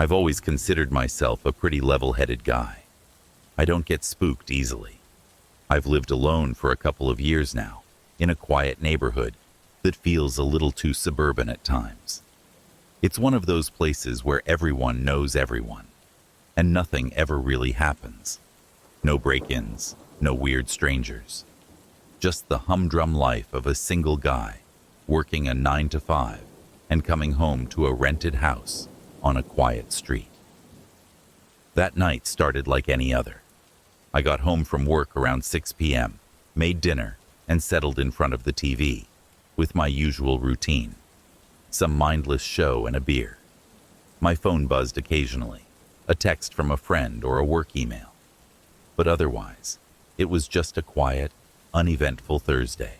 I've always considered myself a pretty level-headed guy. I don't get spooked easily. I've lived alone for a couple of years now, in a quiet neighborhood that feels a little too suburban at times. It's one of those places where everyone knows everyone, and nothing ever really happens. No break-ins, no weird strangers. Just the humdrum life of a single guy, working a 9 to 5 and coming home to a rented house on a quiet street. That night started like any other. I got home from work around 6 p.m., made dinner, and settled in front of the TV, with my usual routine. Some mindless show and a beer. My phone buzzed occasionally, a text from a friend or a work email. But otherwise, it was just a quiet, uneventful Thursday.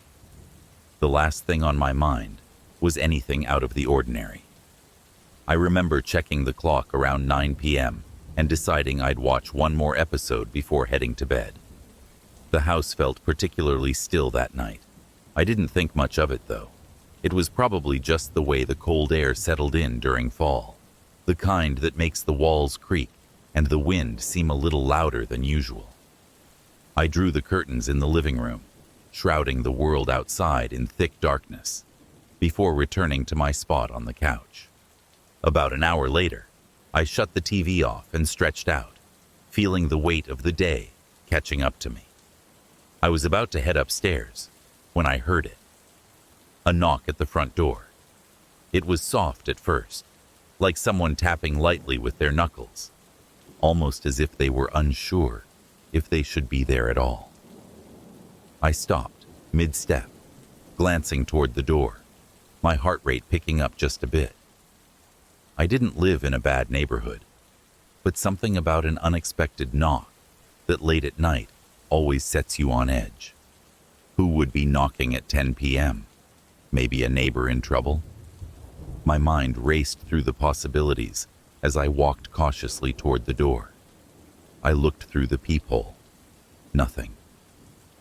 The last thing on my mind was anything out of the ordinary. I remember checking the clock around 9 p.m. and deciding I'd watch one more episode before heading to bed. The house felt particularly still that night. I didn't think much of it, though. It was probably just the way the cold air settled in during fall, the kind that makes the walls creak and the wind seem a little louder than usual. I drew the curtains in the living room, shrouding the world outside in thick darkness, before returning to my spot on the couch. About an hour later, I shut the TV off and stretched out, feeling the weight of the day catching up to me. I was about to head upstairs when I heard it. A knock at the front door. It was soft at first, like someone tapping lightly with their knuckles, almost as if they were unsure if they should be there at all. I stopped, mid-step, glancing toward the door, my heart rate picking up just a bit. I didn't live in a bad neighborhood, but something about an unexpected knock that late at night always sets you on edge. Who would be knocking at 10 p.m.? Maybe a neighbor in trouble? My mind raced through the possibilities as I walked cautiously toward the door. I looked through the peephole. Nothing.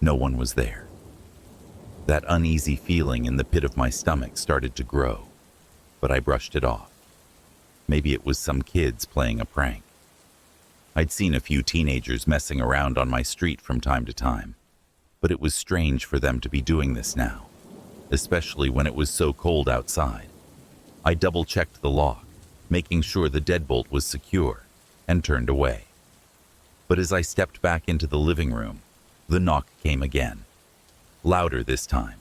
No one was there. That uneasy feeling in the pit of my stomach started to grow, but I brushed it off. Maybe it was some kids playing a prank. I'd seen a few teenagers messing around on my street from time to time, but it was strange for them to be doing this now, especially when it was so cold outside. I double-checked the lock, making sure the deadbolt was secure, and turned away. But as I stepped back into the living room, the knock came again. Louder this time.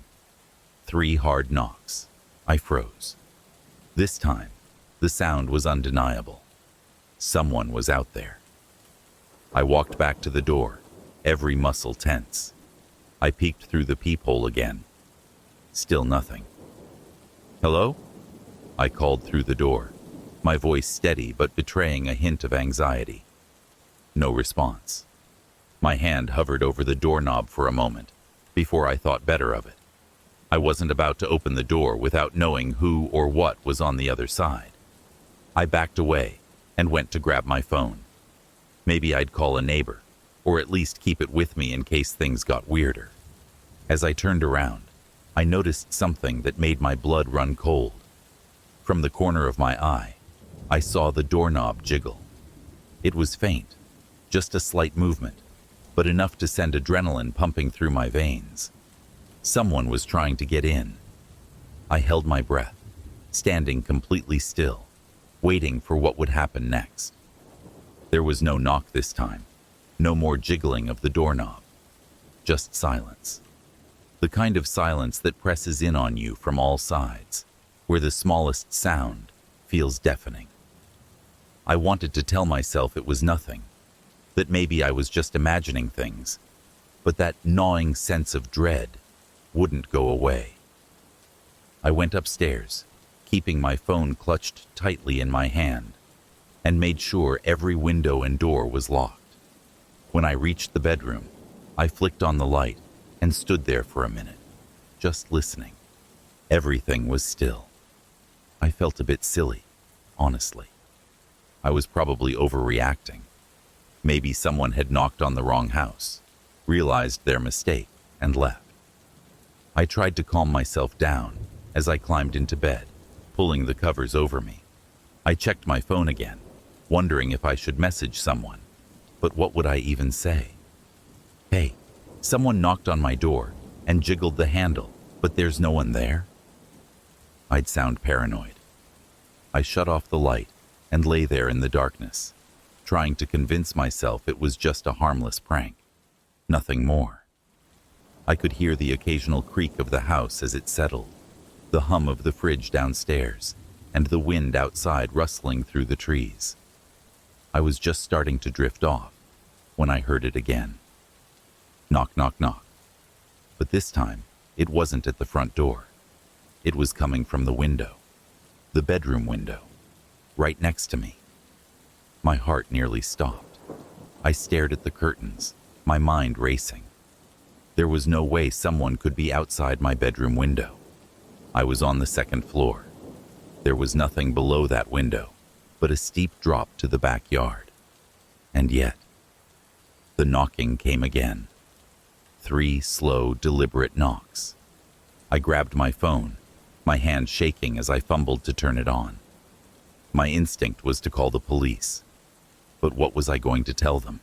3 hard knocks. I froze. This time, the sound was undeniable. Someone was out there. I walked back to the door, every muscle tense. I peeked through the peephole again. Still nothing. "Hello?" I called through the door, my voice steady but betraying a hint of anxiety. No response. My hand hovered over the doorknob for a moment before I thought better of it. I wasn't about to open the door without knowing who or what was on the other side. I backed away and went to grab my phone. Maybe I'd call a neighbor, or at least keep it with me in case things got weirder. As I turned around, I noticed something that made my blood run cold. From the corner of my eye, I saw the doorknob jiggle. It was faint, just a slight movement, but enough to send adrenaline pumping through my veins. Someone was trying to get in. I held my breath, standing completely still, waiting for what would happen next. There was no knock this time, no more jiggling of the doorknob, just silence. The kind of silence that presses in on you from all sides, where the smallest sound feels deafening. I wanted to tell myself it was nothing, that maybe I was just imagining things, but that gnawing sense of dread wouldn't go away. I went upstairs, keeping my phone clutched tightly in my hand, and made sure every window and door was locked. When I reached the bedroom, I flicked on the light and stood there for a minute, just listening. Everything was still. I felt a bit silly, honestly. I was probably overreacting. Maybe someone had knocked on the wrong house, realized their mistake, and left. I tried to calm myself down as I climbed into bed, pulling the covers over me. I checked my phone again, wondering if I should message someone. But what would I even say? Hey, someone knocked on my door and jiggled the handle, but there's no one there? I'd sound paranoid. I shut off the light and lay there in the darkness, trying to convince myself it was just a harmless prank, nothing more. I could hear the occasional creak of the house as it settled, the hum of the fridge downstairs, and the wind outside rustling through the trees. I was just starting to drift off when I heard it again. Knock, knock, knock. But this time, it wasn't at the front door. It was coming from the window, the bedroom window, right next to me. My heart nearly stopped. I stared at the curtains, my mind racing. There was no way someone could be outside my bedroom window. I was on the second floor. There was nothing below that window but a steep drop to the backyard. And yet, the knocking came again. 3 slow, deliberate knocks. I grabbed my phone, my hand shaking as I fumbled to turn it on. My instinct was to call the police. But what was I going to tell them?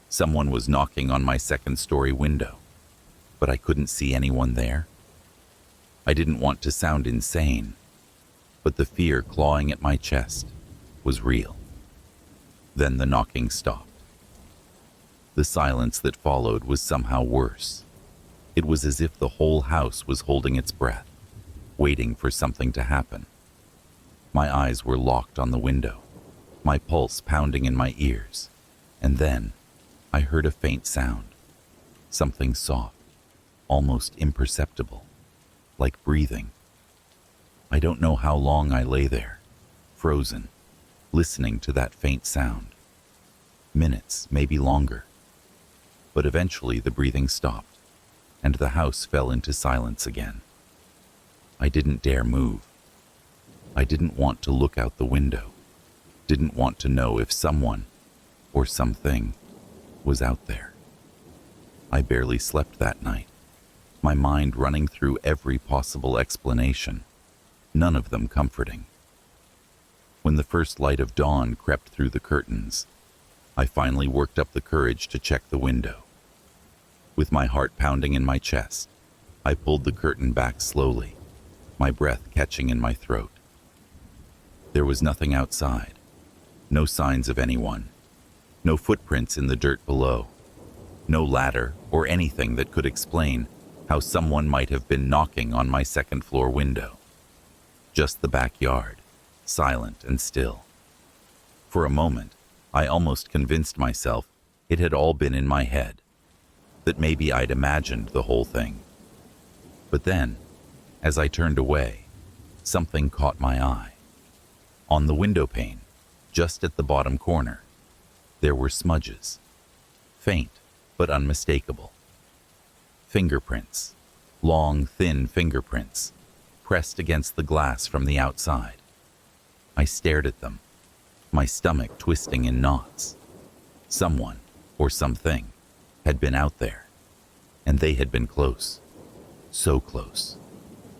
Someone was knocking on my second-story window, but I couldn't see anyone there. I didn't want to sound insane, but the fear clawing at my chest was real. Then the knocking stopped. The silence that followed was somehow worse. It was as if the whole house was holding its breath, waiting for something to happen. My eyes were locked on the window, my pulse pounding in my ears, and then I heard a faint sound, something soft, almost imperceptible, like breathing. I don't know how long I lay there, frozen, listening to that faint sound. Minutes, maybe longer. But eventually the breathing stopped, and the house fell into silence again. I didn't dare move. I didn't want to look out the window, didn't want to know if someone, or something, was out there. I barely slept that night, my mind running through every possible explanation, none of them comforting. When the first light of dawn crept through the curtains, I finally worked up the courage to check the window. With my heart pounding in my chest, I pulled the curtain back slowly, my breath catching in my throat. There was nothing outside, no signs of anyone, no footprints in the dirt below, no ladder or anything that could explain how someone might have been knocking on my second-floor window. Just the backyard, silent and still. For a moment, I almost convinced myself it had all been in my head, that maybe I'd imagined the whole thing. But then, as I turned away, something caught my eye. On the window pane, just at the bottom corner, there were smudges, faint but unmistakable. Fingerprints, long, thin fingerprints, pressed against the glass from the outside. I stared at them, my stomach twisting in knots. Someone, or something, had been out there, and they had been close, so close.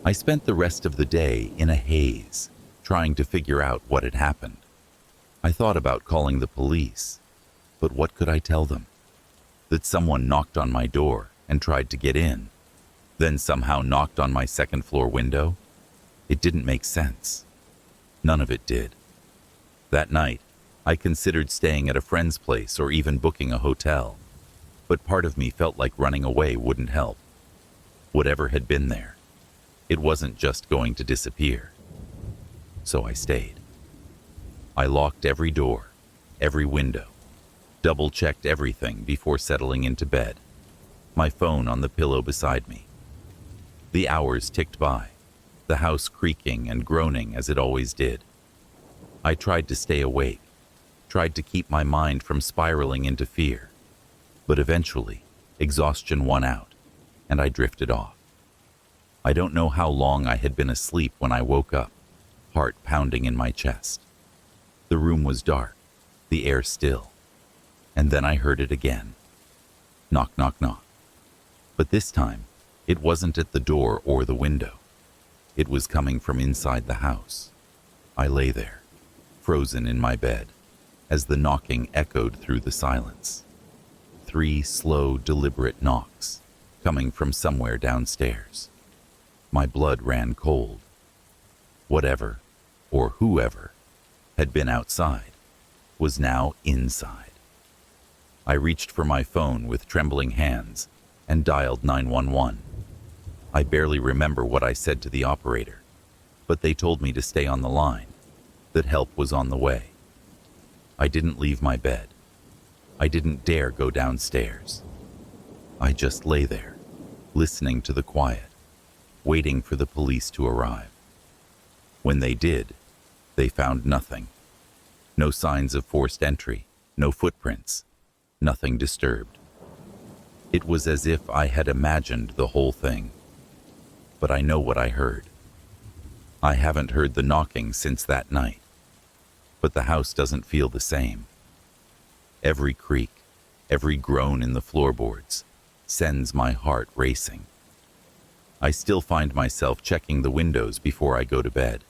I spent the rest of the day in a haze, trying to figure out what had happened. I thought about calling the police, but what could I tell them? That someone knocked on my door and tried to get in, then somehow knocked on my second-floor window? It didn't make sense. None of it did. That night, I considered staying at a friend's place or even booking a hotel, but part of me felt like running away wouldn't help. Whatever had been there, it wasn't just going to disappear. So I stayed. I locked every door, every window, double-checked everything before settling into bed, my phone on the pillow beside me. The hours ticked by, the house creaking and groaning as it always did. I tried to stay awake, tried to keep my mind from spiraling into fear, but eventually, exhaustion won out, and I drifted off. I don't know how long I had been asleep when I woke up, heart pounding in my chest. The room was dark, the air still, and then I heard it again. Knock, knock, knock. But this time, it wasn't at the door or the window. It was coming from inside the house. I lay there, frozen in my bed as the knocking echoed through the silence. 3 slow, deliberate knocks, coming from somewhere downstairs. My blood ran cold. Whatever, or whoever, had been outside was now inside. I reached for my phone with trembling hands and dialed 911. I barely remember what I said to the operator, but they told me to stay on the line, that help was on the way. I didn't leave my bed. I didn't dare go downstairs. I just lay there, listening to the quiet, waiting for the police to arrive. When they did, they found nothing. No signs of forced entry, no footprints, nothing disturbed. It was as if I had imagined the whole thing. But I know what I heard. I haven't heard the knocking since that night, but the house doesn't feel the same. Every creak, every groan in the floorboards sends my heart racing. I still find myself checking the windows before I go to bed,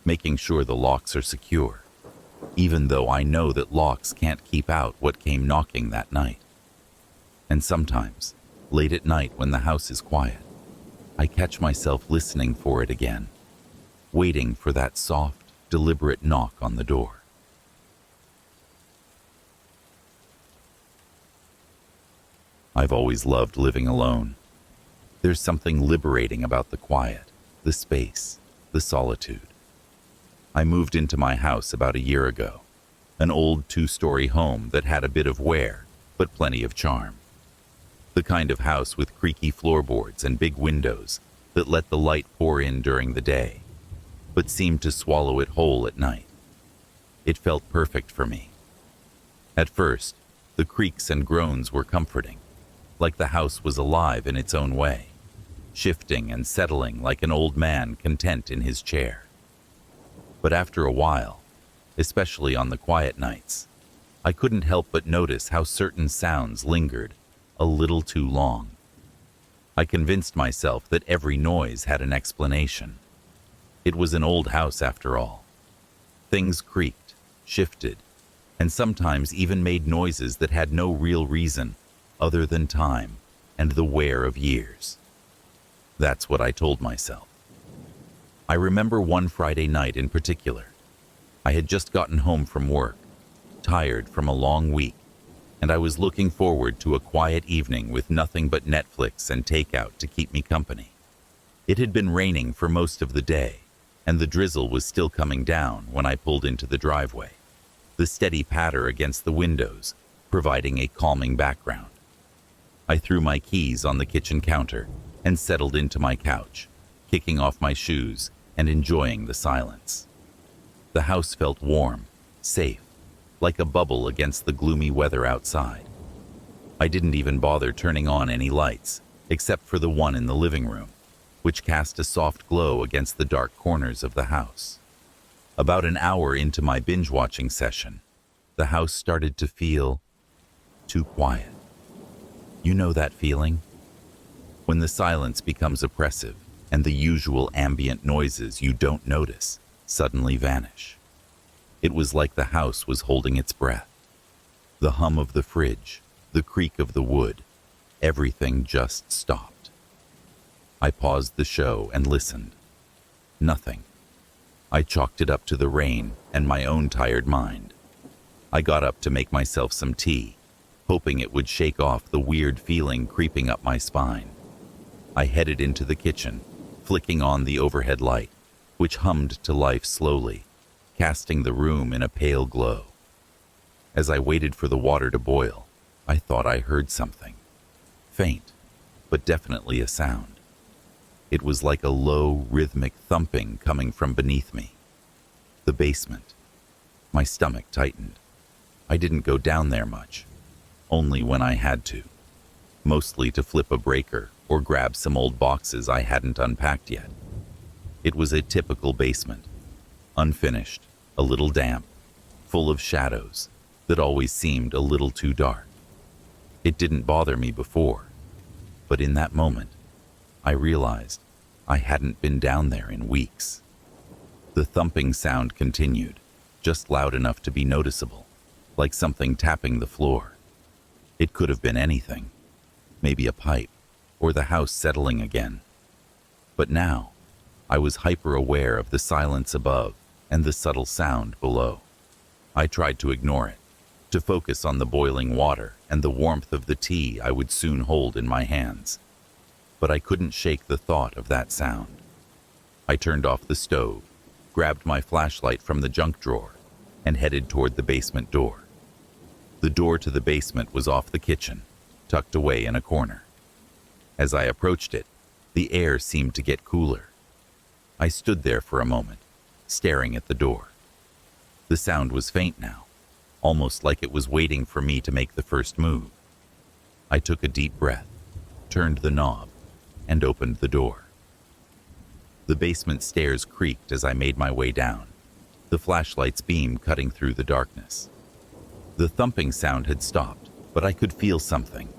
making sure the locks are secure, even though I know that locks can't keep out what came knocking that night. And sometimes, late at night when the house is quiet, I catch myself listening for it again, waiting for that soft, deliberate knock on the door. I've always loved living alone. There's something liberating about the quiet, the space, the solitude. I moved into my house about a year ago, an old 2-story home that had a bit of wear, but plenty of charm. The kind of house with creaky floorboards and big windows that let the light pour in during the day, but seemed to swallow it whole at night. It felt perfect for me. At first, the creaks and groans were comforting, like the house was alive in its own way, shifting and settling like an old man content in his chair. But after a while, especially on the quiet nights, I couldn't help but notice how certain sounds lingered a little too long. I convinced myself that every noise had an explanation. It was an old house after all. Things creaked, shifted, and sometimes even made noises that had no real reason other than time and the wear of years. That's what I told myself. I remember one Friday night in particular. I had just gotten home from work, tired from a long week, and I was looking forward to a quiet evening with nothing but Netflix and takeout to keep me company. It had been raining for most of the day, and the drizzle was still coming down when I pulled into the driveway, the steady patter against the windows providing a calming background. I threw my keys on the kitchen counter and settled into my couch, kicking off my shoes and enjoying the silence. The house felt warm, safe, like a bubble against the gloomy weather outside. I didn't even bother turning on any lights, except for the one in the living room, which cast a soft glow against the dark corners of the house. About an hour into my binge-watching session, the house started to feel too quiet. You know that feeling? When the silence becomes oppressive and the usual ambient noises you don't notice suddenly vanish. It was like the house was holding its breath. The hum of the fridge, the creak of the wood, everything just stopped. I paused the show and listened. Nothing. I chalked it up to the rain and my own tired mind. I got up to make myself some tea, hoping it would shake off the weird feeling creeping up my spine. I headed into the kitchen, flicking on the overhead light, which hummed to life slowly, casting the room in a pale glow. As I waited for the water to boil, I thought I heard something. Faint, but definitely a sound. It was like a low, rhythmic thumping coming from beneath me. The basement. My stomach tightened. I didn't go down there much, only when I had to, mostly to flip a breaker or grab some old boxes I hadn't unpacked yet. It was a typical basement, unfinished, a little damp, full of shadows that always seemed a little too dark. It didn't bother me before, but in that moment, I realized I hadn't been down there in weeks. The thumping sound continued, just loud enough to be noticeable, like something tapping the floor. It could have been anything, maybe a pipe, or the house settling again. But now, I was hyper-aware of the silence above and the subtle sound below. I tried to ignore it, to focus on the boiling water and the warmth of the tea I would soon hold in my hands. But I couldn't shake the thought of that sound. I turned off the stove, grabbed my flashlight from the junk drawer, and headed toward the basement door. The door to the basement was off the kitchen, tucked away in a corner. As I approached it, the air seemed to get cooler. I stood there for a moment, staring at the door. The sound was faint now, almost like it was waiting for me to make the first move. I took a deep breath, turned the knob, and opened the door. The basement stairs creaked as I made my way down, the flashlight's beam cutting through the darkness. The thumping sound had stopped, but I could feel something,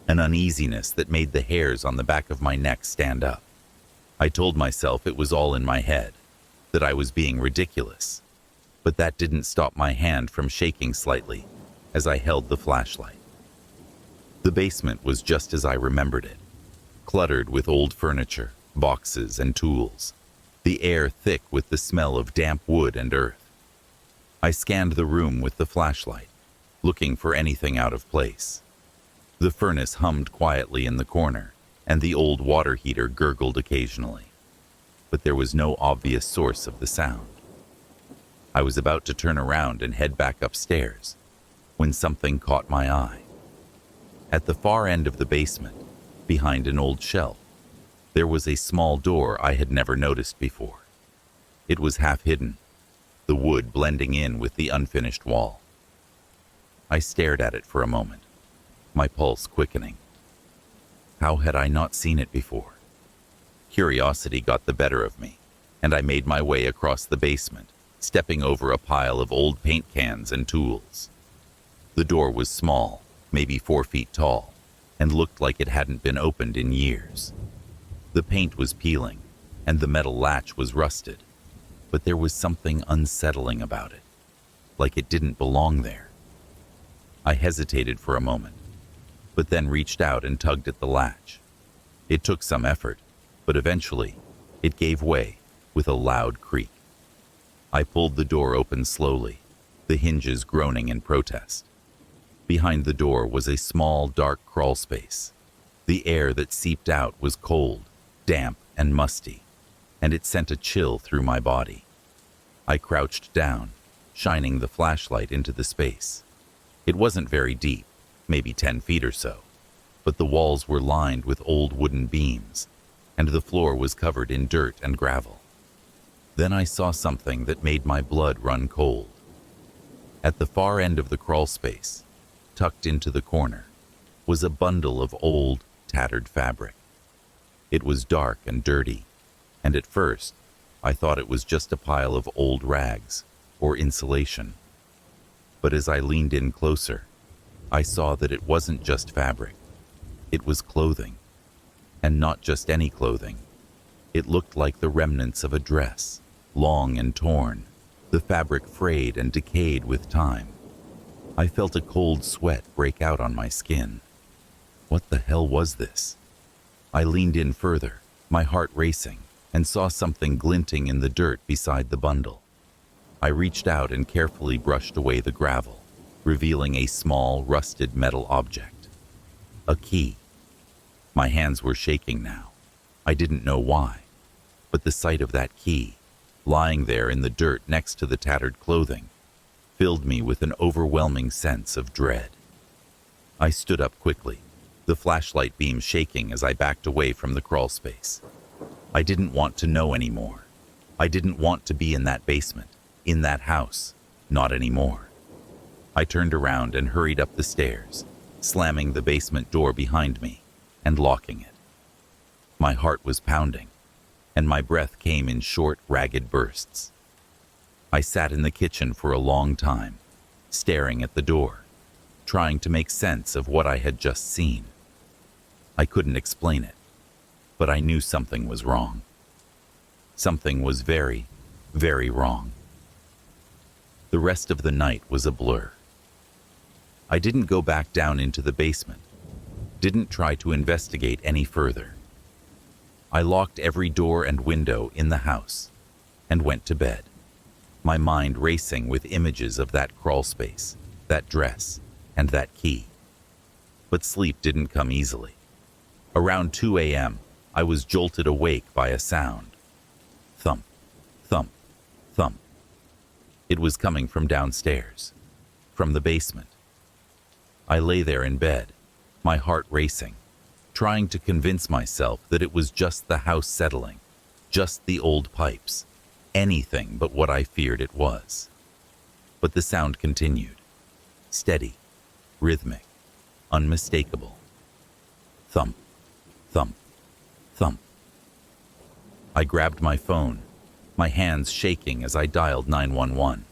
an uneasiness that made the hairs on the back of my neck stand up. I told myself it was all in my head, that I was being ridiculous, but that didn't stop my hand from shaking slightly as I held the flashlight. The basement was just as I remembered it, cluttered with old furniture, boxes, and tools, the air thick with the smell of damp wood and earth. I scanned the room with the flashlight, looking for anything out of place. The furnace hummed quietly in the corner, and the old water heater gurgled occasionally, but there was no obvious source of the sound. I was about to turn around and head back upstairs when something caught my eye. At the far end of the basement, behind an old shelf, there was a small door I had never noticed before. It was half hidden, the wood blending in with the unfinished wall. I stared at it for a moment, my pulse quickening. How had I not seen it before? Curiosity got the better of me, and I made my way across the basement, stepping over a pile of old paint cans and tools. The door was small, maybe 4 feet tall, and looked like it hadn't been opened in years. The paint was peeling, and the metal latch was rusted, but there was something unsettling about it, like it didn't belong there. I hesitated for a moment, but then reached out and tugged at the latch. It took some effort, but eventually, it gave way with a loud creak. I pulled the door open slowly, the hinges groaning in protest. Behind the door was a small, dark crawl space. The air that seeped out was cold, damp, and musty, and it sent a chill through my body. I crouched down, shining the flashlight into the space. It wasn't very deep, maybe 10 feet or so, but the walls were lined with old wooden beams, and the floor was covered in dirt and gravel. Then I saw something that made my blood run cold. At the far end of the crawl space, tucked into the corner, was a bundle of old, tattered fabric. It was dark and dirty, and at first, I thought it was just a pile of old rags or insulation. But as I leaned in closer, I saw that it wasn't just fabric. It was clothing, and not just any clothing. It looked like the remnants of a dress, long and torn, the fabric frayed and decayed with time. I felt a cold sweat break out on my skin. What the hell was this? I leaned in further, my heart racing, and saw something glinting in the dirt beside the bundle. I reached out and carefully brushed away the gravel, revealing a small, rusted metal object. A key. My hands were shaking now. I didn't know why, but the sight of that key, lying there in the dirt next to the tattered clothing, filled me with an overwhelming sense of dread. I stood up quickly, the flashlight beam shaking as I backed away from the crawl space. I didn't want to know anymore. I didn't want to be in that basement, in that house, not anymore. I turned around and hurried up the stairs, slamming the basement door behind me and locking it. My heart was pounding, and my breath came in short, ragged bursts. I sat in the kitchen for a long time, staring at the door, trying to make sense of what I had just seen. I couldn't explain it, but I knew something was wrong. Something was very, very wrong. The rest of the night was a blur. I didn't go back down into the basement, didn't try to investigate any further. I locked every door and window in the house and went to bed, my mind racing with images of that crawl space, that dress, and that key. But sleep didn't come easily. Around 2 a.m., I was jolted awake by a sound. Thump, thump, thump. It was coming from downstairs, from the basement. I lay there in bed, my heart racing, trying to convince myself that it was just the house settling, just the old pipes, anything but what I feared it was. But the sound continued, steady, rhythmic, unmistakable. Thump, thump, thump. I grabbed my phone, my hands shaking as I dialed 911.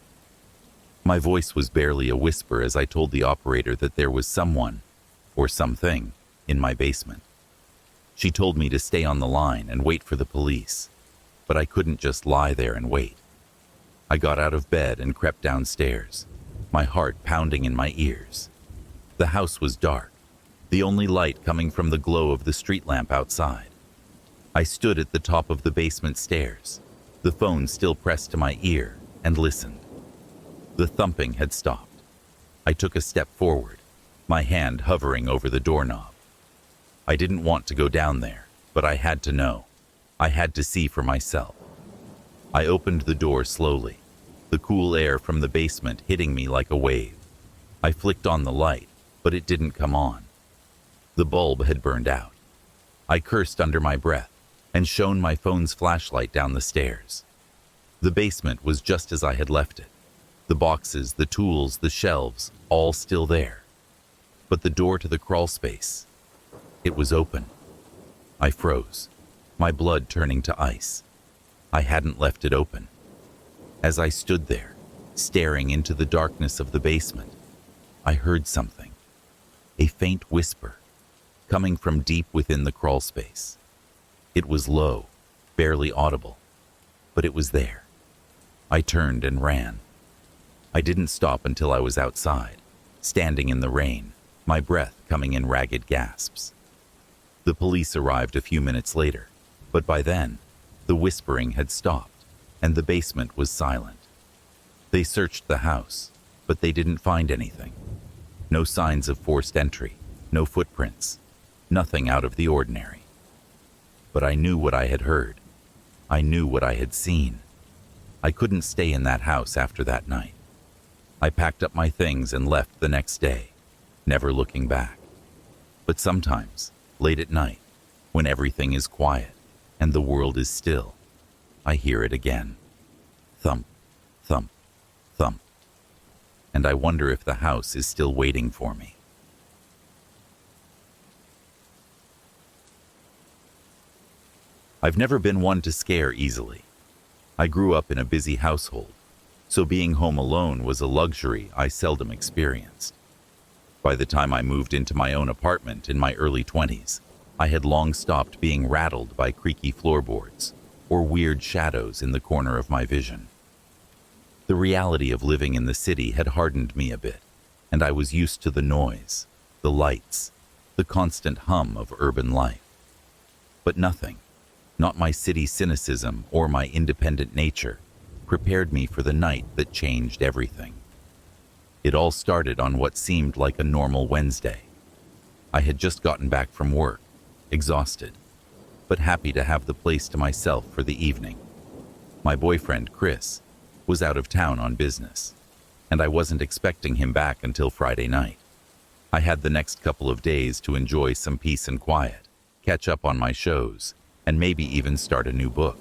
My voice was barely a whisper as I told the operator that there was someone, or something, in my basement. She told me to stay on the line and wait for the police, but I couldn't just lie there and wait. I got out of bed and crept downstairs, my heart pounding in my ears. The house was dark, the only light coming from the glow of the street lamp outside. I stood at the top of the basement stairs, the phone still pressed to my ear, and listened. The thumping had stopped. I took a step forward, my hand hovering over the doorknob. I didn't want to go down there, but I had to know. I had to see for myself. I opened the door slowly, the cool air from the basement hitting me like a wave. I flicked on the light, but it didn't come on. The bulb had burned out. I cursed under my breath and shone my phone's flashlight down the stairs. The basement was just as I had left it. The boxes, the tools, the shelves, all still there. But the door to the crawl space, it was open. I froze, my blood turning to ice. I hadn't left it open. As I stood there, staring into the darkness of the basement, I heard something, a faint whisper, coming from deep within the crawl space. It was low, barely audible, but it was there. I turned and ran. I didn't stop until I was outside, standing in the rain, my breath coming in ragged gasps. The police arrived a few minutes later, but by then, the whispering had stopped, and the basement was silent. They searched the house, but they didn't find anything. No signs of forced entry, no footprints, nothing out of the ordinary. But I knew what I had heard. I knew what I had seen. I couldn't stay in that house after that night. I packed up my things and left the next day, never looking back. But sometimes, late at night, when everything is quiet and the world is still, I hear it again. Thump, thump, thump. And I wonder if the house is still waiting for me. I've never been one to scare easily. I grew up in a busy household, so being home alone was a luxury I seldom experienced. By the time I moved into my own apartment in my early 20s, I had long stopped being rattled by creaky floorboards or weird shadows in the corner of my vision. The reality of living in the city had hardened me a bit, and I was used to the noise, the lights, the constant hum of urban life. But nothing, not my city cynicism or my independent nature, prepared me for the night that changed everything. It all started on what seemed like a normal Wednesday. I had just gotten back from work, exhausted, but happy to have the place to myself for the evening. My boyfriend, Chris, was out of town on business, and I wasn't expecting him back until Friday night. I had the next couple of days to enjoy some peace and quiet, catch up on my shows, and maybe even start a new book.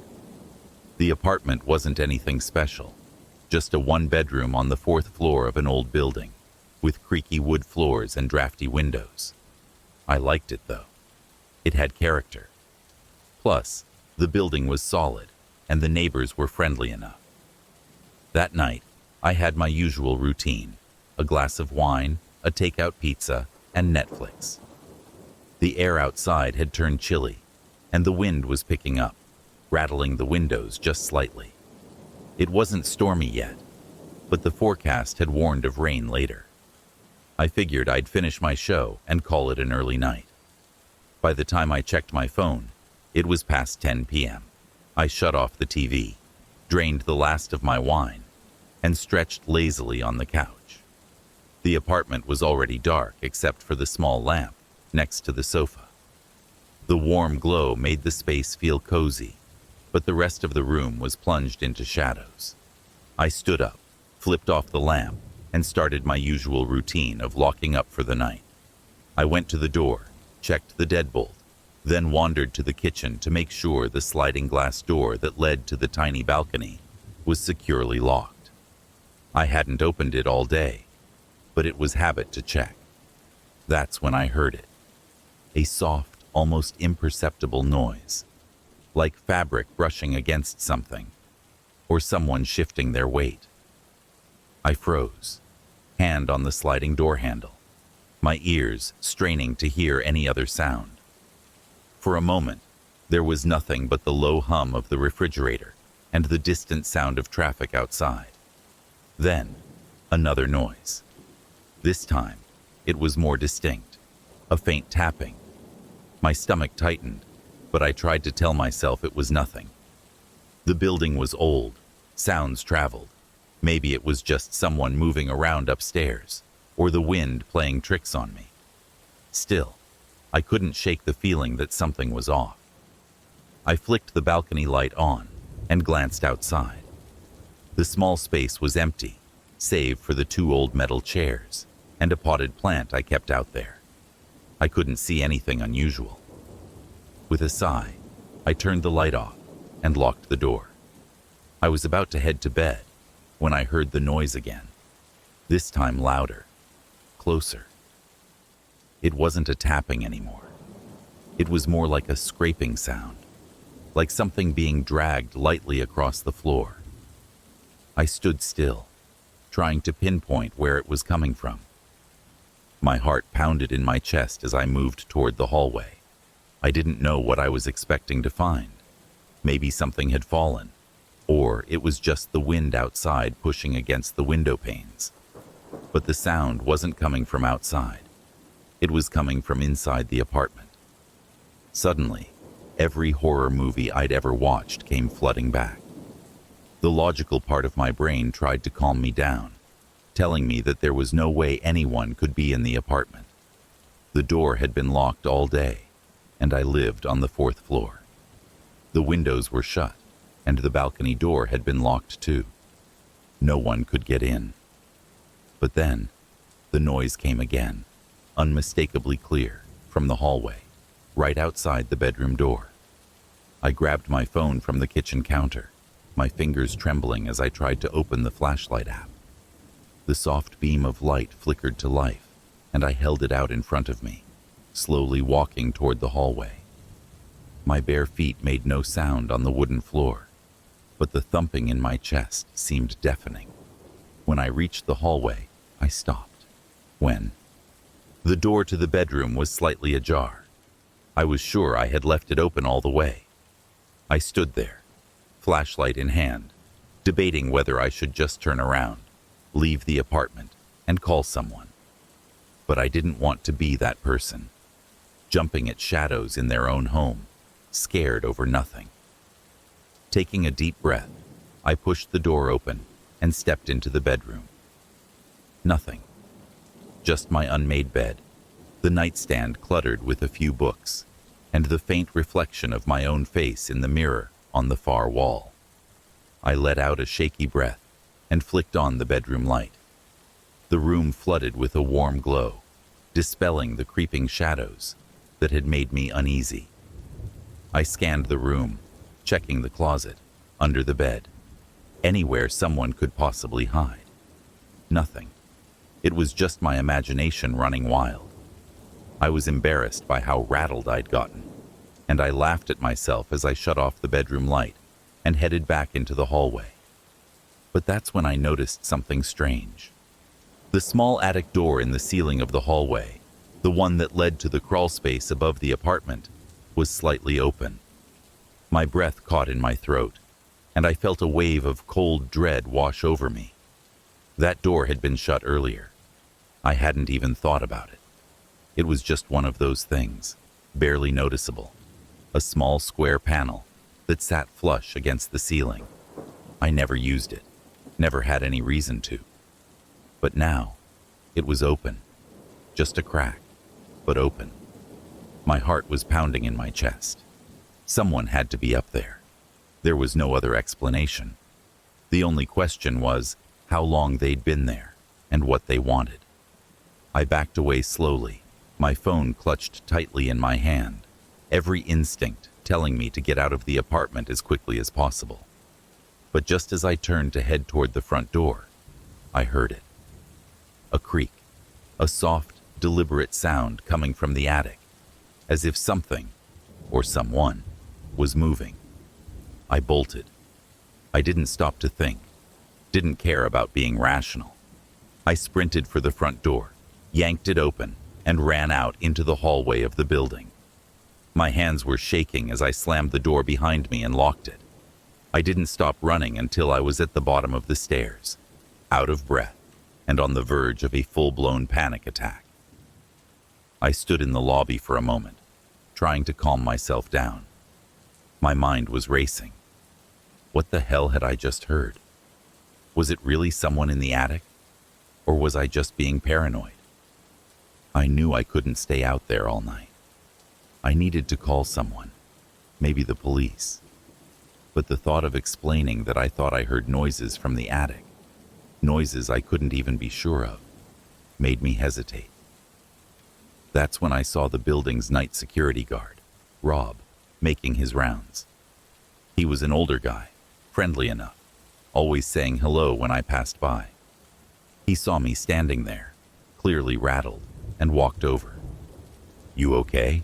The apartment wasn't anything special, just a one-bedroom on the 4th floor of an old building, with creaky wood floors and drafty windows. I liked it, though. It had character. Plus, the building was solid, and the neighbors were friendly enough. That night, I had my usual routine, a glass of wine, a takeout pizza, and Netflix. The air outside had turned chilly, and the wind was picking up, rattling the windows just slightly. It wasn't stormy yet, but the forecast had warned of rain later. I figured I'd finish my show and call it an early night. By the time I checked my phone, it was past 10 p.m. I shut off the TV, drained the last of my wine, and stretched lazily on the couch. The apartment was already dark except for the small lamp next to the sofa. The warm glow made the space feel cozy, but the rest of the room was plunged into shadows. I stood up, flipped off the lamp, and started my usual routine of locking up for the night. I went to the door, checked the deadbolt, then wandered to the kitchen to make sure the sliding glass door that led to the tiny balcony was securely locked. I hadn't opened it all day, but it was habit to check. That's when I heard it. A soft, almost imperceptible noise, like fabric brushing against something, or someone shifting their weight. I froze, hand on the sliding door handle, my ears straining to hear any other sound. For a moment, there was nothing but the low hum of the refrigerator and the distant sound of traffic outside. Then, another noise. This time, it was more distinct, a faint tapping. My stomach tightened, but I tried to tell myself it was nothing. The building was old, sounds traveled. Maybe it was just someone moving around upstairs, or the wind playing tricks on me. Still, I couldn't shake the feeling that something was off. I flicked the balcony light on and glanced outside. The small space was empty, save for the 2 old metal chairs and a potted plant I kept out there. I couldn't see anything unusual. With a sigh, I turned the light off and locked the door. I was about to head to bed when I heard the noise again, this time louder, closer. It wasn't a tapping anymore. It was more like a scraping sound, like something being dragged lightly across the floor. I stood still, trying to pinpoint where it was coming from. My heart pounded in my chest as I moved toward the hallway. I didn't know what I was expecting to find. Maybe something had fallen, or it was just the wind outside pushing against the window panes. But the sound wasn't coming from outside. It was coming from inside the apartment. Suddenly, every horror movie I'd ever watched came flooding back. The logical part of my brain tried to calm me down, telling me that there was no way anyone could be in the apartment. The door had been locked all day, and I lived on the 4th floor. The windows were shut, and the balcony door had been locked too. No one could get in. But then, the noise came again, unmistakably clear, from the hallway, right outside the bedroom door. I grabbed my phone from the kitchen counter, my fingers trembling as I tried to open the flashlight app. The soft beam of light flickered to life, and I held it out in front of me, slowly walking toward the hallway. My bare feet made no sound on the wooden floor, but the thumping in my chest seemed deafening. When I reached the hallway, I stopped. The door to the bedroom was slightly ajar. I was sure I had left it open all the way. I stood there, flashlight in hand, debating whether I should just turn around, leave the apartment, and call someone. But I didn't want to be that person, jumping at shadows in their own home, scared over nothing. Taking a deep breath, I pushed the door open and stepped into the bedroom. Nothing. Just my unmade bed, the nightstand cluttered with a few books, and the faint reflection of my own face in the mirror on the far wall. I let out a shaky breath and flicked on the bedroom light. The room flooded with a warm glow, dispelling the creeping shadows that had made me uneasy. I scanned the room, checking the closet, under the bed, anywhere someone could possibly hide. Nothing. It was just my imagination running wild. I was embarrassed by how rattled I'd gotten, and I laughed at myself as I shut off the bedroom light and headed back into the hallway. But that's when I noticed something strange. The small attic door in the ceiling of the hallway, the one that led to the crawl space above the apartment, was slightly open. My breath caught in my throat, and I felt a wave of cold dread wash over me. That door had been shut earlier. I hadn't even thought about it. It was just one of those things, barely noticeable. A small square panel that sat flush against the ceiling. I never used it, never had any reason to. But now, it was open. Just a crack, but open. My heart was pounding in my chest. Someone had to be up there. There was no other explanation. The only question was how long they'd been there and what they wanted. I backed away slowly, my phone clutched tightly in my hand, every instinct telling me to get out of the apartment as quickly as possible. But just as I turned to head toward the front door, I heard it. A creak, a soft, deliberate sound coming from the attic, as if something, or someone, was moving. I bolted. I didn't stop to think, didn't care about being rational. I sprinted for the front door, yanked it open, and ran out into the hallway of the building. My hands were shaking as I slammed the door behind me and locked it. I didn't stop running until I was at the bottom of the stairs, out of breath, and on the verge of a full-blown panic attack. I stood in the lobby for a moment, trying to calm myself down. My mind was racing. What the hell had I just heard? Was it really someone in the attic? Or was I just being paranoid? I knew I couldn't stay out there all night. I needed to call someone, maybe the police. But the thought of explaining that I thought I heard noises from the attic, noises I couldn't even be sure of, made me hesitate. That's when I saw the building's night security guard, Rob, making his rounds. He was an older guy, friendly enough, always saying hello when I passed by. He saw me standing there, clearly rattled, and walked over. "You okay?"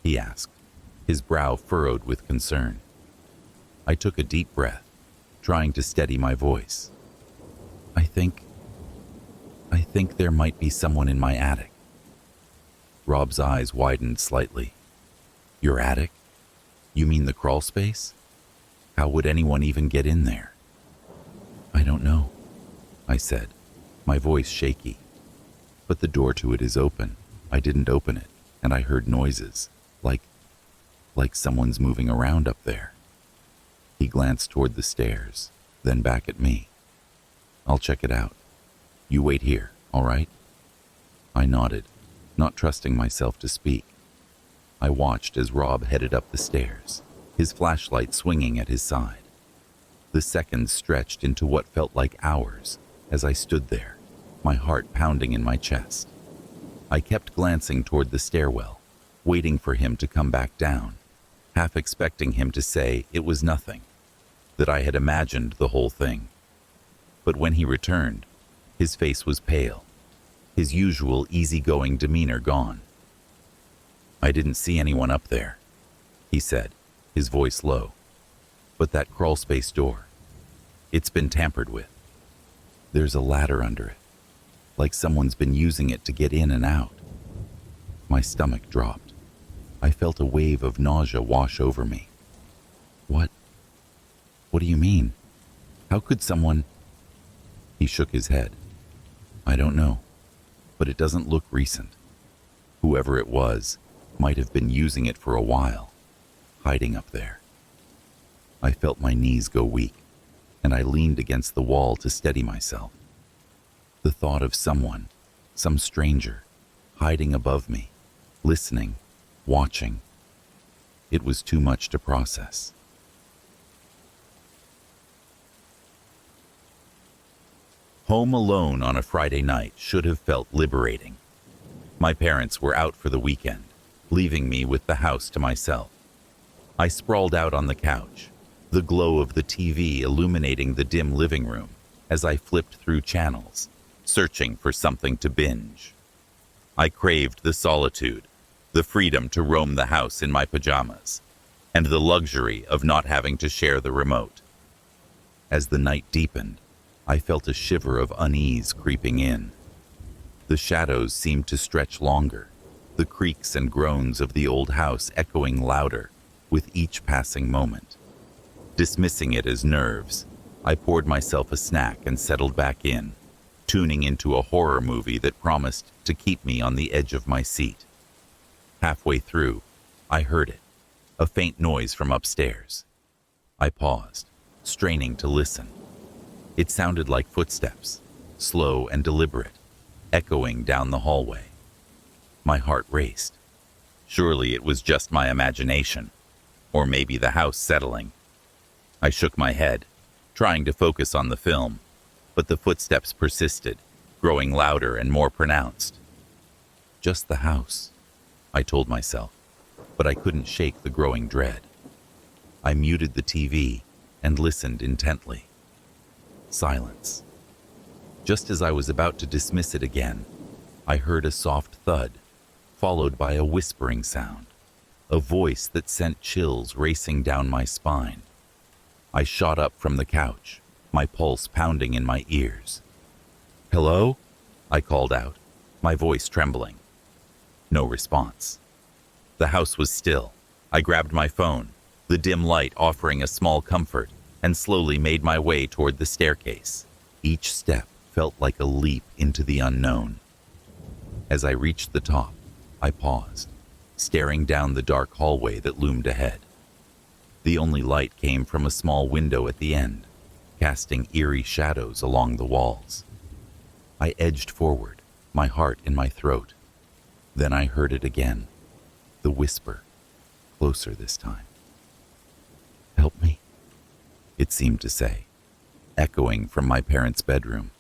he asked, his brow furrowed with concern. I took a deep breath, trying to steady my voice. I think there might be someone in my attic." Rob's eyes widened slightly. "Your attic? You mean the crawl space? How would anyone even get in there?" "I don't know," I said, my voice shaky. "But the door to it is open. I didn't open it, and I heard noises, like someone's moving around up there." He glanced toward the stairs, then back at me. "I'll check it out. You wait here, all right?" I nodded, not trusting myself to speak. I watched as Rob headed up the stairs, his flashlight swinging at his side. The seconds stretched into what felt like hours as I stood there, my heart pounding in my chest. I kept glancing toward the stairwell, waiting for him to come back down, half expecting him to say it was nothing, that I had imagined the whole thing. But when he returned, his face was pale, his usual easygoing demeanor gone. "I didn't see anyone up there," he said, his voice low. "But that crawlspace door, it's been tampered with. There's a ladder under it, like someone's been using it to get in and out." My stomach dropped. I felt a wave of nausea wash over me. What do you mean? How could someone—" He shook his head. "I don't know, but it doesn't look recent. Whoever it was might have been using it for a while, hiding up there." I felt my knees go weak, and I leaned against the wall to steady myself. The thought of someone, some stranger, hiding above me, listening, watching. It was too much to process. Home alone on a Friday night should have felt liberating. My parents were out for the weekend, leaving me with the house to myself. I sprawled out on the couch, the glow of the TV illuminating the dim living room as I flipped through channels, searching for something to binge. I craved the solitude, the freedom to roam the house in my pajamas, and the luxury of not having to share the remote. As the night deepened, I felt a shiver of unease creeping in. The shadows seemed to stretch longer, the creaks and groans of the old house echoing louder with each passing moment. Dismissing it as nerves, I poured myself a snack and settled back in, tuning into a horror movie that promised to keep me on the edge of my seat. Halfway through, I heard it, a faint noise from upstairs. I paused, straining to listen. It sounded like footsteps, slow and deliberate, echoing down the hallway. My heart raced. Surely it was just my imagination, or maybe the house settling. I shook my head, trying to focus on the film, but the footsteps persisted, growing louder and more pronounced. Just the house, I told myself, but I couldn't shake the growing dread. I muted the TV and listened intently. Silence. Just as I was about to dismiss it again, I heard a soft thud, followed by a whispering sound, a voice that sent chills racing down my spine. I shot up from the couch, my pulse pounding in my ears. "Hello?" I called out, my voice trembling. No response. The house was still. I grabbed my phone, the dim light offering a small comfort, and slowly made my way toward the staircase. Each step felt like a leap into the unknown. As I reached the top, I paused, staring down the dark hallway that loomed ahead. The only light came from a small window at the end, casting eerie shadows along the walls. I edged forward, my heart in my throat. Then I heard it again, the whisper, closer this time. "Help me," it seemed to say, echoing from my parents' bedroom.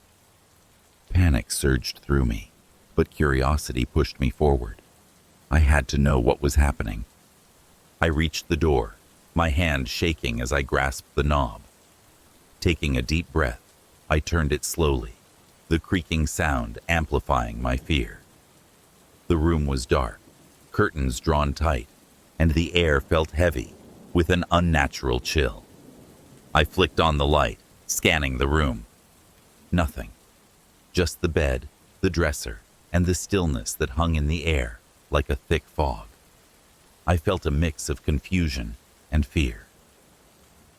Panic surged through me, but curiosity pushed me forward. I had to know what was happening. I reached the door, my hand shaking as I grasped the knob. Taking a deep breath, I turned it slowly, the creaking sound amplifying my fear. The room was dark, curtains drawn tight, and the air felt heavy, with an unnatural chill. I flicked on the light, scanning the room. Nothing. Just the bed, the dresser, and the stillness that hung in the air like a thick fog. I felt a mix of confusion and fear.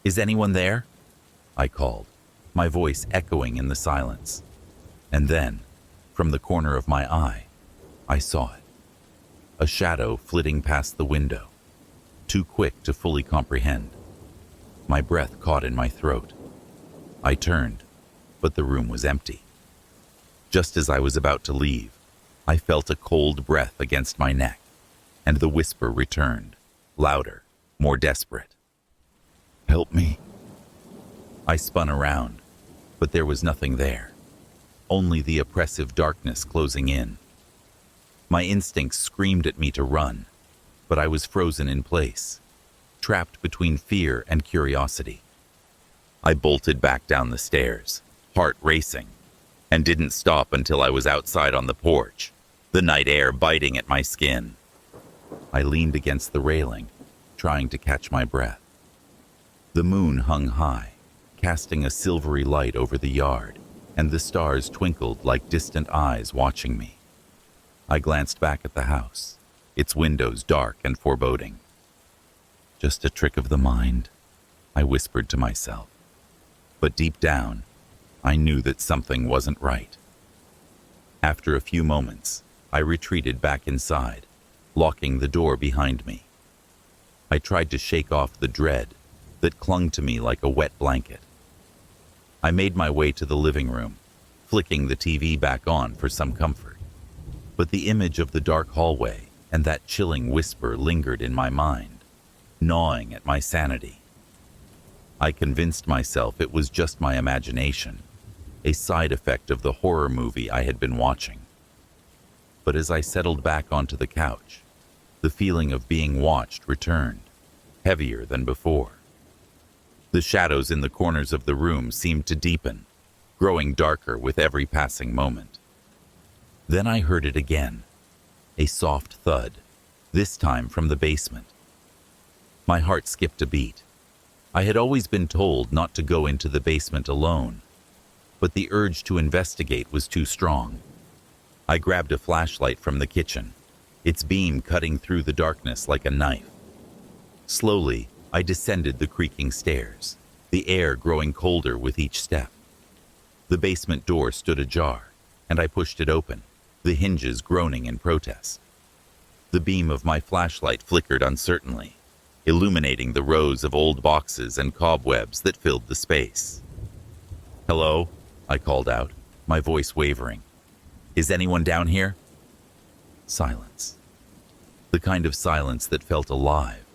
"Is anyone there?" I called, my voice echoing in the silence. And then, from the corner of my eye, I saw it. A shadow flitting past the window, too quick to fully comprehend. My breath caught in my throat. I turned, but the room was empty. Just as I was about to leave, I felt a cold breath against my neck, and the whisper returned, louder, more desperate. "Help me." I spun around, but there was nothing there, only the oppressive darkness closing in. My instincts screamed at me to run, but I was frozen in place, trapped between fear and curiosity. I bolted back down the stairs, heart racing, and didn't stop until I was outside on the porch, the night air biting at my skin. I leaned against the railing, trying to catch my breath. The moon hung high, casting a silvery light over the yard, and the stars twinkled like distant eyes watching me. I glanced back at the house, its windows dark and foreboding. "Just a trick of the mind," I whispered to myself. But deep down, I knew that something wasn't right. After a few moments, I retreated back inside, locking the door behind me. I tried to shake off the dread that clung to me like a wet blanket. I made my way to the living room, flicking the TV back on for some comfort. But the image of the dark hallway and that chilling whisper lingered in my mind, gnawing at my sanity. I convinced myself it was just my imagination, a side effect of the horror movie I had been watching. But as I settled back onto the couch, the feeling of being watched returned, heavier than before. The shadows in the corners of the room seemed to deepen, growing darker with every passing moment. Then I heard it again, a soft thud, this time from the basement. My heart skipped a beat. I had always been told not to go into the basement alone, but the urge to investigate was too strong. I grabbed a flashlight from the kitchen, its beam cutting through the darkness like a knife. Slowly, I descended the creaking stairs, the air growing colder with each step. The basement door stood ajar, and I pushed it open, the hinges groaning in protest. The beam of my flashlight flickered uncertainly, illuminating the rows of old boxes and cobwebs that filled the space. "Hello?" I called out, my voice wavering. "Is anyone down here?" Silence. The kind of silence that felt alive,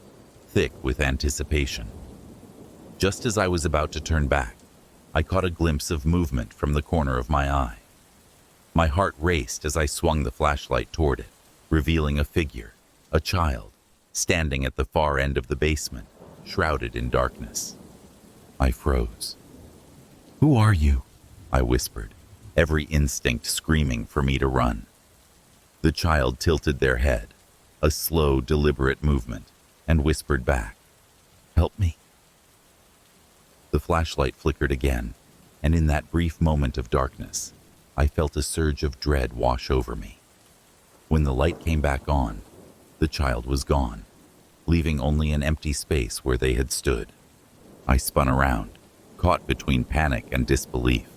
thick with anticipation. Just as I was about to turn back, I caught a glimpse of movement from the corner of my eye. My heart raced as I swung the flashlight toward it, revealing a figure, a child, standing at the far end of the basement, shrouded in darkness. I froze. "Who are you?" I whispered, every instinct screaming for me to run. The child tilted their head, a slow, deliberate movement, and whispered back, "Help me." The flashlight flickered again, and in that brief moment of darkness, I felt a surge of dread wash over me. When the light came back on, the child was gone, leaving only an empty space where they had stood. I spun around, caught between panic and disbelief.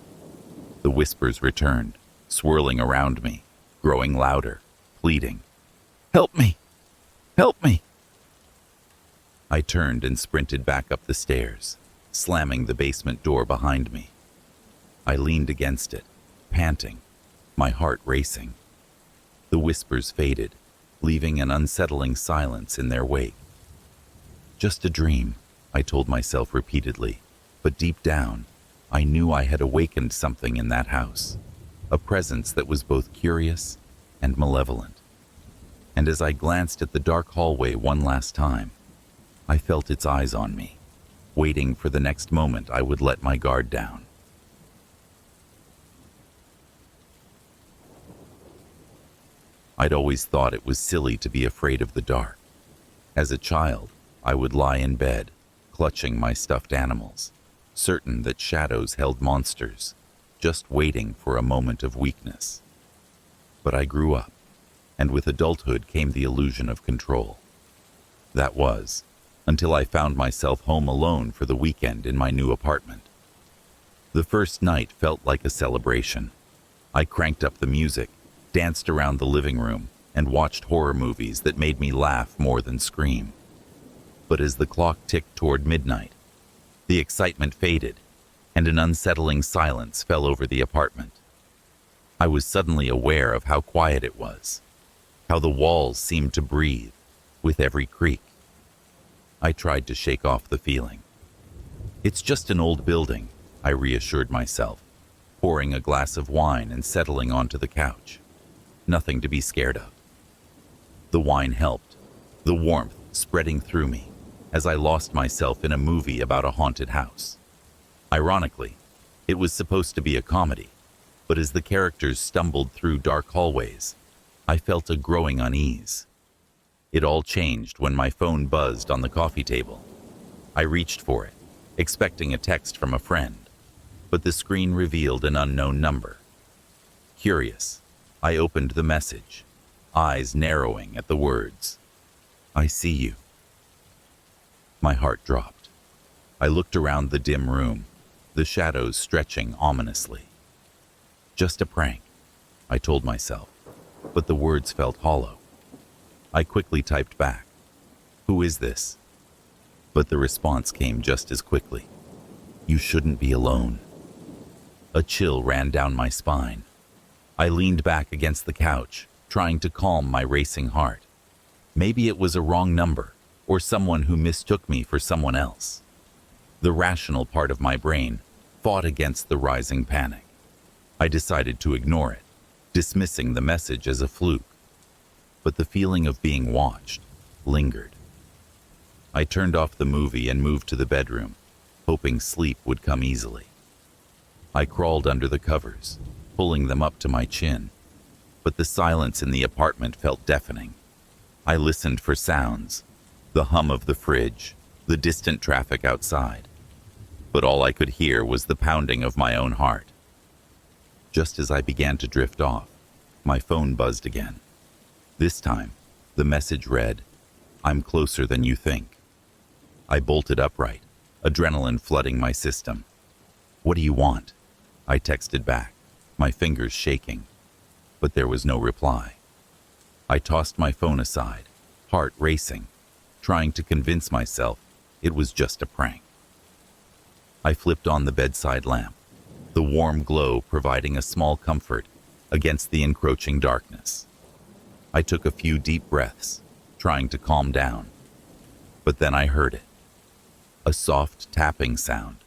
The whispers returned, swirling around me, growing louder, pleading, "Help me! Help me!" I turned and sprinted back up the stairs, slamming the basement door behind me. I leaned against it, panting, my heart racing. The whispers faded, leaving an unsettling silence in their wake. Just a dream, I told myself repeatedly, but deep down, I knew I had awakened something in that house, a presence that was both curious and malevolent. And as I glanced at the dark hallway one last time, I felt its eyes on me, waiting for the next moment I would let my guard down. I'd always thought it was silly to be afraid of the dark. As a child, I would lie in bed, clutching my stuffed animals, certain that shadows held monsters, just waiting for a moment of weakness. But I grew up, and with adulthood came the illusion of control. That was, until I found myself home alone for the weekend in my new apartment. The first night felt like a celebration. I cranked up the music, danced around the living room, and watched horror movies that made me laugh more than scream. But as the clock ticked toward midnight, the excitement faded, and an unsettling silence fell over the apartment. I was suddenly aware of how quiet it was, how the walls seemed to breathe with every creak. I tried to shake off the feeling. "It's just an old building," I reassured myself, pouring a glass of wine and settling onto the couch. Nothing to be scared of. The wine helped, the warmth spreading through me as I lost myself in a movie about a haunted house. Ironically, it was supposed to be a comedy, but as the characters stumbled through dark hallways, I felt a growing unease. It all changed when my phone buzzed on the coffee table. I reached for it, expecting a text from a friend, but the screen revealed an unknown number. Curious, I opened the message, eyes narrowing at the words, "I see you." My heart dropped. I looked around the dim room, the shadows stretching ominously. Just a prank, I told myself, but the words felt hollow. I quickly typed back, "Who is this?" But the response came just as quickly, "You shouldn't be alone." A chill ran down my spine. I leaned back against the couch, trying to calm my racing heart. Maybe it was a wrong number, or someone who mistook me for someone else. The rational part of my brain fought against the rising panic. I decided to ignore it, dismissing the message as a fluke. But the feeling of being watched lingered. I turned off the movie and moved to the bedroom, hoping sleep would come easily. I crawled under the covers, pulling them up to my chin, but the silence in the apartment felt deafening. I listened for sounds, the hum of the fridge, the distant traffic outside, but all I could hear was the pounding of my own heart. Just as I began to drift off, my phone buzzed again. This time, the message read, "I'm closer than you think." I bolted upright, adrenaline flooding my system. "What do you want?" I texted back, my fingers shaking, but there was no reply. I tossed my phone aside, heart racing, trying to convince myself it was just a prank. I flipped on the bedside lamp, the warm glow providing a small comfort against the encroaching darkness. I took a few deep breaths, trying to calm down, but then I heard it. A soft tapping sound,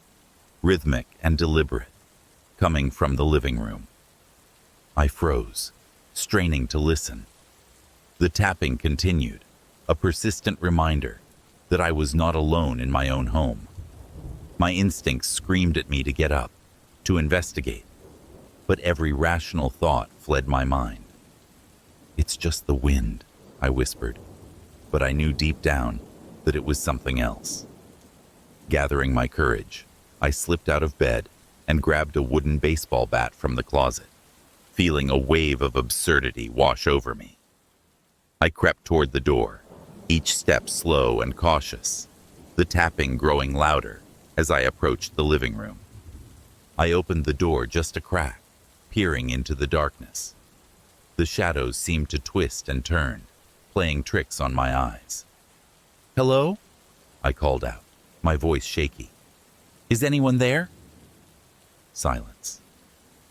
rhythmic and deliberate, coming from the living room. I froze, straining to listen. The tapping continued, a persistent reminder that I was not alone in my own home. My instincts screamed at me to get up, to investigate, but every rational thought fled my mind. "It's just the wind," I whispered, but I knew deep down that it was something else. Gathering my courage, I slipped out of bed and grabbed a wooden baseball bat from the closet, feeling a wave of absurdity wash over me. I crept toward the door, each step slow and cautious, the tapping growing louder as I approached the living room. I opened the door just a crack, peering into the darkness. The shadows seemed to twist and turn, playing tricks on my eyes. "Hello?" I called out, my voice shaky. "Is anyone there?" Silence.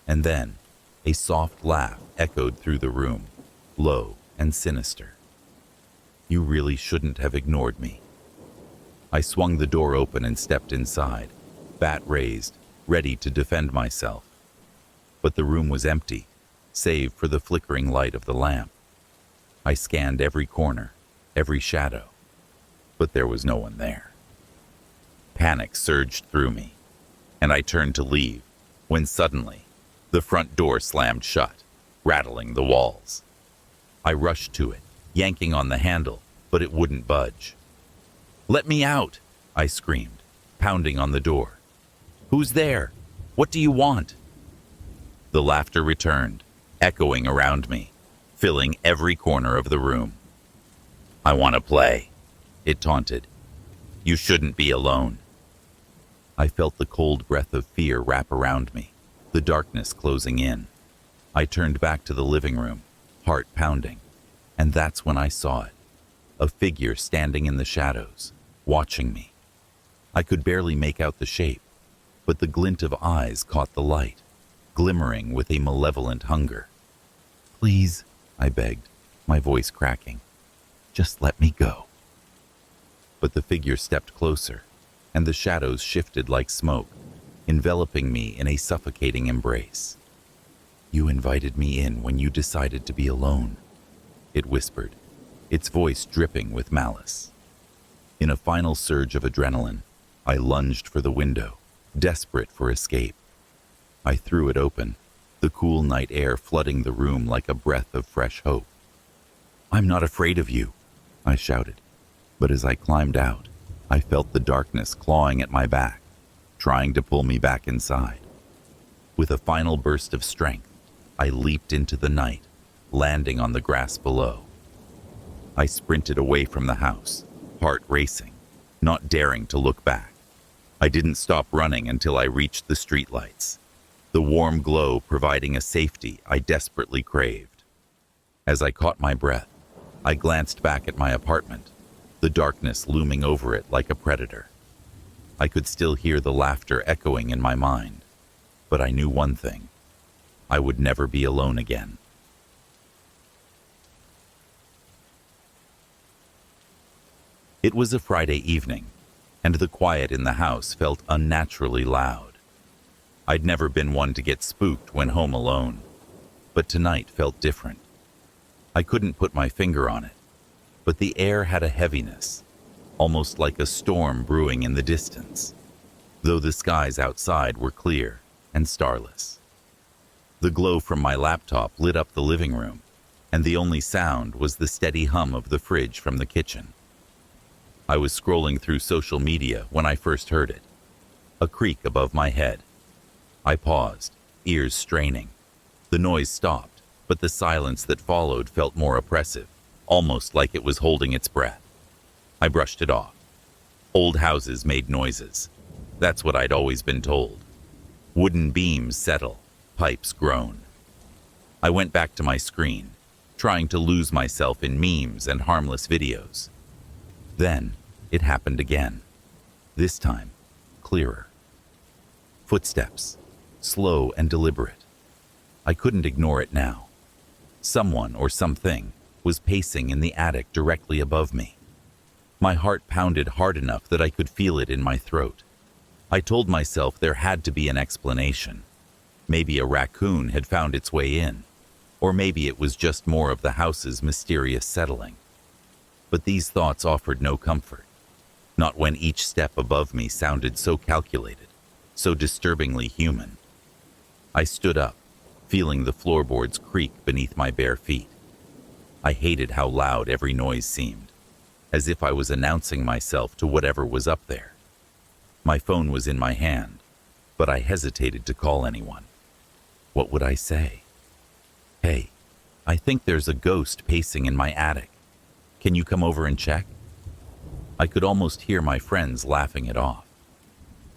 And then, a soft laugh echoed through the room, low and sinister. "You really shouldn't have ignored me." I swung the door open and stepped inside, bat raised, ready to defend myself. But the room was empty, save for the flickering light of the lamp. I scanned every corner, every shadow, but there was no one there. Panic surged through me, and I turned to leave, when suddenly, the front door slammed shut, rattling the walls. I rushed to it, yanking on the handle, but it wouldn't budge. "Let me out!" I screamed, pounding on the door. "Who's there? What do you want?" The laughter returned, echoing around me, filling every corner of the room. "I want to play," it taunted. "You shouldn't be alone." I felt the cold breath of fear wrap around me, the darkness closing in. I turned back to the living room, heart pounding, and that's when I saw it. A figure standing in the shadows, watching me. I could barely make out the shape, but the glint of eyes caught the light, glimmering with a malevolent hunger. "Please," I begged, my voice cracking. "Just let me go." But the figure stepped closer, and the shadows shifted like smoke, enveloping me in a suffocating embrace. "You invited me in when you decided to be alone," it whispered, its voice dripping with malice. In a final surge of adrenaline, I lunged for the window, desperate for escape. I threw it open, the cool night air flooding the room like a breath of fresh hope. "I'm not afraid of you," I shouted, but as I climbed out, I felt the darkness clawing at my back, trying to pull me back inside. With a final burst of strength, I leaped into the night, landing on the grass below. I sprinted away from the house, heart racing, not daring to look back. I didn't stop running until I reached the streetlights, the warm glow providing a safety I desperately craved. As I caught my breath, I glanced back at my apartment, the darkness looming over it like a predator. I could still hear the laughter echoing in my mind, but I knew one thing: I would never be alone again. It was a Friday evening, and the quiet in the house felt unnaturally loud. I'd never been one to get spooked when home alone, but tonight felt different. I couldn't put my finger on it, but the air had a heaviness, almost like a storm brewing in the distance, though the skies outside were clear and starless. The glow from my laptop lit up the living room, and the only sound was the steady hum of the fridge from the kitchen. I was scrolling through social media when I first heard it, a creak above my head. I paused, ears straining. The noise stopped, but the silence that followed felt more oppressive, almost like it was holding its breath. I brushed it off. Old houses made noises. That's what I'd always been told. Wooden beams settle, pipes groan. I went back to my screen, trying to lose myself in memes and harmless videos. Then, it happened again. This time, clearer. Footsteps, slow and deliberate. I couldn't ignore it now. Someone or something was pacing in the attic directly above me. My heart pounded hard enough that I could feel it in my throat. I told myself there had to be an explanation. Maybe a raccoon had found its way in, or maybe it was just more of the house's mysterious settling. But these thoughts offered no comfort, not when each step above me sounded so calculated, so disturbingly human. I stood up, feeling the floorboards creak beneath my bare feet. I hated how loud every noise seemed, as if I was announcing myself to whatever was up there. My phone was in my hand, but I hesitated to call anyone. What would I say? Hey, I think there's a ghost pacing in my attic. Can you come over and check? I could almost hear my friends laughing it off.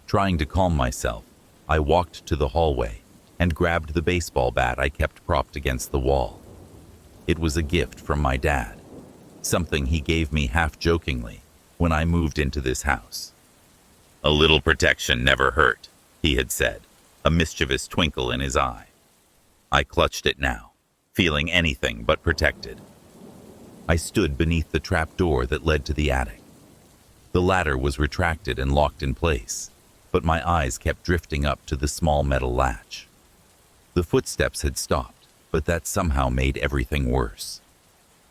Trying to calm myself, I walked to the hallway and grabbed the baseball bat I kept propped against the wall. It was a gift from my dad, something he gave me half-jokingly when I moved into this house. "A little protection never hurt," he had said, a mischievous twinkle in his eye. I clutched it now, feeling anything but protected. I stood beneath the trap door that led to the attic. The ladder was retracted and locked in place, but my eyes kept drifting up to the small metal latch. The footsteps had stopped, but that somehow made everything worse.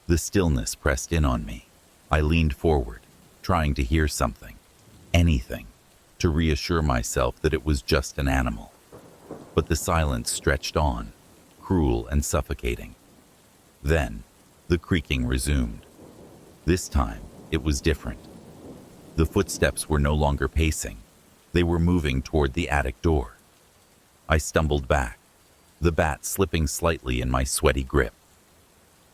The stillness pressed in on me. I leaned forward, trying to hear something, anything, to reassure myself that it was just an animal. But the silence stretched on, cruel and suffocating. Then, the creaking resumed. This time, it was different. The footsteps were no longer pacing. They were moving toward the attic door. I stumbled back, the bat slipping slightly in my sweaty grip.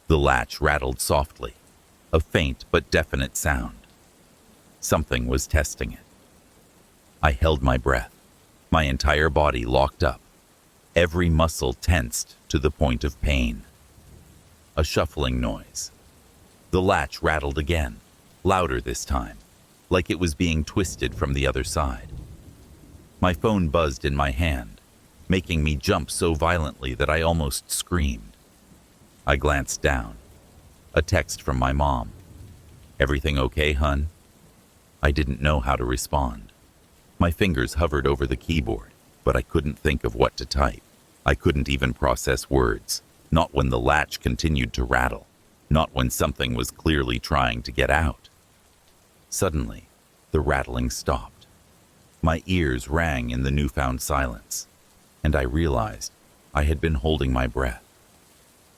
The latch rattled softly, a faint but definite sound. Something was testing it. I held my breath, my entire body locked up, every muscle tensed to the point of pain. A shuffling noise. The latch rattled again, louder this time, like it was being twisted from the other side. My phone buzzed in my hand, making me jump so violently that I almost screamed. I glanced down. A text from my mom. "Everything okay, hun?" I didn't know how to respond. My fingers hovered over the keyboard, but I couldn't think of what to type. I couldn't even process words, not when the latch continued to rattle, not when something was clearly trying to get out. Suddenly, the rattling stopped. My ears rang in the newfound silence, and I realized I had been holding my breath.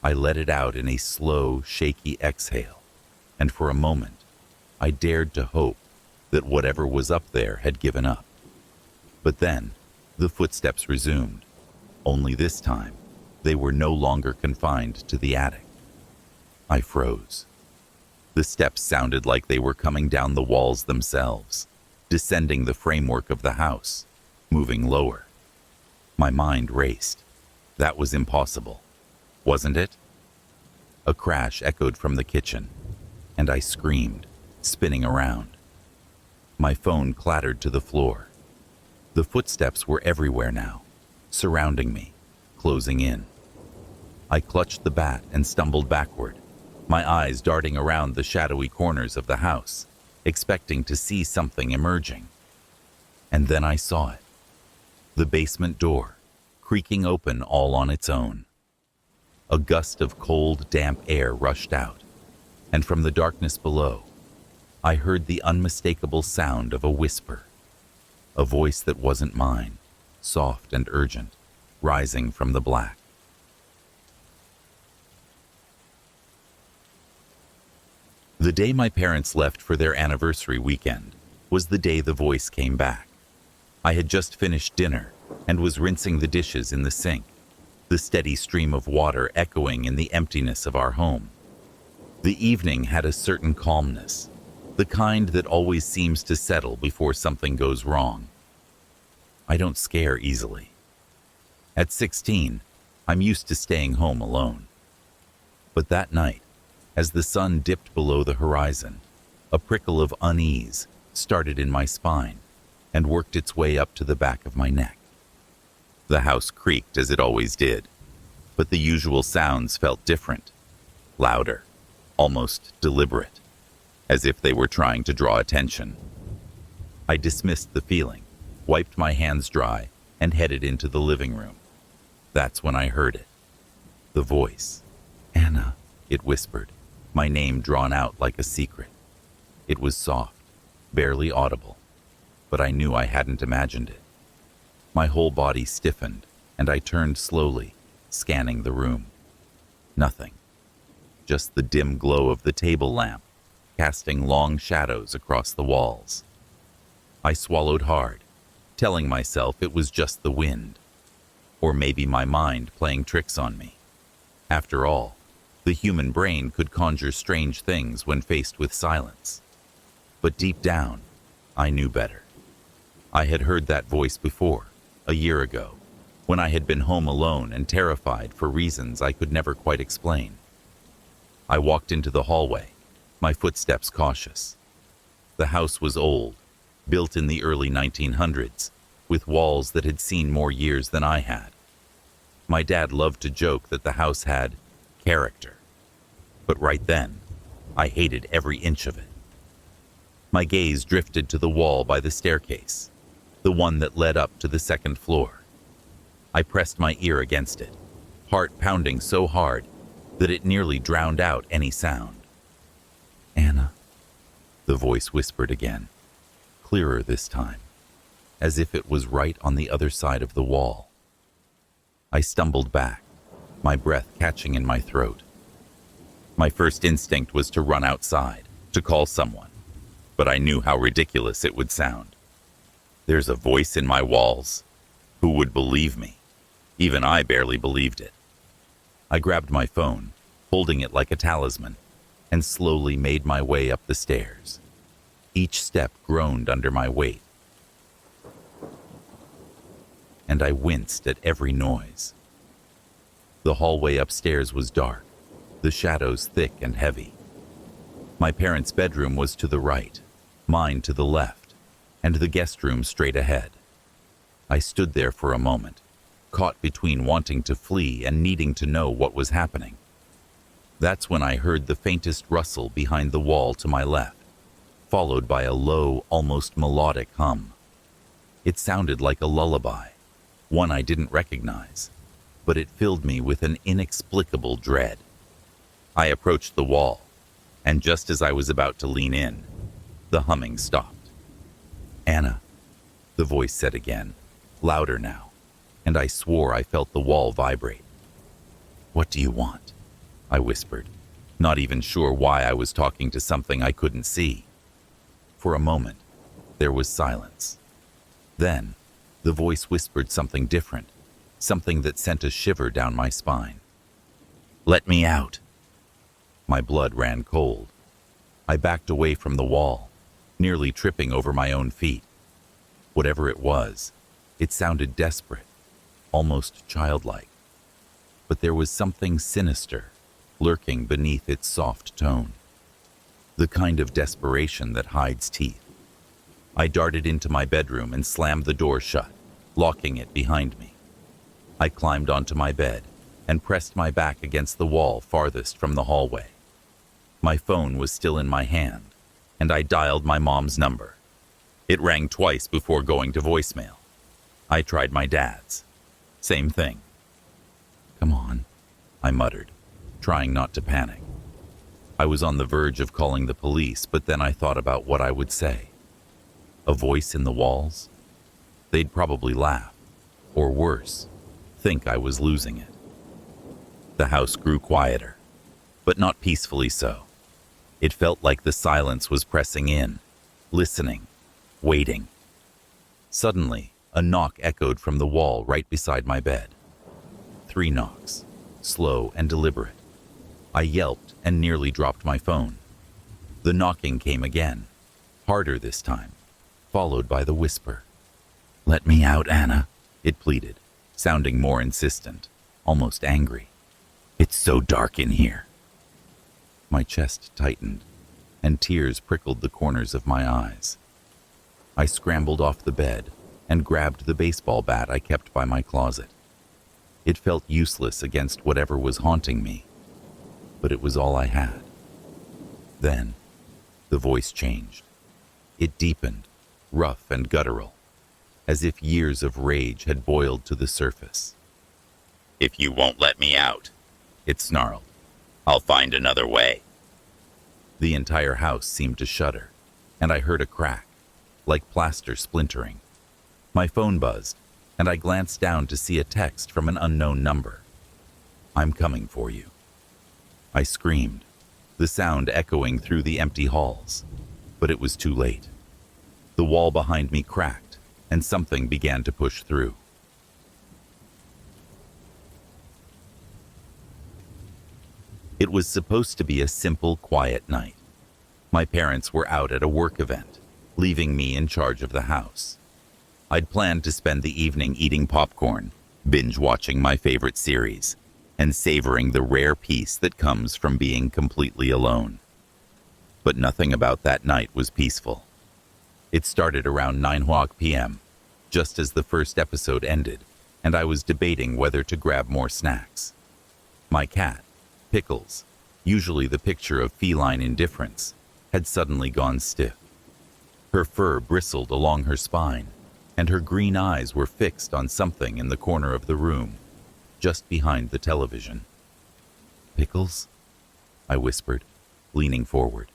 I let it out in a slow, shaky exhale, and for a moment, I dared to hope that whatever was up there had given up. But then, the footsteps resumed. Only this time, they were no longer confined to the attic. I froze. The steps sounded like they were coming down the walls themselves, descending the framework of the house, moving lower. My mind raced. That was impossible, wasn't it? A crash echoed from the kitchen, and I screamed, spinning around. My phone clattered to the floor. The footsteps were everywhere now, surrounding me, closing in. I clutched the bat and stumbled backward, my eyes darting around the shadowy corners of the house, expecting to see something emerging. And then I saw it. The basement door, creaking open all on its own. A gust of cold, damp air rushed out, and from the darkness below, I heard the unmistakable sound of a whisper. A voice that wasn't mine, soft and urgent, rising from the black. The day my parents left for their anniversary weekend was the day the voice came back. I had just finished dinner and was rinsing the dishes in the sink, the steady stream of water echoing in the emptiness of our home. The evening had a certain calmness, the kind that always seems to settle before something goes wrong. I don't scare easily, At 16, I'm used to staying home alone. But that night, as the sun dipped below the horizon, a prickle of unease started in my spine and worked its way up to the back of my neck. The house creaked as it always did, but the usual sounds felt different, louder, almost deliberate, as if they were trying to draw attention. I dismissed the feeling, wiped my hands dry, and headed into the living room. That's when I heard it. The voice. "Anna," it whispered, my name drawn out like a secret. It was soft, barely audible, but I knew I hadn't imagined it. My whole body stiffened, and I turned slowly, scanning the room. Nothing. Just the dim glow of the table lamp, casting long shadows across the walls. I swallowed hard, telling myself it was just the wind, or maybe my mind playing tricks on me. After all, the human brain could conjure strange things when faced with silence. But deep down, I knew better. I had heard that voice before, a year ago, when I had been home alone and terrified for reasons I could never quite explain. I walked into the hallway, my footsteps cautious. The house was old, built in the early 1900s, with walls that had seen more years than I had. My dad loved to joke that the house had character. But right then, I hated every inch of it. My gaze drifted to the wall by the staircase, the one that led up to the second floor. I pressed my ear against it, heart pounding so hard that it nearly drowned out any sound. "Anna," the voice whispered again, clearer this time, as if it was right on the other side of the wall. I stumbled back, my breath catching in my throat. My first instinct was to run outside, to call someone, but I knew how ridiculous it would sound. There's a voice in my walls. Who would believe me? Even I barely believed it. I grabbed my phone, holding it like a talisman, and slowly made my way up the stairs. Each step groaned under my weight, and I winced at every noise. The hallway upstairs was dark, the shadows thick and heavy. My parents' bedroom was to the right, mine to the left, and the guest room straight ahead. I stood there for a moment, caught between wanting to flee and needing to know what was happening. That's when I heard the faintest rustle behind the wall to my left, followed by a low, almost melodic hum. It sounded like a lullaby, one I didn't recognize, but it filled me with an inexplicable dread. I approached the wall, and just as I was about to lean in, the humming stopped. "Anna," the voice said again, louder now, and I swore I felt the wall vibrate. "What do you want?" I whispered, not even sure why I was talking to something I couldn't see. For a moment, there was silence. Then, the voice whispered something different, something that sent a shiver down my spine. "Let me out." My blood ran cold. I backed away from the wall, nearly tripping over my own feet. Whatever it was, it sounded desperate, almost childlike. But there was something sinister lurking beneath its soft tone, the kind of desperation that hides teeth. I darted into my bedroom and slammed the door shut, locking it behind me. I climbed onto my bed and pressed my back against the wall farthest from the hallway. My phone was still in my hand, and I dialed my mom's number. It rang twice before going to voicemail. I tried my dad's. Same thing. "Come on," I muttered, trying not to panic. I was on the verge of calling the police, but then I thought about what I would say. A voice in the walls? They'd probably laugh, or worse, think I was losing it. The house grew quieter, but not peacefully so. It felt like the silence was pressing in, listening, waiting. Suddenly, a knock echoed from the wall right beside my bed. 3 knocks, slow and deliberate. I yelped and nearly dropped my phone. The knocking came again, harder this time, followed by the whisper. "Let me out, Anna," it pleaded, sounding more insistent, almost angry. "It's so dark in here." My chest tightened, and tears prickled the corners of my eyes. I scrambled off the bed and grabbed the baseball bat I kept by my closet. It felt useless against whatever was haunting me, but it was all I had. Then, the voice changed. It deepened, rough and guttural, as if years of rage had boiled to the surface. "If you won't let me out," it snarled, "I'll find another way." The entire house seemed to shudder, and I heard a crack, like plaster splintering. My phone buzzed, and I glanced down to see a text from an unknown number. "I'm coming for you." I screamed, the sound echoing through the empty halls, but it was too late. The wall behind me cracked, and something began to push through. It was supposed to be a simple, quiet night. My parents were out at a work event, leaving me in charge of the house. I'd planned to spend the evening eating popcorn, binge-watching my favorite series, and savoring the rare peace that comes from being completely alone. But nothing about that night was peaceful. It started around 9 p.m., just as the first episode ended, and I was debating whether to grab more snacks. My cat, Pickles, usually the picture of feline indifference, had suddenly gone stiff. Her fur bristled along her spine, and her green eyes were fixed on something in the corner of the room, just behind the television. "Pickles?" I whispered, leaning forward.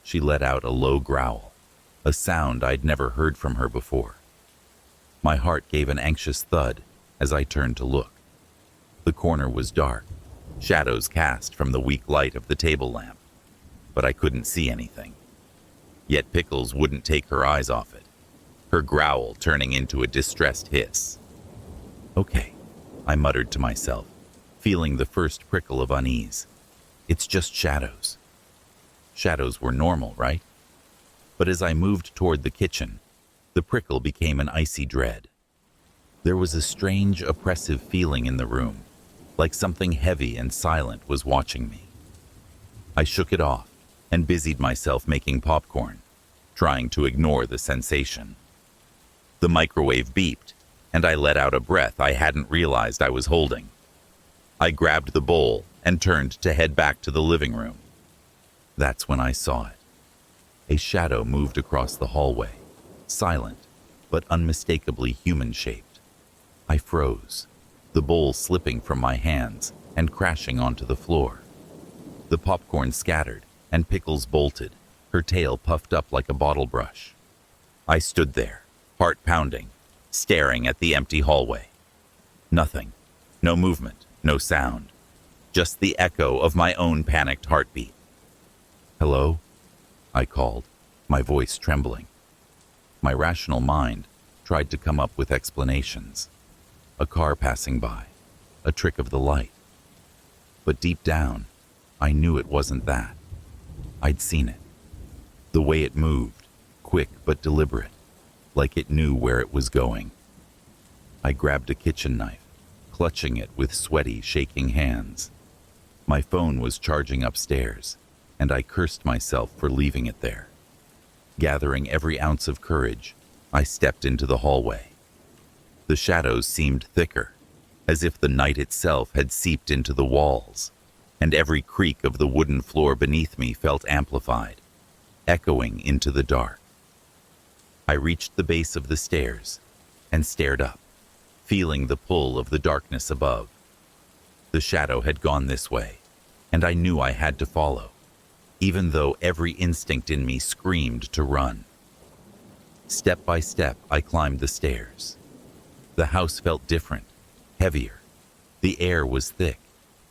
She let out a low growl, a sound I'd never heard from her before. My heart gave an anxious thud as I turned to look. The corner was dark, shadows cast from the weak light of the table lamp, but I couldn't see anything. Yet Pickles wouldn't take her eyes off it, her growl turning into a distressed hiss. "Okay," I muttered to myself, feeling the first prickle of unease. "It's just shadows." Shadows were normal, right? But as I moved toward the kitchen, the prickle became an icy dread. There was a strange, oppressive feeling in the room, like something heavy and silent was watching me. I shook it off and busied myself making popcorn, trying to ignore the sensation. The microwave beeped, and I let out a breath I hadn't realized I was holding. I grabbed the bowl and turned to head back to the living room. That's when I saw it. A shadow moved across the hallway, silent, but unmistakably human-shaped. I froze, the bowl slipping from my hands and crashing onto the floor. The popcorn scattered, and Pickles bolted, her tail puffed up like a bottle brush. I stood there, heart pounding, staring at the empty hallway. Nothing, no movement, no sound, just the echo of my own panicked heartbeat. "Hello?" I called, my voice trembling. My rational mind tried to come up with explanations. A car passing by, a trick of the light. But deep down, I knew it wasn't that. I'd seen it. The way it moved, quick but deliberate, like it knew where it was going. I grabbed a kitchen knife, clutching it with sweaty, shaking hands. My phone was charging upstairs, and I cursed myself for leaving it there. Gathering every ounce of courage, I stepped into the hallway. The shadows seemed thicker, as if the night itself had seeped into the walls, and every creak of the wooden floor beneath me felt amplified, echoing into the dark. I reached the base of the stairs and stared up, feeling the pull of the darkness above. The shadow had gone this way, and I knew I had to follow, even though every instinct in me screamed to run. Step by step, I climbed the stairs. The house felt different, heavier. The air was thick,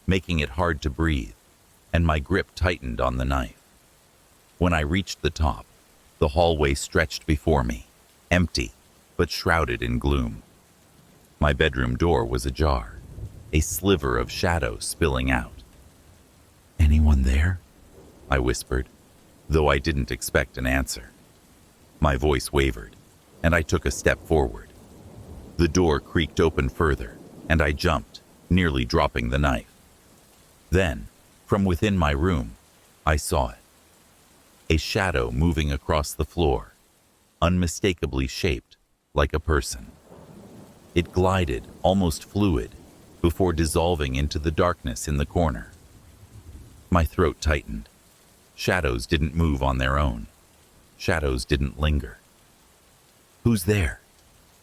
making it hard to breathe, and my grip tightened on the knife. When I reached the top, the hallway stretched before me, empty, but shrouded in gloom. My bedroom door was ajar, a sliver of shadow spilling out. "Anyone there?" I whispered, though I didn't expect an answer. My voice wavered, and I took a step forward. The door creaked open further, and I jumped, nearly dropping the knife. Then, from within my room, I saw it. A shadow moving across the floor, unmistakably shaped like a person. It glided, almost fluid, before dissolving into the darkness in the corner. My throat tightened. Shadows didn't move on their own. Shadows didn't linger. "Who's there?"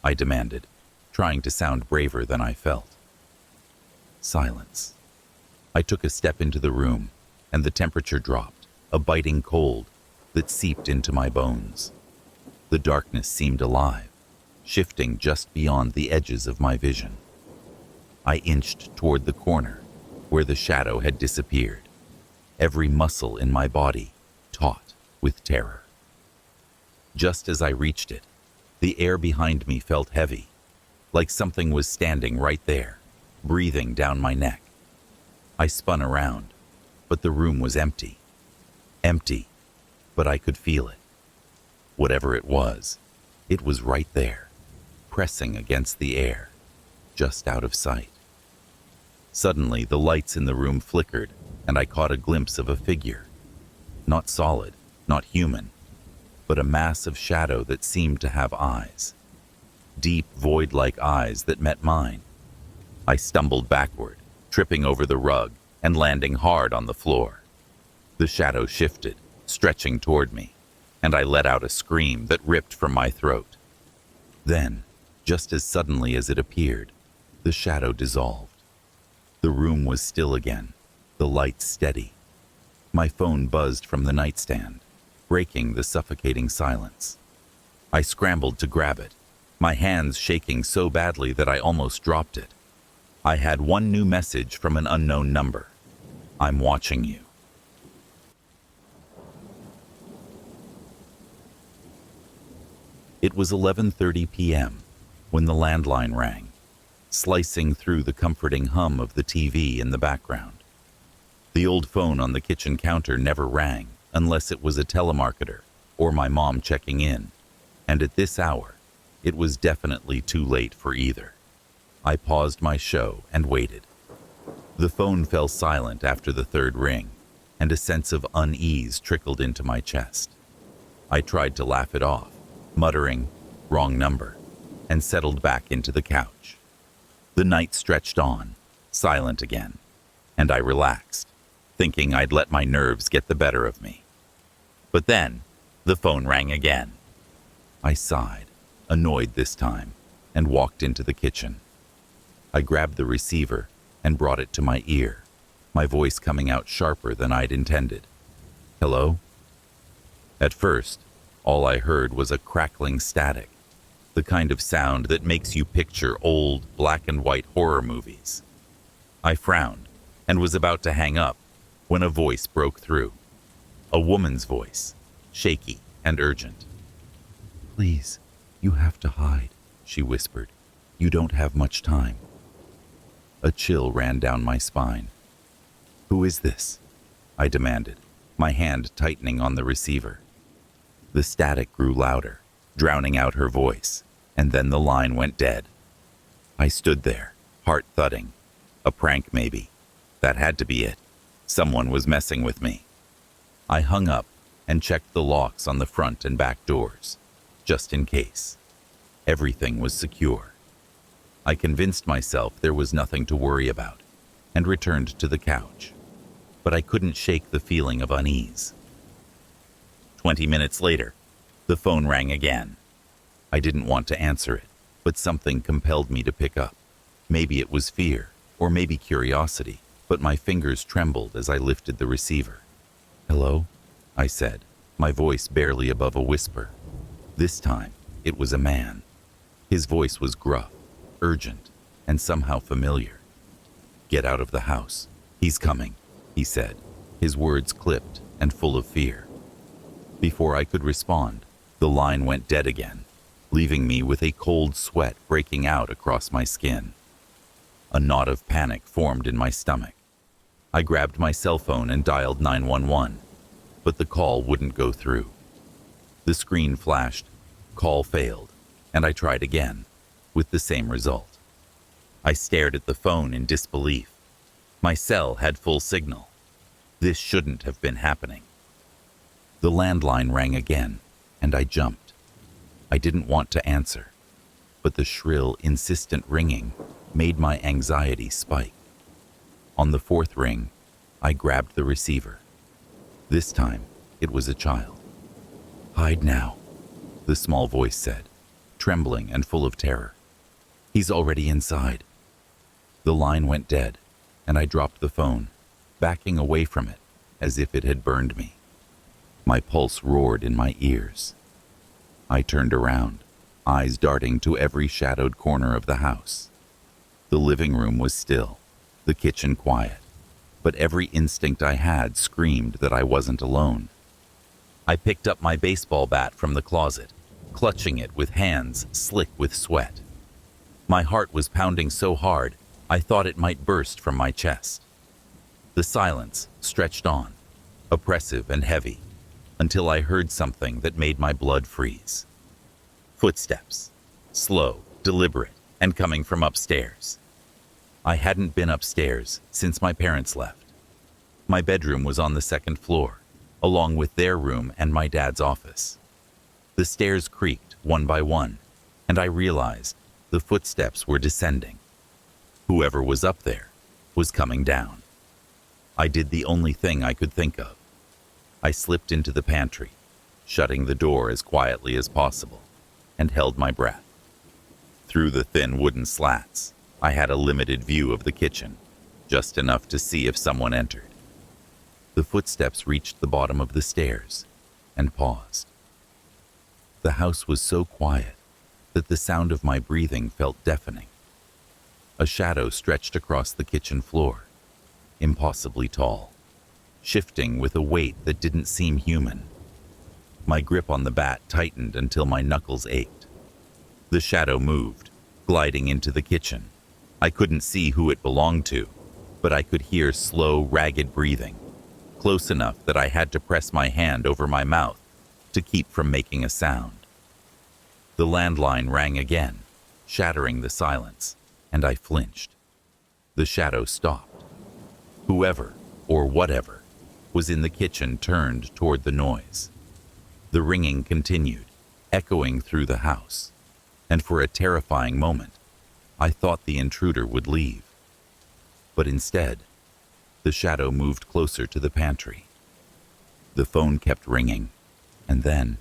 I demanded, trying to sound braver than I felt. Silence. I took a step into the room, and the temperature dropped, a biting cold that seeped into my bones. The darkness seemed alive, shifting just beyond the edges of my vision. I inched toward the corner, where the shadow had disappeared, every muscle in my body taut with terror. Just as I reached it, the air behind me felt heavy, like something was standing right there, breathing down my neck. I spun around, but the room was empty. Empty, but I could feel it. Whatever it was right there, pressing against the air, just out of sight. Suddenly, the lights in the room flickered, and I caught a glimpse of a figure. Not solid, not human, but a mass of shadow that seemed to have eyes. Deep, void-like eyes that met mine. I stumbled backward, tripping over the rug and landing hard on the floor. The shadow shifted, stretching toward me, and I let out a scream that ripped from my throat. Then, just as suddenly as it appeared, the shadow dissolved. The room was still again, the lights steady. My phone buzzed from the nightstand, breaking the suffocating silence. I scrambled to grab it, my hands shaking so badly that I almost dropped it. I had one new message from an unknown number. "I'm watching you." It was 11:30 p.m. when the landline rang, slicing through the comforting hum of the TV in the background. The old phone on the kitchen counter never rang unless it was a telemarketer or my mom checking in, and at this hour, it was definitely too late for either. I paused my show and waited. The phone fell silent after the third ring, and a sense of unease trickled into my chest. I tried to laugh it off, muttering, "Wrong number," and settled back into the couch. The night stretched on, silent again, and I relaxed, thinking I'd let my nerves get the better of me. But then, the phone rang again. I sighed, annoyed this time, and walked into the kitchen. I grabbed the receiver and brought it to my ear, my voice coming out sharper than I'd intended. "Hello?" At first, all I heard was a crackling static, the kind of sound that makes you picture old black and white horror movies. I frowned and was about to hang up when a voice broke through. A woman's voice, shaky and urgent. "Please, you have to hide," she whispered. "You don't have much time." A chill ran down my spine. "Who is this?" I demanded, my hand tightening on the receiver. The static grew louder, drowning out her voice, and then the line went dead. I stood there, heart thudding. A prank, maybe. That had to be it. Someone was messing with me. I hung up and checked the locks on the front and back doors, just in case. Everything was secure. I convinced myself there was nothing to worry about, and returned to the couch. But I couldn't shake the feeling of unease. 20 minutes later, the phone rang again. I didn't want to answer it, but something compelled me to pick up. Maybe it was fear, or maybe curiosity, but my fingers trembled as I lifted the receiver. "Hello?" I said, my voice barely above a whisper. This time, it was a man. His voice was gruff, urgent, and somehow familiar. "Get out of the house. He's coming," he said, his words clipped and full of fear. Before I could respond, the line went dead again, leaving me with a cold sweat breaking out across my skin. A knot of panic formed in my stomach. I grabbed my cell phone and dialed 911, but the call wouldn't go through. The screen flashed, "Call failed," and I tried again. with the same result. I stared at the phone in disbelief. My cell had full signal. This shouldn't have been happening. The landline rang again, and I jumped. I didn't want to answer, but the shrill, insistent ringing made my anxiety spike. On the fourth ring, I grabbed the receiver. This time, it was a child. "Hide now," the small voice said, trembling and full of terror. "He's already inside." The line went dead, and I dropped the phone, backing away from it as if it had burned me. My pulse roared in my ears. I turned around, eyes darting to every shadowed corner of the house. The living room was still, the kitchen quiet, but every instinct I had screamed that I wasn't alone. I picked up my baseball bat from the closet, clutching it with hands slick with sweat. My heart was pounding so hard, I thought it might burst from my chest. The silence stretched on, oppressive and heavy, until I heard something that made my blood freeze. Footsteps, slow, deliberate, and coming from upstairs. I hadn't been upstairs since my parents left. My bedroom was on the second floor, along with their room and my dad's office. The stairs creaked one by one, and I realized the footsteps were descending. Whoever was up there was coming down. I did the only thing I could think of. I slipped into the pantry, shutting the door as quietly as possible, and held my breath. Through the thin wooden slats, I had a limited view of the kitchen, just enough to see if someone entered. The footsteps reached the bottom of the stairs and paused. The house was so quiet that the sound of my breathing felt deafening. A shadow stretched across the kitchen floor, impossibly tall, shifting with a weight that didn't seem human. My grip on the bat tightened until my knuckles ached. The shadow moved, gliding into the kitchen. I couldn't see who it belonged to, but I could hear slow, ragged breathing, close enough that I had to press my hand over my mouth to keep from making a sound. The landline rang again, shattering the silence, and I flinched. The shadow stopped. Whoever, or whatever, was in the kitchen turned toward the noise. The ringing continued, echoing through the house, and for a terrifying moment, I thought the intruder would leave. But instead, the shadow moved closer to the pantry. The phone kept ringing, and then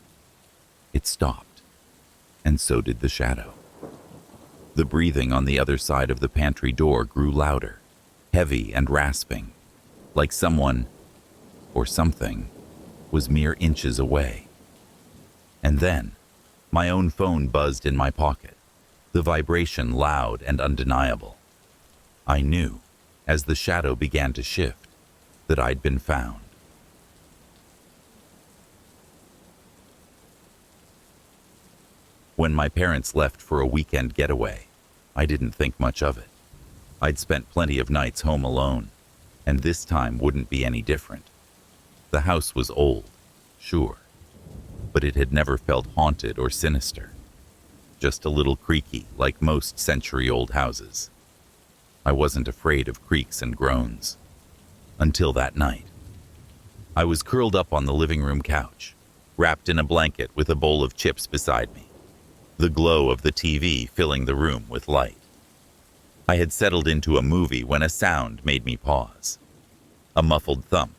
it stopped, and so did the shadow. The breathing on the other side of the pantry door grew louder, heavy and rasping, like someone, or something, was mere inches away. And then, my own phone buzzed in my pocket, the vibration loud and undeniable. I knew, as the shadow began to shift, that I'd been found. When my parents left for a weekend getaway, I didn't think much of it. I'd spent plenty of nights home alone, and this time wouldn't be any different. The house was old, sure, but it had never felt haunted or sinister. Just a little creaky, like most century-old houses. I wasn't afraid of creaks and groans. Until that night. I was curled up on the living room couch, wrapped in a blanket with a bowl of chips beside me, the glow of the TV filling the room with light. I had settled into a movie when a sound made me pause. A muffled thump.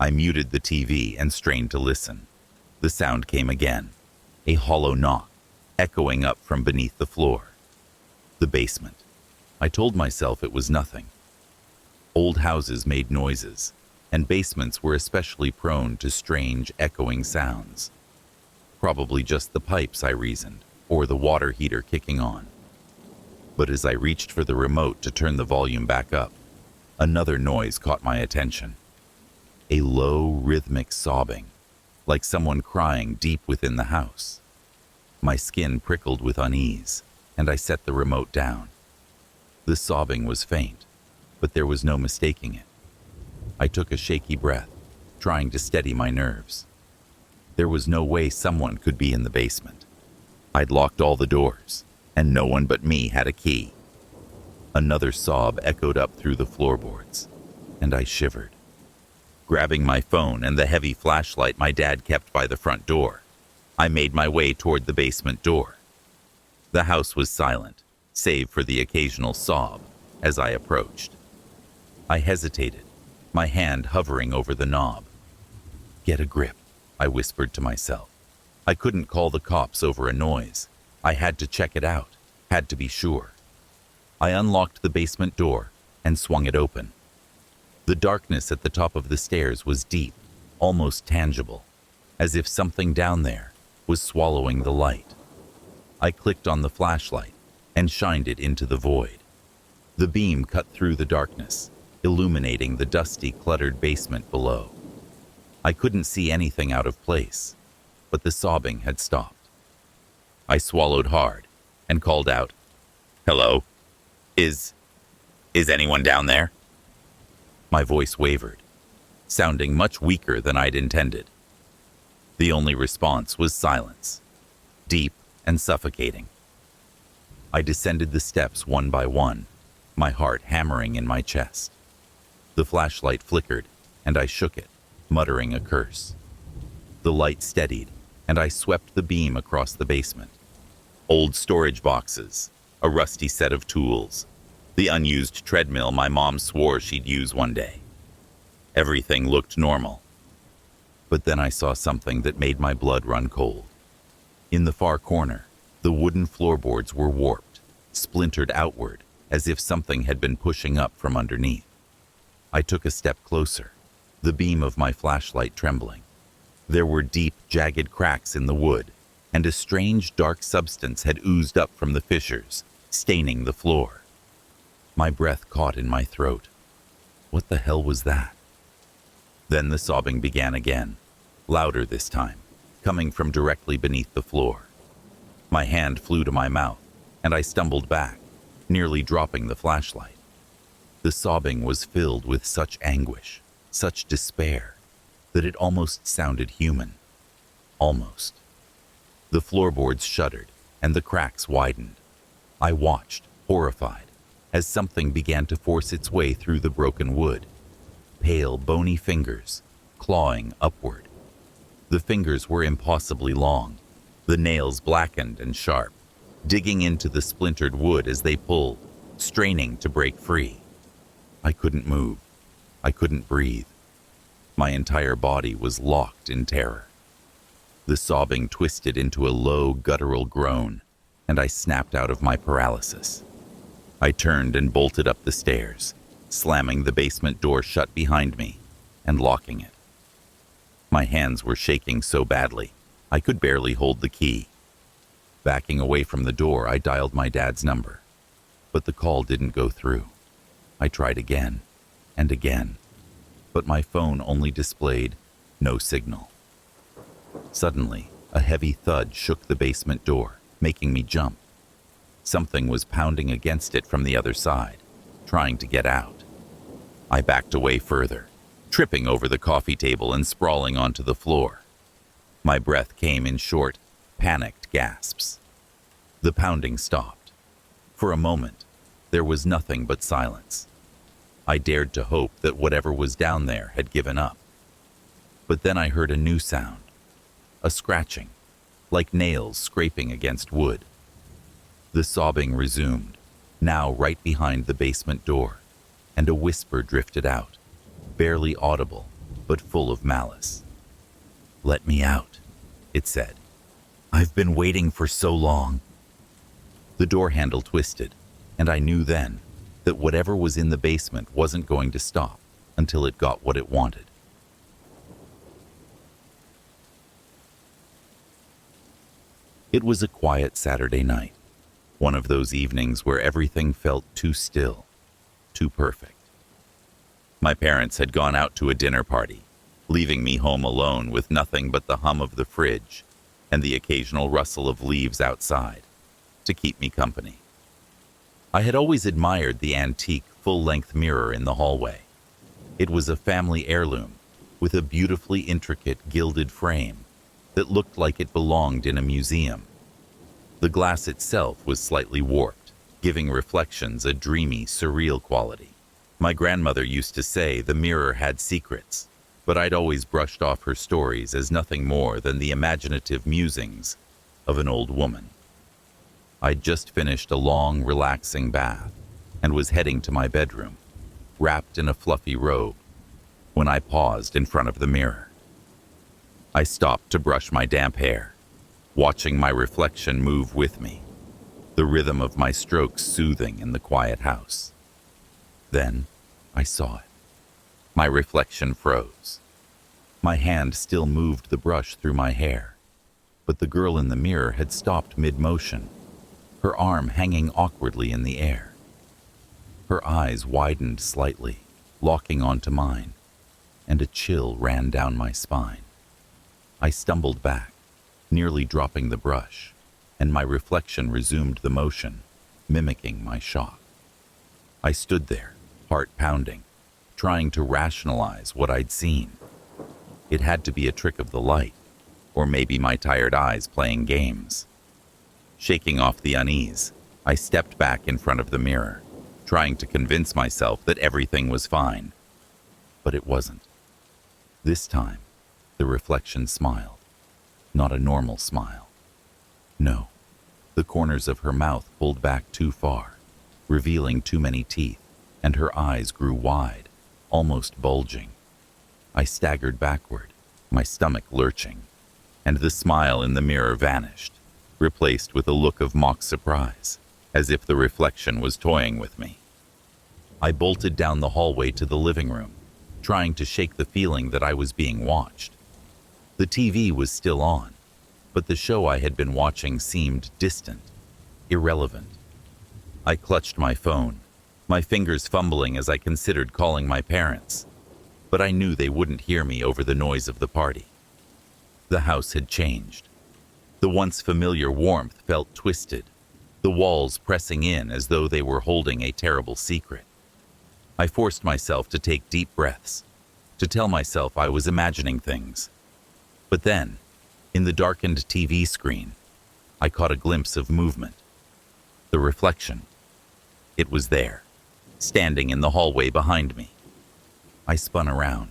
I muted the TV and strained to listen. The sound came again, a hollow knock, echoing up from beneath the floor. The basement. I told myself it was nothing. Old houses made noises, and basements were especially prone to strange, echoing sounds. Probably just the pipes, I reasoned, or the water heater kicking on. But as I reached for the remote to turn the volume back up, another noise caught my attention. A low, rhythmic sobbing, like someone crying deep within the house. My skin prickled with unease, and I set the remote down. The sobbing was faint, but there was no mistaking it. I took a shaky breath, trying to steady my nerves. There was no way someone could be in the basement. I'd locked all the doors, and no one but me had a key. Another sob echoed up through the floorboards, and I shivered. Grabbing my phone and the heavy flashlight my dad kept by the front door, I made my way toward the basement door. The house was silent, save for the occasional sob as I approached. I hesitated, my hand hovering over the knob. "Get a grip," I whispered to myself. I couldn't call the cops over a noise. I had to check it out, had to be sure. I unlocked the basement door and swung it open. The darkness at the top of the stairs was deep, almost tangible, as if something down there was swallowing the light. I clicked on the flashlight and shined it into the void. The beam cut through the darkness, illuminating the dusty, cluttered basement below. I couldn't see anything out of place, but the sobbing had stopped. I swallowed hard and called out, "Hello? Is anyone down there?" My voice wavered, sounding much weaker than I'd intended. The only response was silence, deep and suffocating. I descended the steps one by one, my heart hammering in my chest. The flashlight flickered, and I shook it, muttering a curse. The light steadied, and I swept the beam across the basement. Old storage boxes, a rusty set of tools, the unused treadmill my mom swore she'd use one day. Everything looked normal. But then I saw something that made my blood run cold. In the far corner, the wooden floorboards were warped, splintered outward, as if something had been pushing up from underneath. I took a step closer, the beam of my flashlight trembling. There were deep, jagged cracks in the wood, and a strange, dark substance had oozed up from the fissures, staining the floor. My breath caught in my throat. What the hell was that? Then the sobbing began again, louder this time, coming from directly beneath the floor. My hand flew to my mouth, and I stumbled back, nearly dropping the flashlight. The sobbing was filled with such anguish, such despair, that it almost sounded human. Almost. The floorboards shuddered, and the cracks widened. I watched, horrified, as something began to force its way through the broken wood. Pale, bony fingers, clawing upward. The fingers were impossibly long, the nails blackened and sharp, digging into the splintered wood as they pulled, straining to break free. I couldn't move. I couldn't breathe. My entire body was locked in terror. The sobbing twisted into a low, guttural groan, and I snapped out of my paralysis. I turned and bolted up the stairs, slamming the basement door shut behind me and locking it. My hands were shaking so badly, I could barely hold the key. Backing away from the door, I dialed my dad's number, but the call didn't go through. I tried again and again, but my phone only displayed no signal. Suddenly, a heavy thud shook the basement door, making me jump. Something was pounding against it from the other side, trying to get out. I backed away further, tripping over the coffee table and sprawling onto the floor. My breath came in short, panicked gasps. The pounding stopped. For a moment, there was nothing but silence. I dared to hope that whatever was down there had given up. But then I heard a new sound, a scratching, like nails scraping against wood. The sobbing resumed, now right behind the basement door, and a whisper drifted out, barely audible, but full of malice. "Let me out," it said. "I've been waiting for so long." The door handle twisted, and I knew then that whatever was in the basement wasn't going to stop until it got what it wanted. It was a quiet Saturday night, one of those evenings where everything felt too still, too perfect. My parents had gone out to a dinner party, leaving me home alone with nothing but the hum of the fridge and the occasional rustle of leaves outside to keep me company. I had always admired the antique full-length mirror in the hallway. It was a family heirloom with a beautifully intricate gilded frame that looked like it belonged in a museum. The glass itself was slightly warped, giving reflections a dreamy, surreal quality. My grandmother used to say the mirror had secrets, but I'd always brushed off her stories as nothing more than the imaginative musings of an old woman. I'd just finished a long, relaxing bath and was heading to my bedroom, wrapped in a fluffy robe, when I paused in front of the mirror. I stopped to brush my damp hair, watching my reflection move with me, the rhythm of my strokes soothing in the quiet house. Then I saw it. My reflection froze. My hand still moved the brush through my hair, but the girl in the mirror had stopped mid-motion, her arm hanging awkwardly in the air. Her eyes widened slightly, locking onto mine, and a chill ran down my spine. I stumbled back, nearly dropping the brush, and my reflection resumed the motion, mimicking my shock. I stood there, heart pounding, trying to rationalize what I'd seen. It had to be a trick of the light, or maybe my tired eyes playing games. Shaking off the unease, I stepped back in front of the mirror, trying to convince myself that everything was fine. But it wasn't. This time, the reflection smiled. Not a normal smile. No, the corners of her mouth pulled back too far, revealing too many teeth, and her eyes grew wide, almost bulging. I staggered backward, my stomach lurching, and the smile in the mirror vanished, replaced with a look of mock surprise, as if the reflection was toying with me. I bolted down the hallway to the living room, trying to shake the feeling that I was being watched. The TV was still on, but the show I had been watching seemed distant, irrelevant. I clutched my phone, my fingers fumbling as I considered calling my parents, but I knew they wouldn't hear me over the noise of the party. The house had changed. The once familiar warmth felt twisted, the walls pressing in as though they were holding a terrible secret. I forced myself to take deep breaths, to tell myself I was imagining things. But then, in the darkened TV screen, I caught a glimpse of movement. The reflection. It was there, standing in the hallway behind me. I spun around,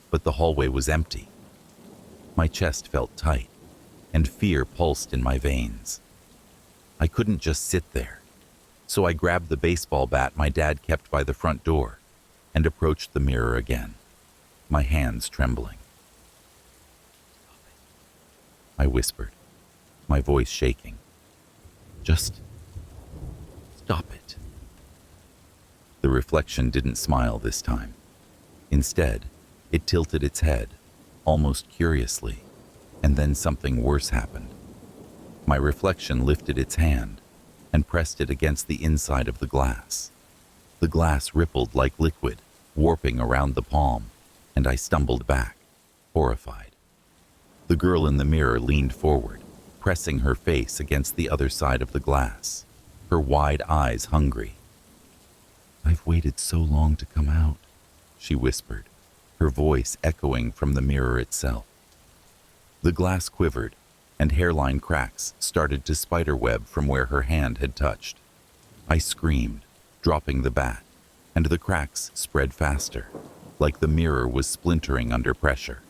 but the hallway was empty. My chest felt tight, and fear pulsed in my veins. I couldn't just sit there, so I grabbed the baseball bat my dad kept by the front door and approached the mirror again, my hands trembling. I whispered, my voice shaking. Just stop it. The reflection didn't smile this time. Instead, it tilted its head, almost curiously, and then something worse happened. My reflection lifted its hand and pressed it against the inside of the glass. The glass rippled like liquid, warping around the palm, and I stumbled back, horrified. The girl in the mirror leaned forward, pressing her face against the other side of the glass, her wide eyes hungry. "I've waited so long to come out," she whispered, her voice echoing from the mirror itself. The glass quivered, and hairline cracks started to spiderweb from where her hand had touched. I screamed, dropping the bat, and the cracks spread faster, like the mirror was splintering under pressure.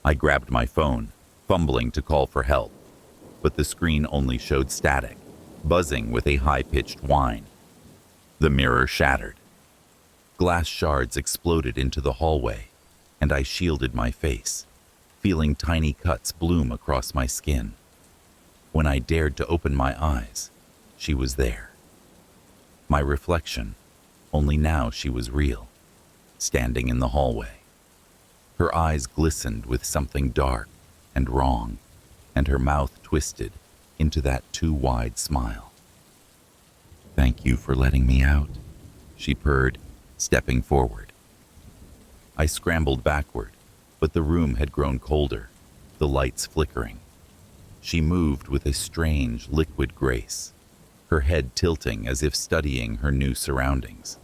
I grabbed my phone, fumbling to call for help, but the screen only showed static, buzzing with a high-pitched whine. The mirror shattered. Glass shards exploded into the hallway, and I shielded my face, feeling tiny cuts bloom across my skin. When I dared to open my eyes, she was there. My reflection, only now she was real, standing in the hallway. Her eyes glistened with something dark and wrong, and her mouth twisted into that too wide smile. "Thank you for letting me out," she purred, stepping forward. I scrambled backward, but the room had grown colder, the lights flickering. She moved with a strange, liquid grace, her head tilting as if studying her new surroundings.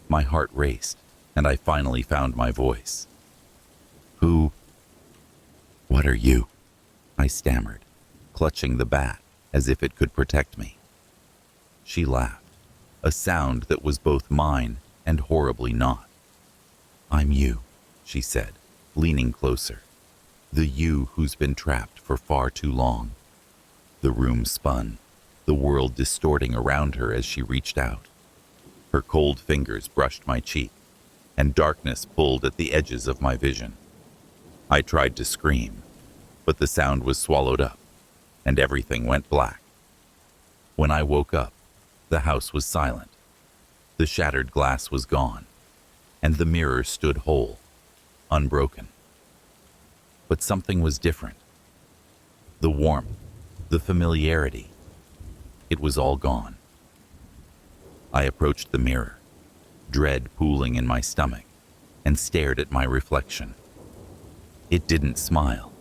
My heart raced, and I finally found my voice. "What are you?" I stammered, clutching the bat as if it could protect me. She laughed, a sound that was both mine and horribly not. "I'm you," she said, leaning closer. "The you who's been trapped for far too long." The room spun, the world distorting around her as she reached out. Her cold fingers brushed my cheek, and darkness pulled at the edges of my vision. I tried to scream, but the sound was swallowed up, and everything went black. When I woke up, the house was silent. The shattered glass was gone, and the mirror stood whole, unbroken. But something was different. The warmth, the familiarity, it was all gone. I approached the mirror, dread pooling in my stomach, and stared at my reflection. It didn't smile.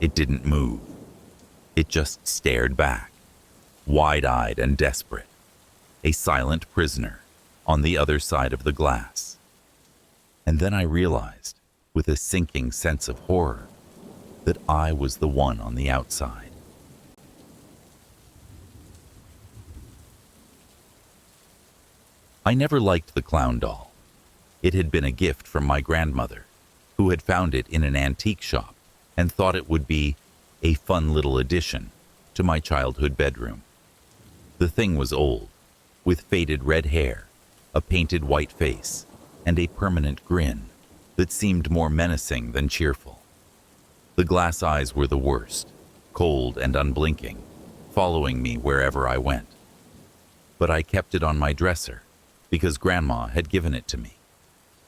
It didn't move. It just stared back, wide-eyed and desperate, a silent prisoner on the other side of the glass. And then I realized, with a sinking sense of horror, that I was the one on the outside. I never liked the clown doll. It had been a gift from my grandmother, who had found it in an antique shop and thought it would be a fun little addition to my childhood bedroom. The thing was old, with faded red hair, a painted white face, and a permanent grin that seemed more menacing than cheerful. The glass eyes were the worst, cold and unblinking, following me wherever I went. But I kept it on my dresser because Grandma had given it to me,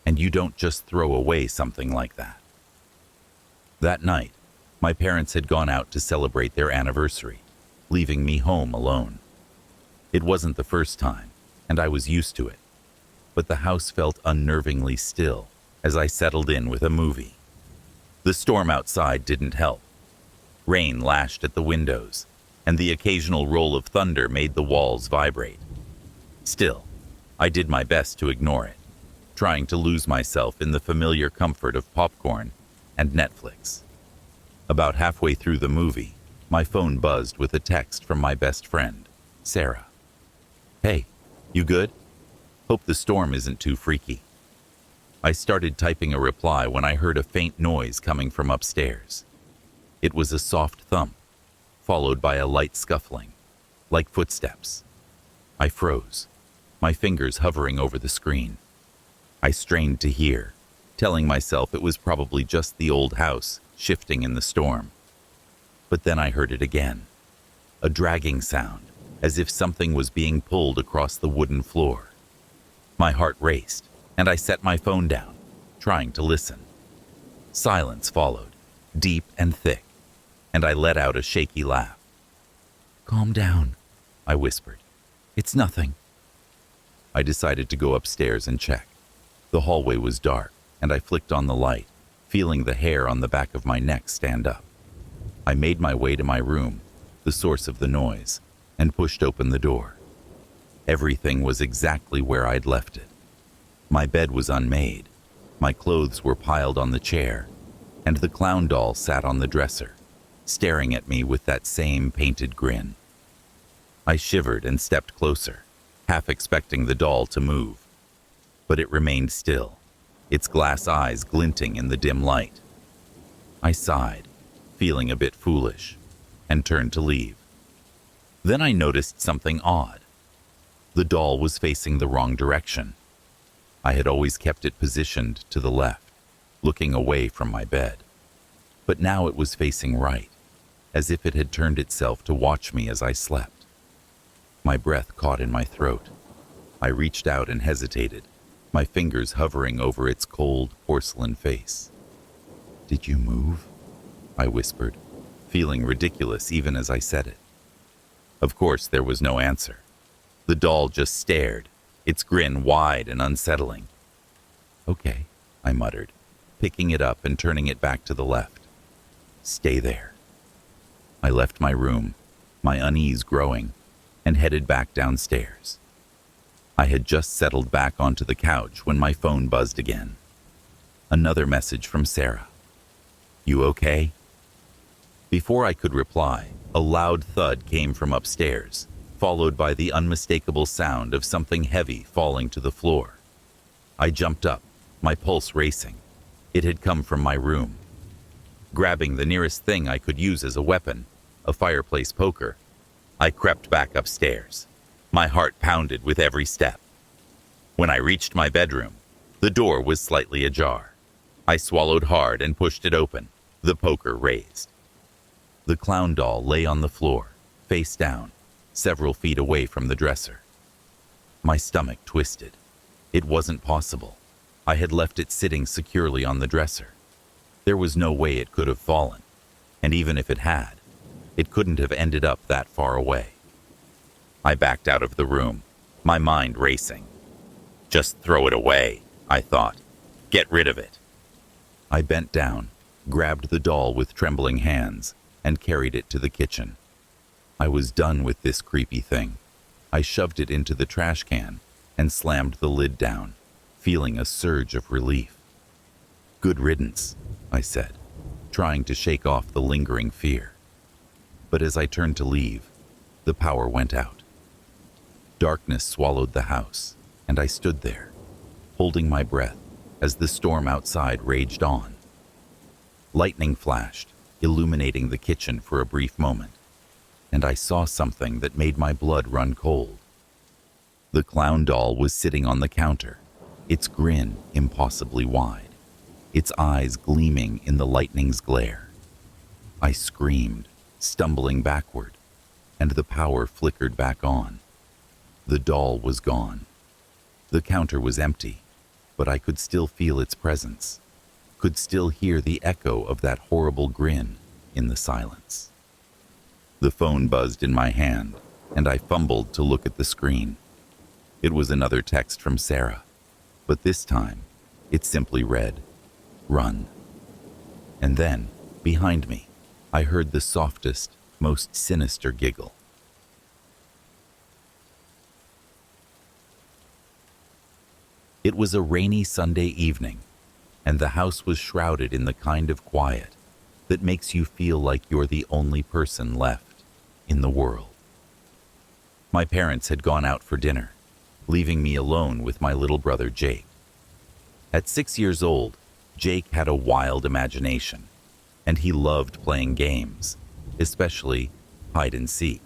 and you don't just throw away something like that. That night, my parents had gone out to celebrate their anniversary, leaving me home alone. It wasn't the first time, and I was used to it, but the house felt unnervingly still as I settled in with a movie. The storm outside didn't help. Rain lashed at the windows, and the occasional roll of thunder made the walls vibrate. Still, I did my best to ignore it, trying to lose myself in the familiar comfort of popcorn and Netflix. About halfway through the movie, my phone buzzed with a text from my best friend, Sarah. "Hey, you good? Hope the storm isn't too freaky." I started typing a reply when I heard a faint noise coming from upstairs. It was a soft thump, followed by a light scuffling, like footsteps. I froze, my fingers hovering over the screen. I strained to hear, telling myself it was probably just the old house shifting in the storm. But then I heard it again, a dragging sound, as if something was being pulled across the wooden floor. My heart raced, and I set my phone down, trying to listen. Silence followed, deep and thick, and I let out a shaky laugh. "Calm down," I whispered. "It's nothing." I decided to go upstairs and check. The hallway was dark, and I flicked on the light, feeling the hair on the back of my neck stand up. I made my way to my room, the source of the noise, and pushed open the door. Everything was exactly where I'd left it. My bed was unmade, my clothes were piled on the chair, and the clown doll sat on the dresser, staring at me with that same painted grin. I shivered and stepped closer, half expecting the doll to move. But it remained still, its glass eyes glinting in the dim light. I sighed, feeling a bit foolish, and turned to leave. Then I noticed something odd. The doll was facing the wrong direction. I had always kept it positioned to the left, looking away from my bed. But now it was facing right, as if it had turned itself to watch me as I slept. My breath caught in my throat. I reached out and hesitated, my fingers hovering over its cold porcelain face. "Did you move?" I whispered, feeling ridiculous even as I said it. Of course, there was no answer. The doll just stared, its grin wide and unsettling. "Okay," I muttered, picking it up and turning it back to the left. "Stay there." I left my room, my unease growing, and headed back downstairs. I had just settled back onto the couch when my phone buzzed again. Another message from Sarah. "You okay?" Before I could reply, A loud thud came from upstairs, followed by the unmistakable sound of something heavy falling to the floor. I jumped up, my pulse racing. It had come from my room. Grabbing the nearest thing I could use as a weapon, a fireplace poker, I crept back upstairs. My heart pounded with every step. When I reached my bedroom, the door was slightly ajar. I swallowed hard and pushed it open, the poker raised. The clown doll lay on the floor, face down, several feet away from the dresser. My stomach twisted. It wasn't possible. I had left it sitting securely on the dresser. There was no way it could have fallen, and even if it had, it couldn't have ended up that far away. I backed out of the room, my mind racing. Just throw it away, I thought. Get rid of it. I bent down, grabbed the doll with trembling hands, and carried it to the kitchen. I was done with this creepy thing. I shoved it into the trash can and slammed the lid down, feeling a surge of relief. Good riddance, I said, trying to shake off the lingering fear. But as I turned to leave, the power went out. Darkness swallowed the house, and I stood there, holding my breath as the storm outside raged on. Lightning flashed, illuminating the kitchen for a brief moment, and I saw something that made my blood run cold. The clown doll was sitting on the counter, its grin impossibly wide, its eyes gleaming in the lightning's glare. I screamed, stumbling backward, and the power flickered back on. The doll was gone. The counter was empty, but I could still feel its presence, could still hear the echo of that horrible grin in the silence. The phone buzzed in my hand, and I fumbled to look at the screen. It was another text from Sarah, but this time, it simply read, "Run." And then, behind me, I heard the softest, most sinister giggle. It was a rainy Sunday evening, and the house was shrouded in the kind of quiet that makes you feel like you're the only person left in the world. My parents had gone out for dinner, leaving me alone with my little brother Jake. At 6 years old, Jake had a wild imagination, and he loved playing games, especially hide and seek.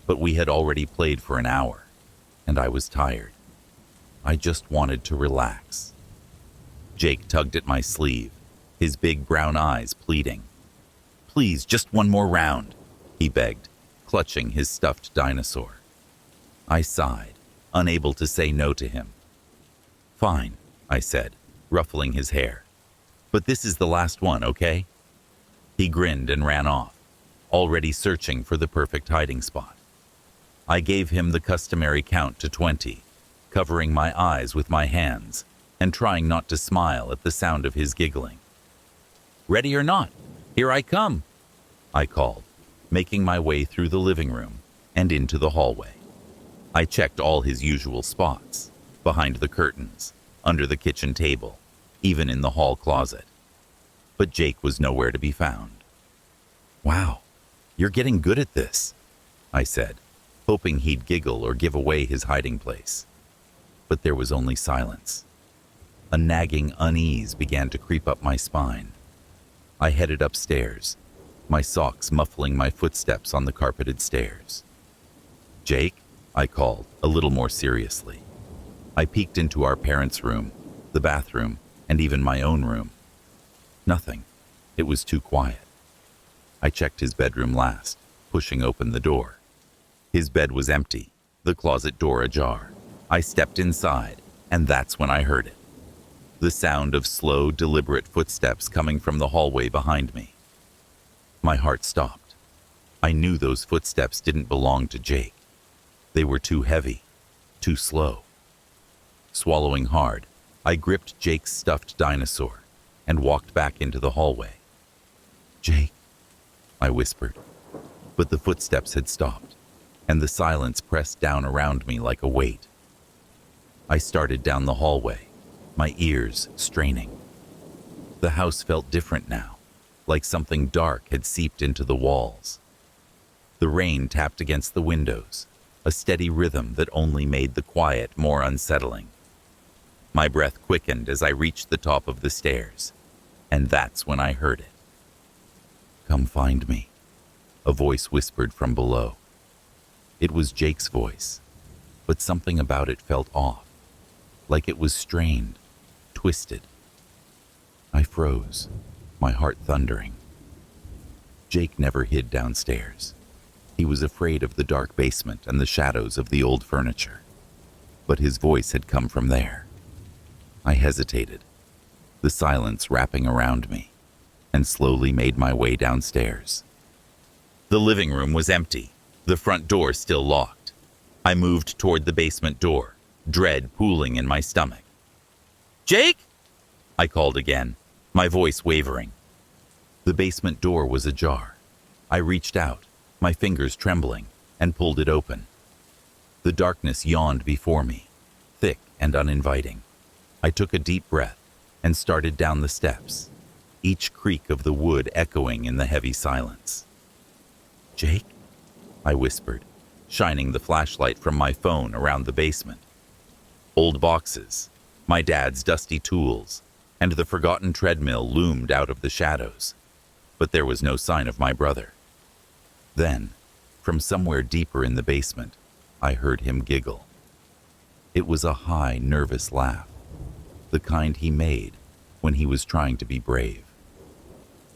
But we had already played for an hour, and I was tired. I just wanted to relax. Jake tugged at my sleeve, his big brown eyes pleading. "Please, just one more round," he begged, clutching his stuffed dinosaur. I sighed, unable to say no to him. "Fine," I said, ruffling his hair. "But this is the last one, okay?" He grinned and ran off, already searching for the perfect hiding spot. I gave him the customary count to 20, covering my eyes with my hands and trying not to smile at the sound of his giggling. "Ready or not, here I come," I called, making my way through the living room and into the hallway. I checked all his usual spots, behind the curtains, under the kitchen table, even in the hall closet. But Jake was nowhere to be found. "Wow, you're getting good at this," I said, hoping he'd giggle or give away his hiding place. But there was only silence. A nagging unease began to creep up my spine. I headed upstairs, my socks muffling my footsteps on the carpeted stairs. "Jake?" I called, a little more seriously. I peeked into our parents' room, the bathroom, and even my own room. Nothing. It was too quiet. I checked his bedroom last, pushing open the door. His bed was empty, the closet door ajar. I stepped inside, and that's when I heard it. The sound of slow, deliberate footsteps coming from the hallway behind me. My heart stopped. I knew those footsteps didn't belong to Jake. They were too heavy, too slow. Swallowing hard, I gripped Jake's stuffed dinosaur and walked back into the hallway. "Jake," I whispered, but the footsteps had stopped, and the silence pressed down around me like a weight. I started down the hallway, my ears straining. The house felt different now, like something dark had seeped into the walls. The rain tapped against the windows, a steady rhythm that only made the quiet more unsettling. My breath quickened as I reached the top of the stairs, and that's when I heard it. "Come find me," a voice whispered from below. It was Jake's voice, but something about it felt off, like it was strained, twisted. I froze, my heart thundering. Jake never hid downstairs. He was afraid of the dark basement and the shadows of the old furniture. But his voice had come from there. I hesitated, the silence wrapping around me, and slowly made my way downstairs. The living room was empty, the front door still locked. I moved toward the basement door, dread pooling in my stomach. "Jake?" I called again, my voice wavering. The basement door was ajar. I reached out, my fingers trembling, and pulled it open. The darkness yawned before me, thick and uninviting. I took a deep breath and started down the steps, each creak of the wood echoing in the heavy silence. "Jake?" I whispered, shining the flashlight from my phone around the basement. Old boxes, my dad's dusty tools, and the forgotten treadmill loomed out of the shadows, but there was no sign of my brother. Then, from somewhere deeper in the basement, I heard him giggle. It was a high, nervous laugh, the kind he made when he was trying to be brave.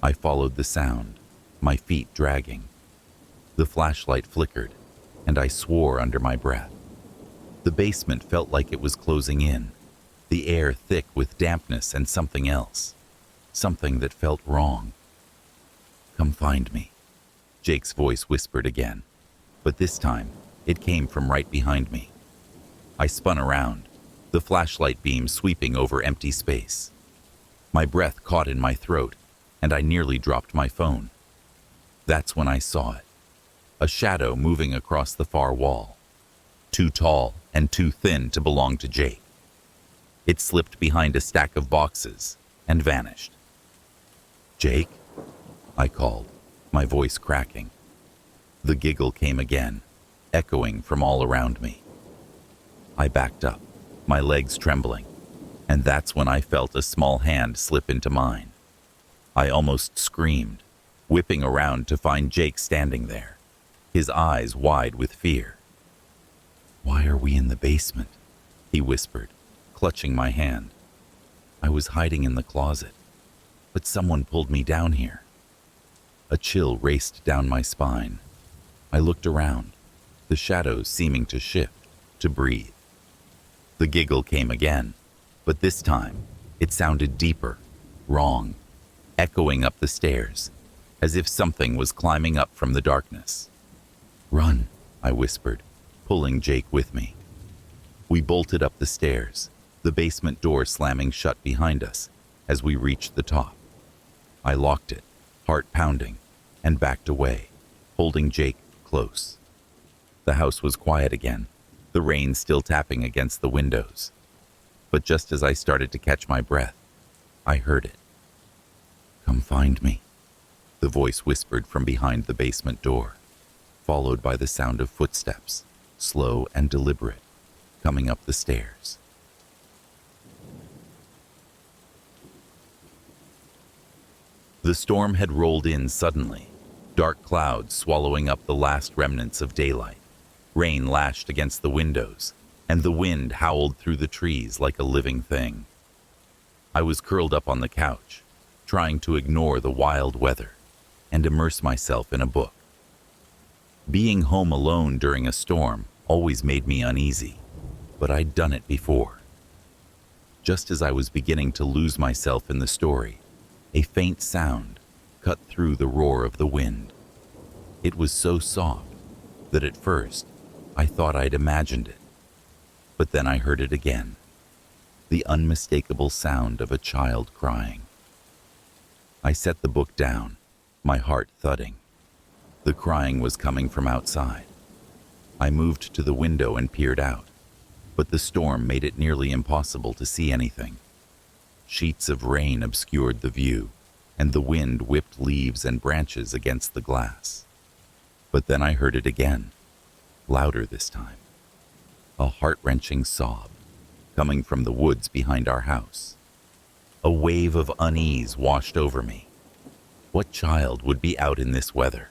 I followed the sound, my feet dragging. The flashlight flickered, and I swore under my breath. The basement felt like it was closing in, the air thick with dampness and something else, something that felt wrong. "Come find me," Jake's voice whispered again, but this time it came from right behind me. I spun around, the flashlight beam sweeping over empty space. My breath caught in my throat, and I nearly dropped my phone. That's when I saw it, a shadow moving across the far wall, too tall and too thin to belong to Jake. It slipped behind a stack of boxes and vanished. "Jake?" I called, my voice cracking. The giggle came again, echoing from all around me. I backed up, my legs trembling, and that's when I felt a small hand slip into mine. I almost screamed, whipping around to find Jake standing there, his eyes wide with fear. "Why are we in the basement?" he whispered, clutching my hand. "I was hiding in the closet, but someone pulled me down here." A chill raced down my spine. I looked around, the shadows seeming to shift, to breathe. The giggle came again, but this time it sounded deeper, wrong, echoing up the stairs, as if something was climbing up from the darkness. "Run," I whispered, pulling Jake with me. We bolted up the stairs, the basement door slamming shut behind us as we reached the top. I locked it, heart pounding, and backed away, holding Jake close. The house was quiet again, the rain still tapping against the windows. But just as I started to catch my breath, I heard it. "Come find me," the voice whispered from behind the basement door, followed by the sound of footsteps, slow and deliberate, coming up the stairs. The storm had rolled in suddenly, dark clouds swallowing up the last remnants of daylight. Rain lashed against the windows, and the wind howled through the trees like a living thing. I was curled up on the couch, trying to ignore the wild weather and immerse myself in a book. Being home alone during a storm always made me uneasy, but I'd done it before. Just as I was beginning to lose myself in the story, a faint sound cut through the roar of the wind. It was so soft that at first I thought I'd imagined it. But then I heard it again, the unmistakable sound of a child crying. I set the book down, my heart thudding. The crying was coming from outside. I moved to the window and peered out, but the storm made it nearly impossible to see anything. Sheets of rain obscured the view, and the wind whipped leaves and branches against the glass. But then I heard it again, louder this time. A heart-wrenching sob, coming from the woods behind our house. A wave of unease washed over me. What child would be out in this weather?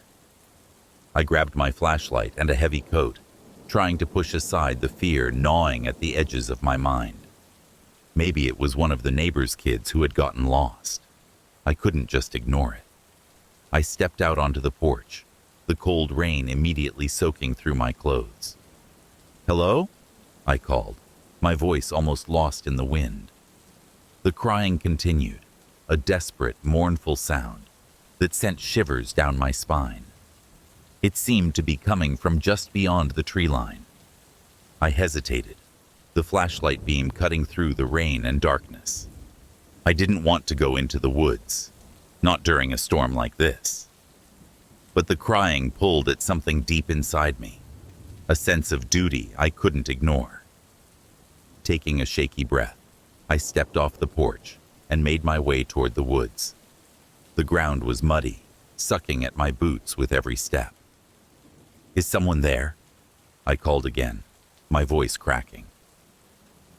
I grabbed my flashlight and a heavy coat, trying to push aside the fear gnawing at the edges of my mind. Maybe it was one of the neighbor's kids who had gotten lost. I couldn't just ignore it. I stepped out onto the porch, the cold rain immediately soaking through my clothes. "Hello?" I called, my voice almost lost in the wind. The crying continued, a desperate, mournful sound that sent shivers down my spine. It seemed to be coming from just beyond the tree line. I hesitated, the flashlight beam cutting through the rain and darkness. I didn't want to go into the woods, not during a storm like this. But the crying pulled at something deep inside me, a sense of duty I couldn't ignore. Taking a shaky breath, I stepped off the porch and made my way toward the woods. The ground was muddy, sucking at my boots with every step. "Is someone there?" I called again, my voice cracking.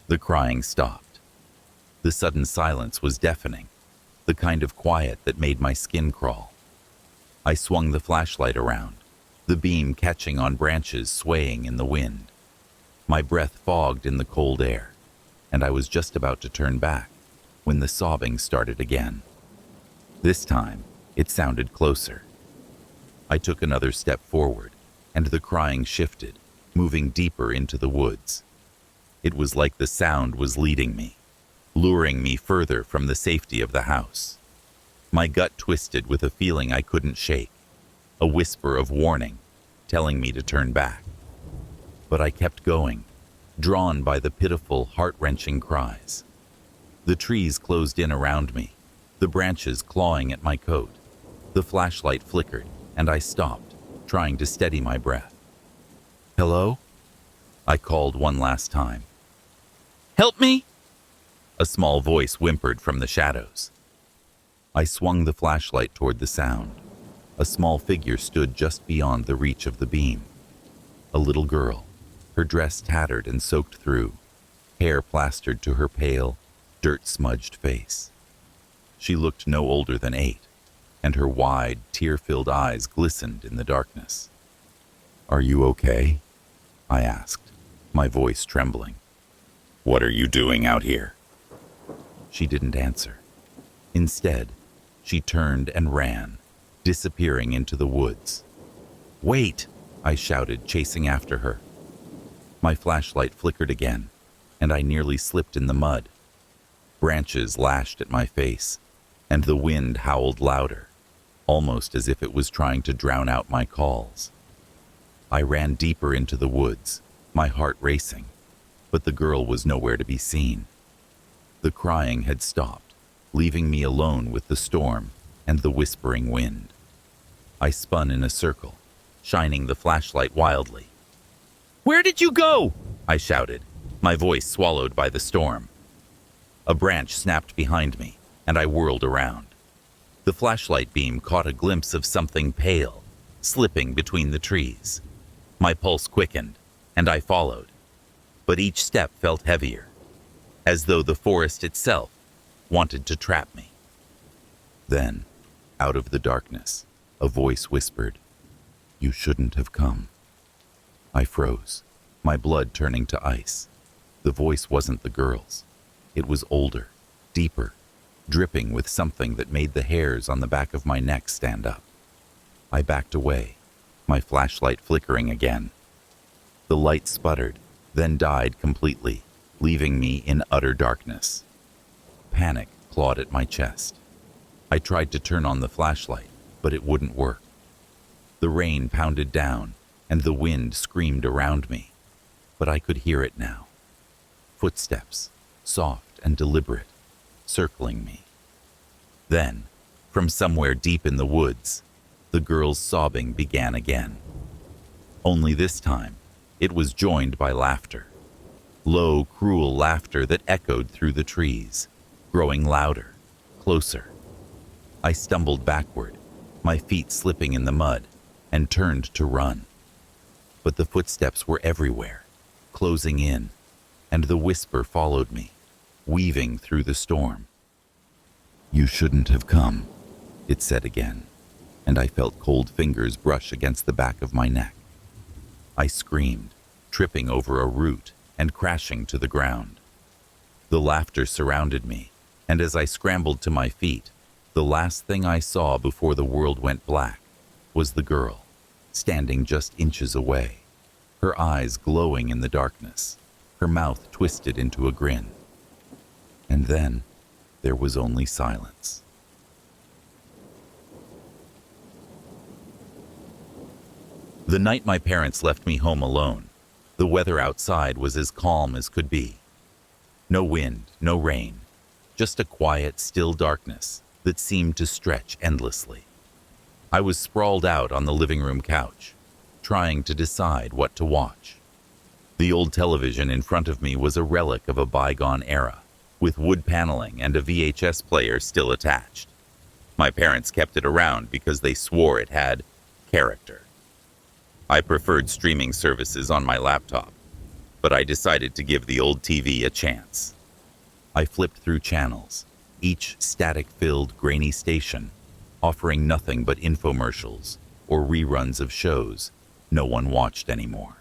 The crying stopped. The sudden silence was deafening, the kind of quiet that made my skin crawl. I swung the flashlight around, the beam catching on branches swaying in the wind. My breath fogged in the cold air, and I was just about to turn back when the sobbing started again. This time, it sounded closer. I took another step forward, and the crying shifted, moving deeper into the woods. It was like the sound was leading me, luring me further from the safety of the house. My gut twisted with a feeling I couldn't shake, a whisper of warning, telling me to turn back. But I kept going, drawn by the pitiful, heart-wrenching cries. The trees closed in around me, the branches clawing at my coat. The flashlight flickered, and I stopped, trying to steady my breath. "Hello?" I called one last time. "Help me!" A small voice whimpered from the shadows. I swung the flashlight toward the sound. A small figure stood just beyond the reach of the beam. A little girl, her dress tattered and soaked through, hair plastered to her pale, dirt-smudged face. She looked no older than 8, and her wide, tear-filled eyes glistened in the darkness. "Are you okay?" I asked, my voice trembling. "What are you doing out here?" She didn't answer. Instead, she turned and ran, disappearing into the woods. "Wait!" I shouted, chasing after her. My flashlight flickered again, and I nearly slipped in the mud. Branches lashed at my face, and the wind howled louder, almost as if it was trying to drown out my calls. I ran deeper into the woods, my heart racing, but the girl was nowhere to be seen. The crying had stopped, leaving me alone with the storm and the whispering wind. I spun in a circle, shining the flashlight wildly. "Where did you go?" I shouted, my voice swallowed by the storm. A branch snapped behind me, and I whirled around. The flashlight beam caught a glimpse of something pale, slipping between the trees. My pulse quickened, and I followed. But each step felt heavier, as though the forest itself wanted to trap me. Then, out of the darkness, a voice whispered, "You shouldn't have come." I froze, my blood turning to ice. The voice wasn't the girl's. It was older, deeper, dripping with something that made the hairs on the back of my neck stand up. I backed away, my flashlight flickering again. The light sputtered, then died completely, leaving me in utter darkness. Panic clawed at my chest. I tried to turn on the flashlight, but it wouldn't work. The rain pounded down, and the wind screamed around me, but I could hear it now. Footsteps, soft and deliberate, circling me. Then, from somewhere deep in the woods, the girl's sobbing began again. Only this time, it was joined by laughter. Low, cruel laughter that echoed through the trees, growing louder, closer. I stumbled backward, my feet slipping in the mud, and turned to run. But the footsteps were everywhere, closing in, and the whisper followed me, weaving through the storm. "You shouldn't have come," it said again, and I felt cold fingers brush against the back of my neck. I screamed, tripping over a root and crashing to the ground. The laughter surrounded me, and as I scrambled to my feet, the last thing I saw before the world went black was the girl, standing just inches away, her eyes glowing in the darkness, her mouth twisted into a grin. And then there was only silence. The night my parents left me home alone, the weather outside was as calm as could be. No wind, no rain, just a quiet, still darkness that seemed to stretch endlessly. I was sprawled out on the living room couch, trying to decide what to watch. The old television in front of me was a relic of a bygone era, with wood paneling and a VHS player still attached. My parents kept it around because they swore it had character. I preferred streaming services on my laptop, but I decided to give the old TV a chance. I flipped through channels, each static-filled, grainy station, offering nothing but infomercials or reruns of shows no one watched anymore.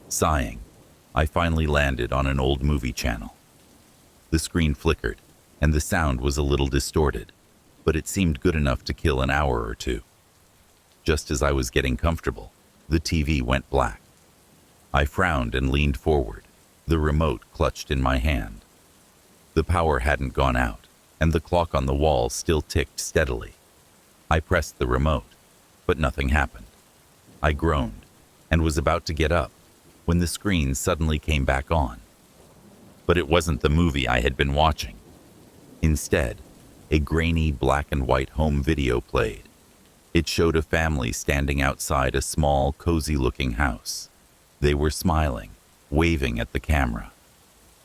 Sighing, I finally landed on an old movie channel. The screen flickered, and the sound was a little distorted, but it seemed good enough to kill an hour or two. Just as I was getting comfortable, the TV went black. I frowned and leaned forward, the remote clutched in my hand. The power hadn't gone out, and the clock on the wall still ticked steadily. I pressed the remote, but nothing happened. I groaned, and was about to get up, when the screen suddenly came back on. But it wasn't the movie I had been watching. Instead, a grainy black and white home video played. It showed a family standing outside a small, cozy-looking house. They were smiling, waving at the camera.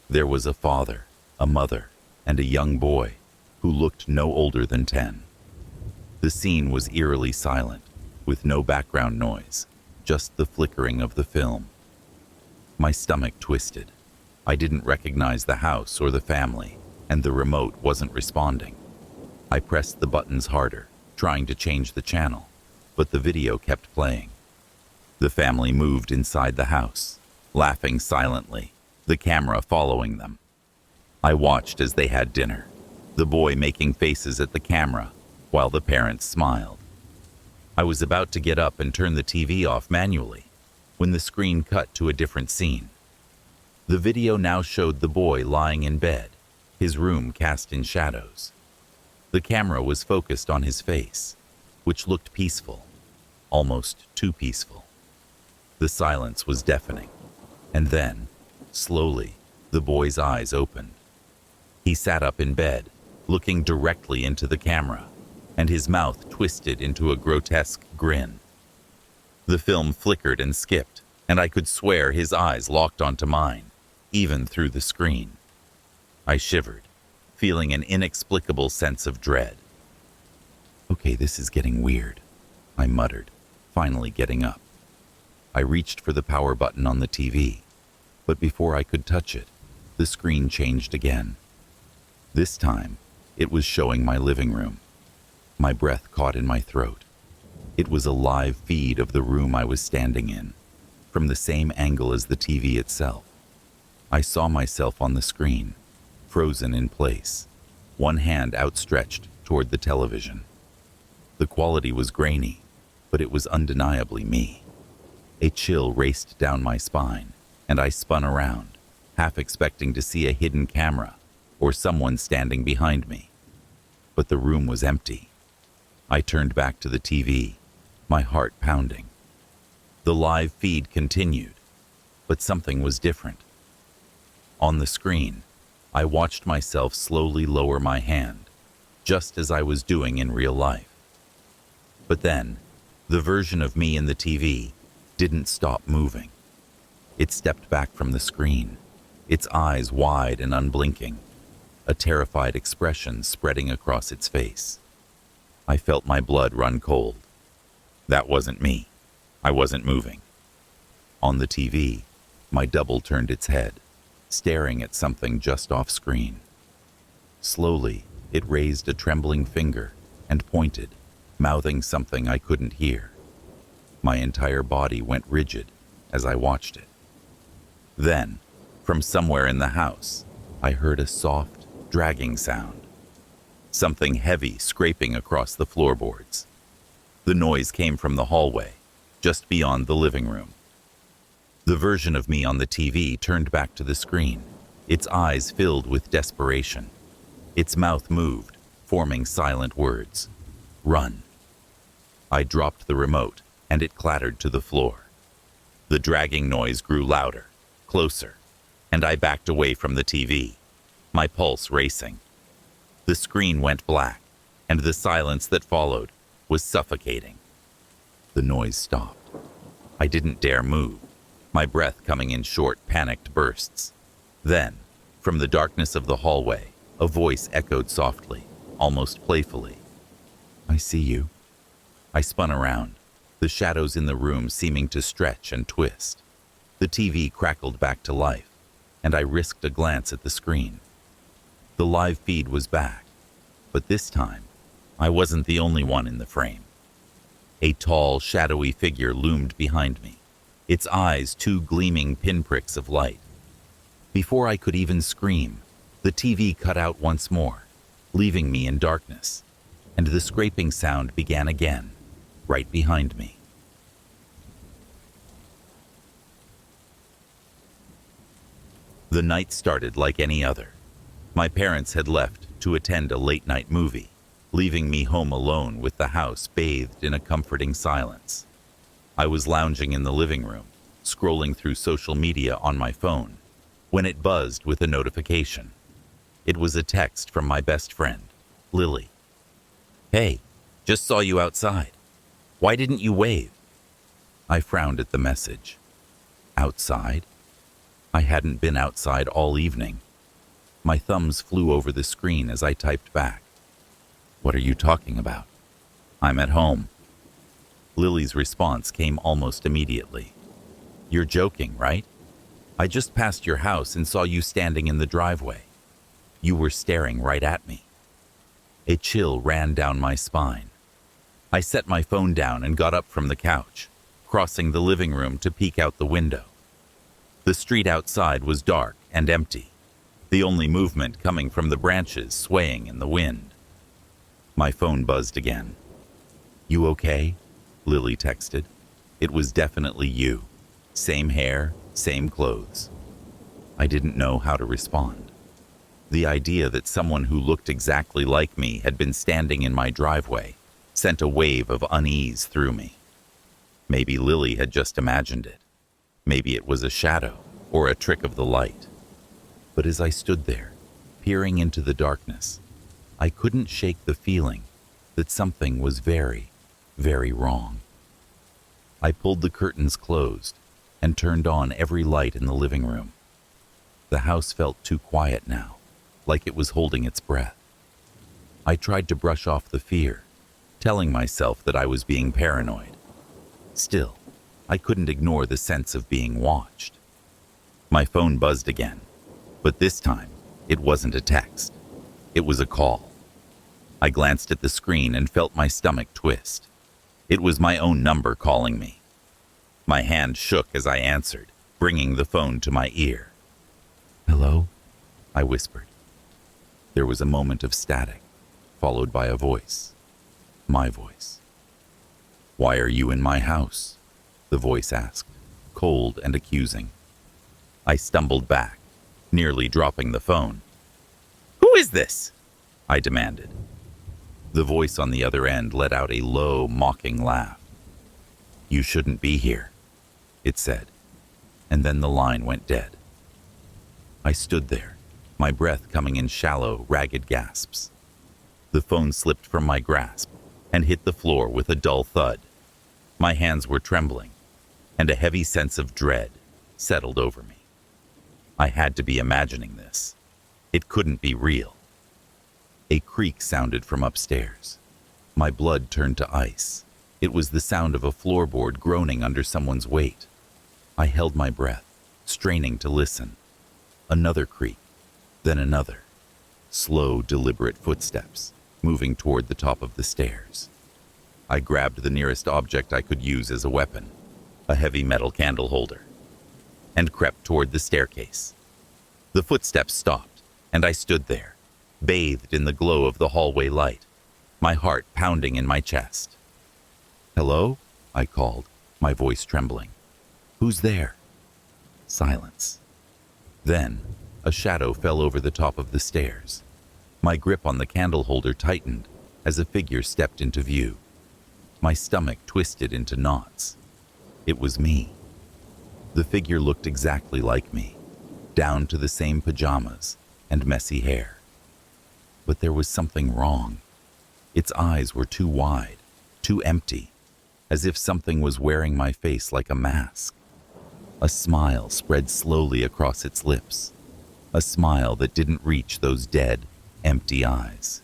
There was a father, a mother, and a young boy who looked no older than 10. The scene was eerily silent, with no background noise, just the flickering of the film. My stomach twisted. I didn't recognize the house or the family, and the remote wasn't responding. I pressed the buttons harder, trying to change the channel, but the video kept playing. The family moved inside the house, laughing silently, the camera following them. I watched as they had dinner, the boy making faces at the camera while the parents smiled. I was about to get up and turn the TV off manually when the screen cut to a different scene. The video now showed the boy lying in bed, his room cast in shadows. The camera was focused on his face, which looked peaceful, almost too peaceful. The silence was deafening, and then, slowly, the boy's eyes opened. He sat up in bed, looking directly into the camera, and his mouth twisted into a grotesque grin. The film flickered and skipped, and I could swear his eyes locked onto mine, even through the screen. I shivered, feeling an inexplicable sense of dread. "Okay, this is getting weird," I muttered, finally getting up. I reached for the power button on the TV, but before I could touch it, the screen changed again. This time, it was showing my living room. My breath caught in my throat. It was a live feed of the room I was standing in, from the same angle as the TV itself. I saw myself on the screen, frozen in place, one hand outstretched toward the television. The quality was grainy, but it was undeniably me. A chill raced down my spine, and I spun around, half expecting to see a hidden camera or someone standing behind me. But the room was empty. I turned back to the TV, my heart pounding. The live feed continued, but something was different. On the screen, I watched myself slowly lower my hand, just as I was doing in real life. But then, the version of me in the TV didn't stop moving. It stepped back from the screen, its eyes wide and unblinking, a terrified expression spreading across its face. I felt my blood run cold. That wasn't me. I wasn't moving. On the TV, my double turned its head, staring at something just off screen. Slowly, it raised a trembling finger and pointed, mouthing something I couldn't hear. My entire body went rigid as I watched it. Then, from somewhere in the house, I heard a soft, dragging sound. Something heavy scraping across the floorboards. The noise came from the hallway, just beyond the living room. The version of me on the TV turned back to the screen, its eyes filled with desperation. Its mouth moved, forming silent words. Run. I dropped the remote, and it clattered to the floor. The dragging noise grew louder, closer, and I backed away from the TV, my pulse racing. The screen went black, and the silence that followed was suffocating. The noise stopped. I didn't dare move, my breath coming in short, panicked bursts. Then, from the darkness of the hallway, a voice echoed softly, almost playfully. I see you. I spun around, the shadows in the room seeming to stretch and twist. The TV crackled back to life, and I risked a glance at the screen. The live feed was back, but this time, I wasn't the only one in the frame. A tall, shadowy figure loomed behind me, its eyes two gleaming pinpricks of light. Before I could even scream, the TV cut out once more, leaving me in darkness, and the scraping sound began again, right behind me. The night started like any other. My parents had left to attend a late-night movie, leaving me home alone with the house bathed in a comforting silence. I was lounging in the living room, scrolling through social media on my phone, when it buzzed with a notification. It was a text from my best friend, Lily. Hey, just saw you outside. Why didn't you wave? I frowned at the message. Outside? I hadn't been outside all evening. My thumbs flew over the screen as I typed back. What are you talking about? I'm at home. Lily's response came almost immediately. You're joking, right? I just passed your house and saw you standing in the driveway. You were staring right at me. A chill ran down my spine. I set my phone down and got up from the couch, crossing the living room to peek out the window. The street outside was dark and empty, the only movement coming from the branches swaying in the wind. My phone buzzed again. You okay? Lily texted. It was definitely you. Same hair, same clothes. I didn't know how to respond. The idea that someone who looked exactly like me had been standing in my driveway sent a wave of unease through me. Maybe Lily had just imagined it. Maybe it was a shadow or a trick of the light. But as I stood there, peering into the darkness, I couldn't shake the feeling that something was very, very wrong. I pulled the curtains closed and turned on every light in the living room. The house felt too quiet now, like it was holding its breath. I tried to brush off the fear, telling myself that I was being paranoid. Still, I couldn't ignore the sense of being watched. My phone buzzed again, but this time, it wasn't a text. It was a call. I glanced at the screen and felt my stomach twist. It was my own number calling me. My hand shook as I answered, bringing the phone to my ear. Hello? I whispered. There was a moment of static, followed by a voice. My voice. Why are you in my house? The voice asked, cold and accusing. I stumbled back, nearly dropping the phone. Who is this? I demanded. The voice on the other end let out a low, mocking laugh. You shouldn't be here, it said, and then the line went dead. I stood there, my breath coming in shallow, ragged gasps. The phone slipped from my grasp and hit the floor with a dull thud. My hands were trembling, and a heavy sense of dread settled over me. I had to be imagining this. It couldn't be real. A creak sounded from upstairs. My blood turned to ice. It was the sound of a floorboard groaning under someone's weight. I held my breath, straining to listen. Another creak, then another. Slow, deliberate footsteps, moving toward the top of the stairs. I grabbed the nearest object I could use as a weapon, a heavy metal candle holder, and crept toward the staircase. The footsteps stopped, and I stood there, bathed in the glow of the hallway light, my heart pounding in my chest. "Hello?" I called, my voice trembling. "Who's there?" Silence. Then, a shadow fell over the top of the stairs. My grip on the candle holder tightened as a figure stepped into view. My stomach twisted into knots. It was me. The figure looked exactly like me, down to the same pajamas and messy hair. But there was something wrong. Its eyes were too wide, too empty, as if something was wearing my face like a mask. A smile spread slowly across its lips, a smile that didn't reach those dead, empty eyes.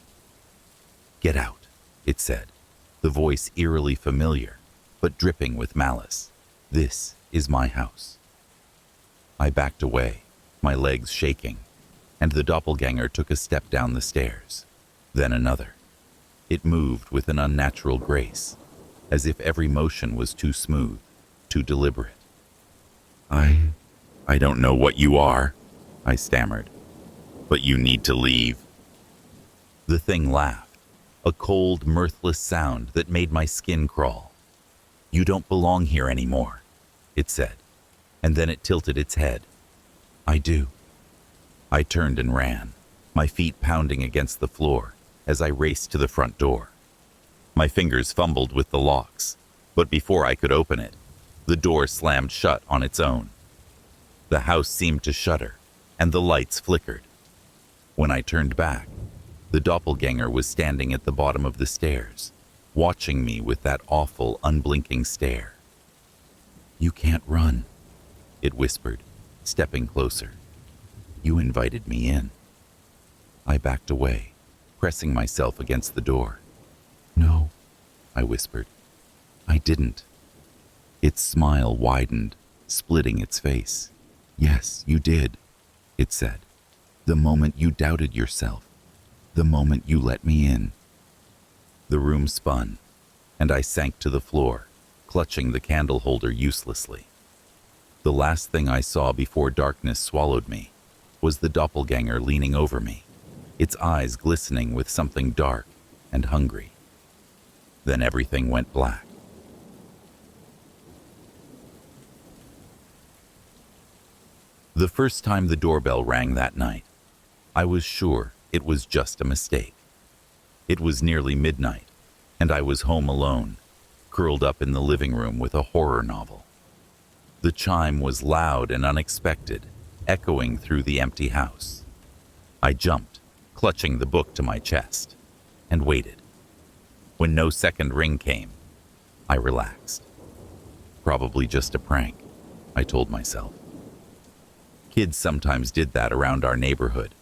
"Get out," it said, the voice eerily familiar, but dripping with malice. "This is my house." I backed away, my legs shaking, and the doppelganger took a step down the stairs, then another. It moved with an unnatural grace, as if every motion was too smooth, too deliberate. I don't know what you are," I stammered, "but you need to leave." The thing laughed, a cold, mirthless sound that made my skin crawl. "You don't belong here anymore," it said, and then it tilted its head. "I do." I turned and ran, my feet pounding against the floor as I raced to the front door. My fingers fumbled with the locks, but before I could open it, the door slammed shut on its own. The house seemed to shudder, and the lights flickered. When I turned back, the doppelganger was standing at the bottom of the stairs, watching me with that awful, unblinking stare. "You can't run," it whispered, stepping closer. "You invited me in." I backed away, pressing myself against the door. "No," I whispered. "I didn't." Its smile widened, splitting its face. "Yes, you did," it said. "The moment you doubted yourself. The moment you let me in." The room spun, and I sank to the floor, clutching the candle holder uselessly. The last thing I saw before darkness swallowed me was the doppelganger leaning over me, its eyes glistening with something dark and hungry. Then everything went black. The first time the doorbell rang that night, I was sure it was just a mistake. It was nearly midnight, and I was home alone, curled up in the living room with a horror novel. The chime was loud and unexpected, echoing through the empty house. I jumped, clutching the book to my chest, and waited. When no second ring came, I relaxed. Probably just a prank, I told myself. Kids sometimes did that around our neighborhood,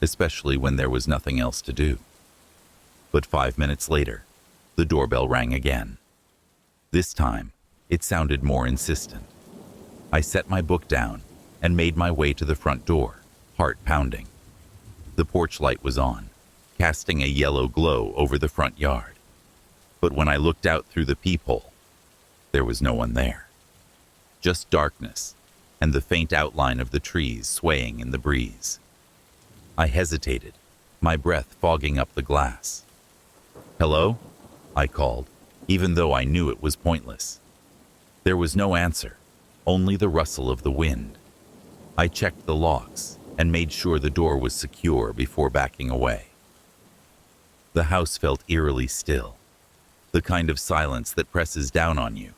especially when there was nothing else to do. But 5 minutes later, the doorbell rang again. This time, it sounded more insistent. I set my book down and made my way to the front door, heart pounding. The porch light was on, casting a yellow glow over the front yard. But when I looked out through the peephole, there was no one there. Just darkness and the faint outline of the trees swaying in the breeze. I hesitated, my breath fogging up the glass. "Hello?" I called, even though I knew it was pointless. There was no answer, only the rustle of the wind. I checked the locks and made sure the door was secure before backing away. The house felt eerily still, the kind of silence that presses down on you,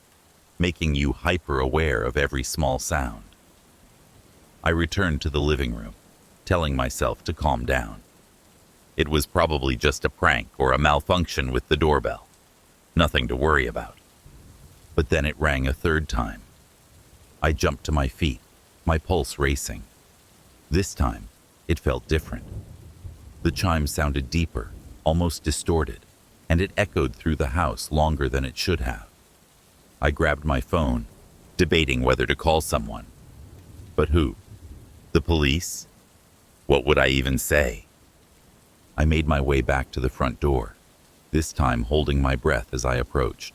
making you hyper-aware of every small sound. I returned to the living room, telling myself to calm down. It was probably just a prank or a malfunction with the doorbell. Nothing to worry about. But then it rang a third time. I jumped to my feet, my pulse racing. This time, it felt different. The chime sounded deeper, almost distorted, and it echoed through the house longer than it should have. I grabbed my phone, debating whether to call someone. But who? The police? What would I even say? I made my way back to the front door, this time holding my breath as I approached.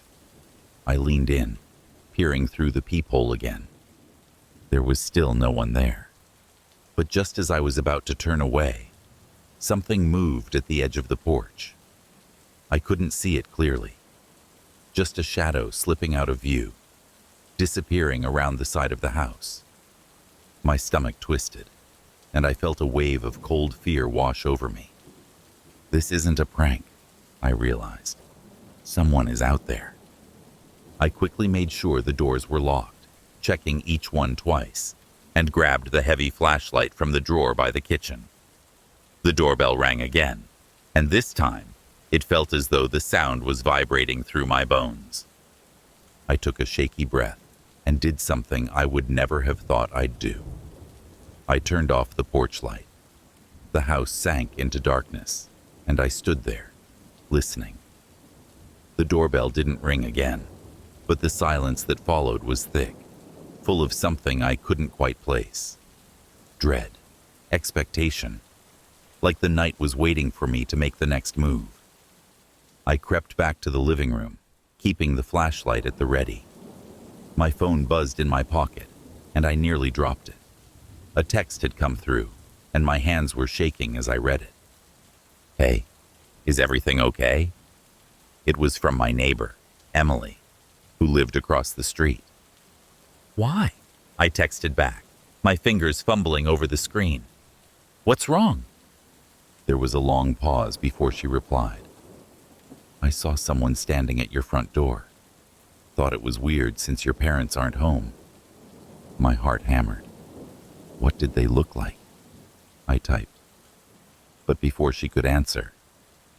I leaned in, peering through the peephole again. There was still no one there. But just as I was about to turn away, something moved at the edge of the porch. I couldn't see it clearly. Just a shadow slipping out of view, disappearing around the side of the house. My stomach twisted, and I felt a wave of cold fear wash over me. This isn't a prank, I realized. Someone is out there. I quickly made sure the doors were locked, checking each one twice, and grabbed the heavy flashlight from the drawer by the kitchen. The doorbell rang again, and this time, it felt as though the sound was vibrating through my bones. I took a shaky breath and did something I would never have thought I'd do. I turned off the porch light. The house sank into darkness, and I stood there, listening. The doorbell didn't ring again, but the silence that followed was thick, full of something I couldn't quite place. Dread, expectation, like the night was waiting for me to make the next move. I crept back to the living room, keeping the flashlight at the ready. My phone buzzed in my pocket, and I nearly dropped it. A text had come through, and my hands were shaking as I read it. "Hey, is everything okay?" It was from my neighbor, Emily, who lived across the street. "Why?" I texted back, my fingers fumbling over the screen. "What's wrong?" There was a long pause before she replied. "I saw someone standing at your front door. Thought it was weird since your parents aren't home." My heart hammered. What did they look like? I typed. But before she could answer,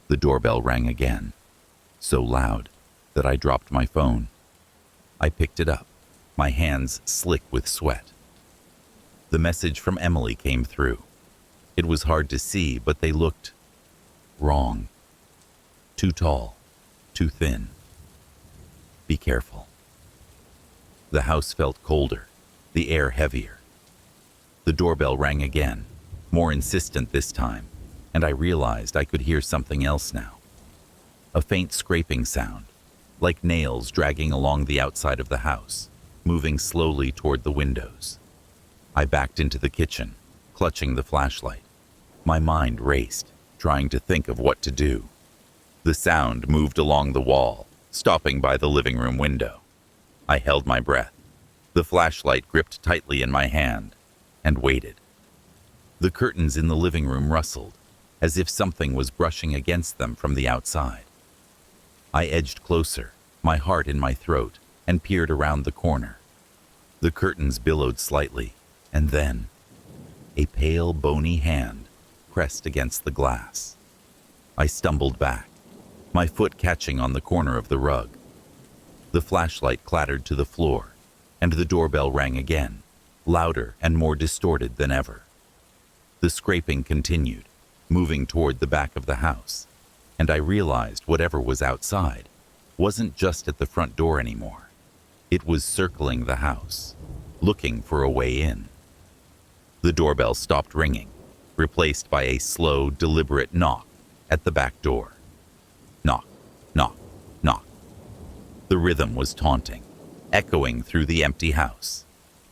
the doorbell rang again, so loud that I dropped my phone. I picked it up, my hands slick with sweat. The message from Emily came through. It was hard to see, but they looked wrong. Too tall, too thin. Be careful. The house felt colder, the air heavier. The doorbell rang again, more insistent this time, and I realized I could hear something else now. A faint scraping sound, like nails dragging along the outside of the house, moving slowly toward the windows. I backed into the kitchen, clutching the flashlight. My mind raced, trying to think of what to do. The sound moved along the wall, stopping by the living room window. I held my breath, the flashlight gripped tightly in my hand, and waited. The curtains in the living room rustled, as if something was brushing against them from the outside. I edged closer, my heart in my throat, and peered around the corner. The curtains billowed slightly, and then a pale, bony hand pressed against the glass. I stumbled back, my foot catching on the corner of the rug. The flashlight clattered to the floor, and the doorbell rang again, louder and more distorted than ever. The scraping continued, moving toward the back of the house, and I realized whatever was outside wasn't just at the front door anymore. It was circling the house, looking for a way in. The doorbell stopped ringing, replaced by a slow, deliberate knock at the back door. Knock, knock, knock. The rhythm was taunting, echoing through the empty house.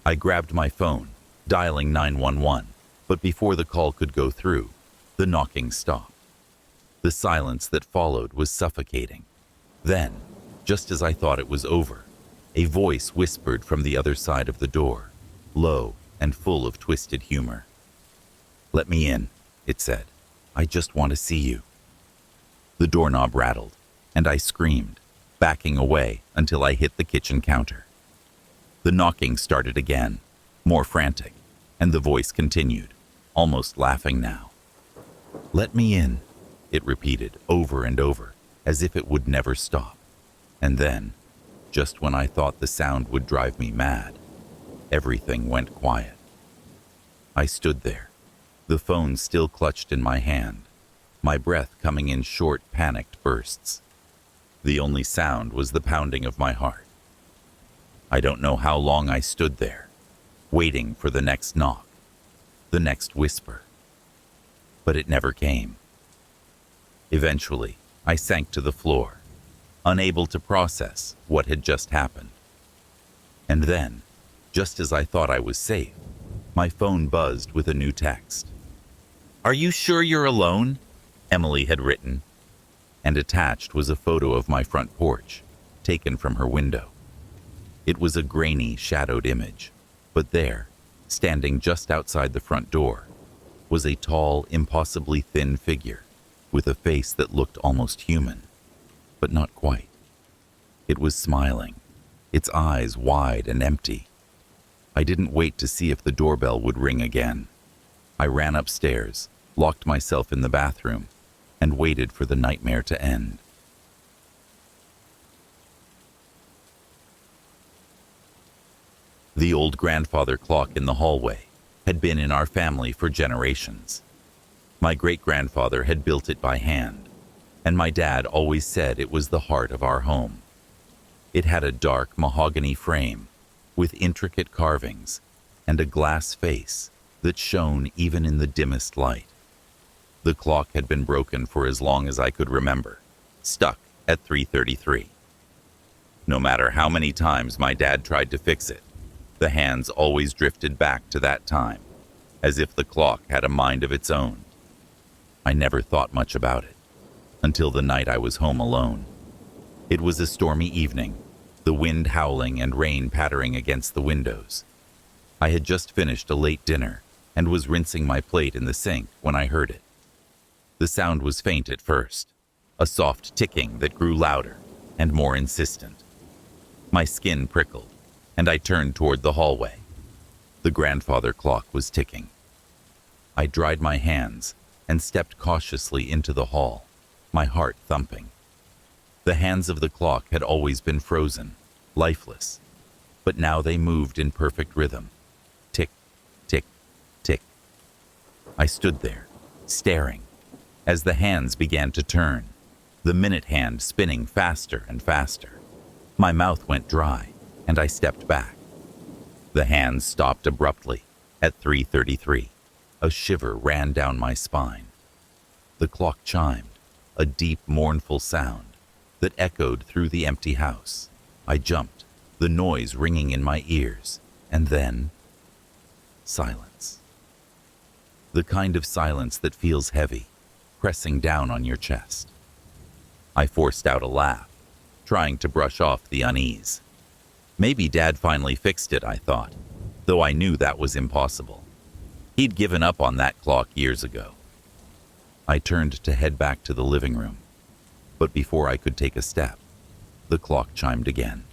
I grabbed my phone, dialing 911, but before the call could go through, the knocking stopped. The silence that followed was suffocating. Then, just as I thought it was over, a voice whispered from the other side of the door, low and full of twisted humor. "Let me in," it said. "I just want to see you." The doorknob rattled, and I screamed, backing away until I hit the kitchen counter. The knocking started again, more frantic, and the voice continued, almost laughing now. "Let me in," it repeated over and over, as if it would never stop. And then, just when I thought the sound would drive me mad, everything went quiet. I stood there, the phone still clutched in my hand, my breath coming in short, panicked bursts. The only sound was the pounding of my heart. I don't know how long I stood there, waiting for the next knock, the next whisper. But it never came. Eventually, I sank to the floor, unable to process what had just happened. And then, just as I thought I was safe, my phone buzzed with a new text. "Are you sure you're alone?" Emily had written, and attached was a photo of my front porch, taken from her window. It was a grainy, shadowed image, but there, standing just outside the front door, was a tall, impossibly thin figure with a face that looked almost human, but not quite. It was smiling, its eyes wide and empty. I didn't wait to see if the doorbell would ring again. I ran upstairs, locked myself in the bathroom, and waited for the nightmare to end. The old grandfather clock in the hallway had been in our family for generations. My great-grandfather had built it by hand, and my dad always said it was the heart of our home. It had a dark mahogany frame with intricate carvings and a glass face that shone even in the dimmest light. The clock had been broken for as long as I could remember, stuck at 3:33. No matter how many times my dad tried to fix it, the hands always drifted back to that time, as if the clock had a mind of its own. I never thought much about it, until the night I was home alone. It was a stormy evening, the wind howling and rain pattering against the windows. I had just finished a late dinner and was rinsing my plate in the sink when I heard it. The sound was faint at first, a soft ticking that grew louder and more insistent. My skin prickled, and I turned toward the hallway. The grandfather clock was ticking. I dried my hands and stepped cautiously into the hall, my heart thumping. The hands of the clock had always been frozen, lifeless, but now they moved in perfect rhythm. Tick, tick, tick. I stood there, staring, as the hands began to turn, the minute hand spinning faster and faster. My mouth went dry, and I stepped back. The hands stopped abruptly at 3:33. A shiver ran down my spine. The clock chimed, a deep, mournful sound that echoed through the empty house. I jumped, the noise ringing in my ears, and then silence. The kind of silence that feels heavy, pressing down on your chest. I forced out a laugh, trying to brush off the unease. Maybe Dad finally fixed it, I thought, though I knew that was impossible. He'd given up on that clock years ago. I turned to head back to the living room, but before I could take a step, the clock chimed again.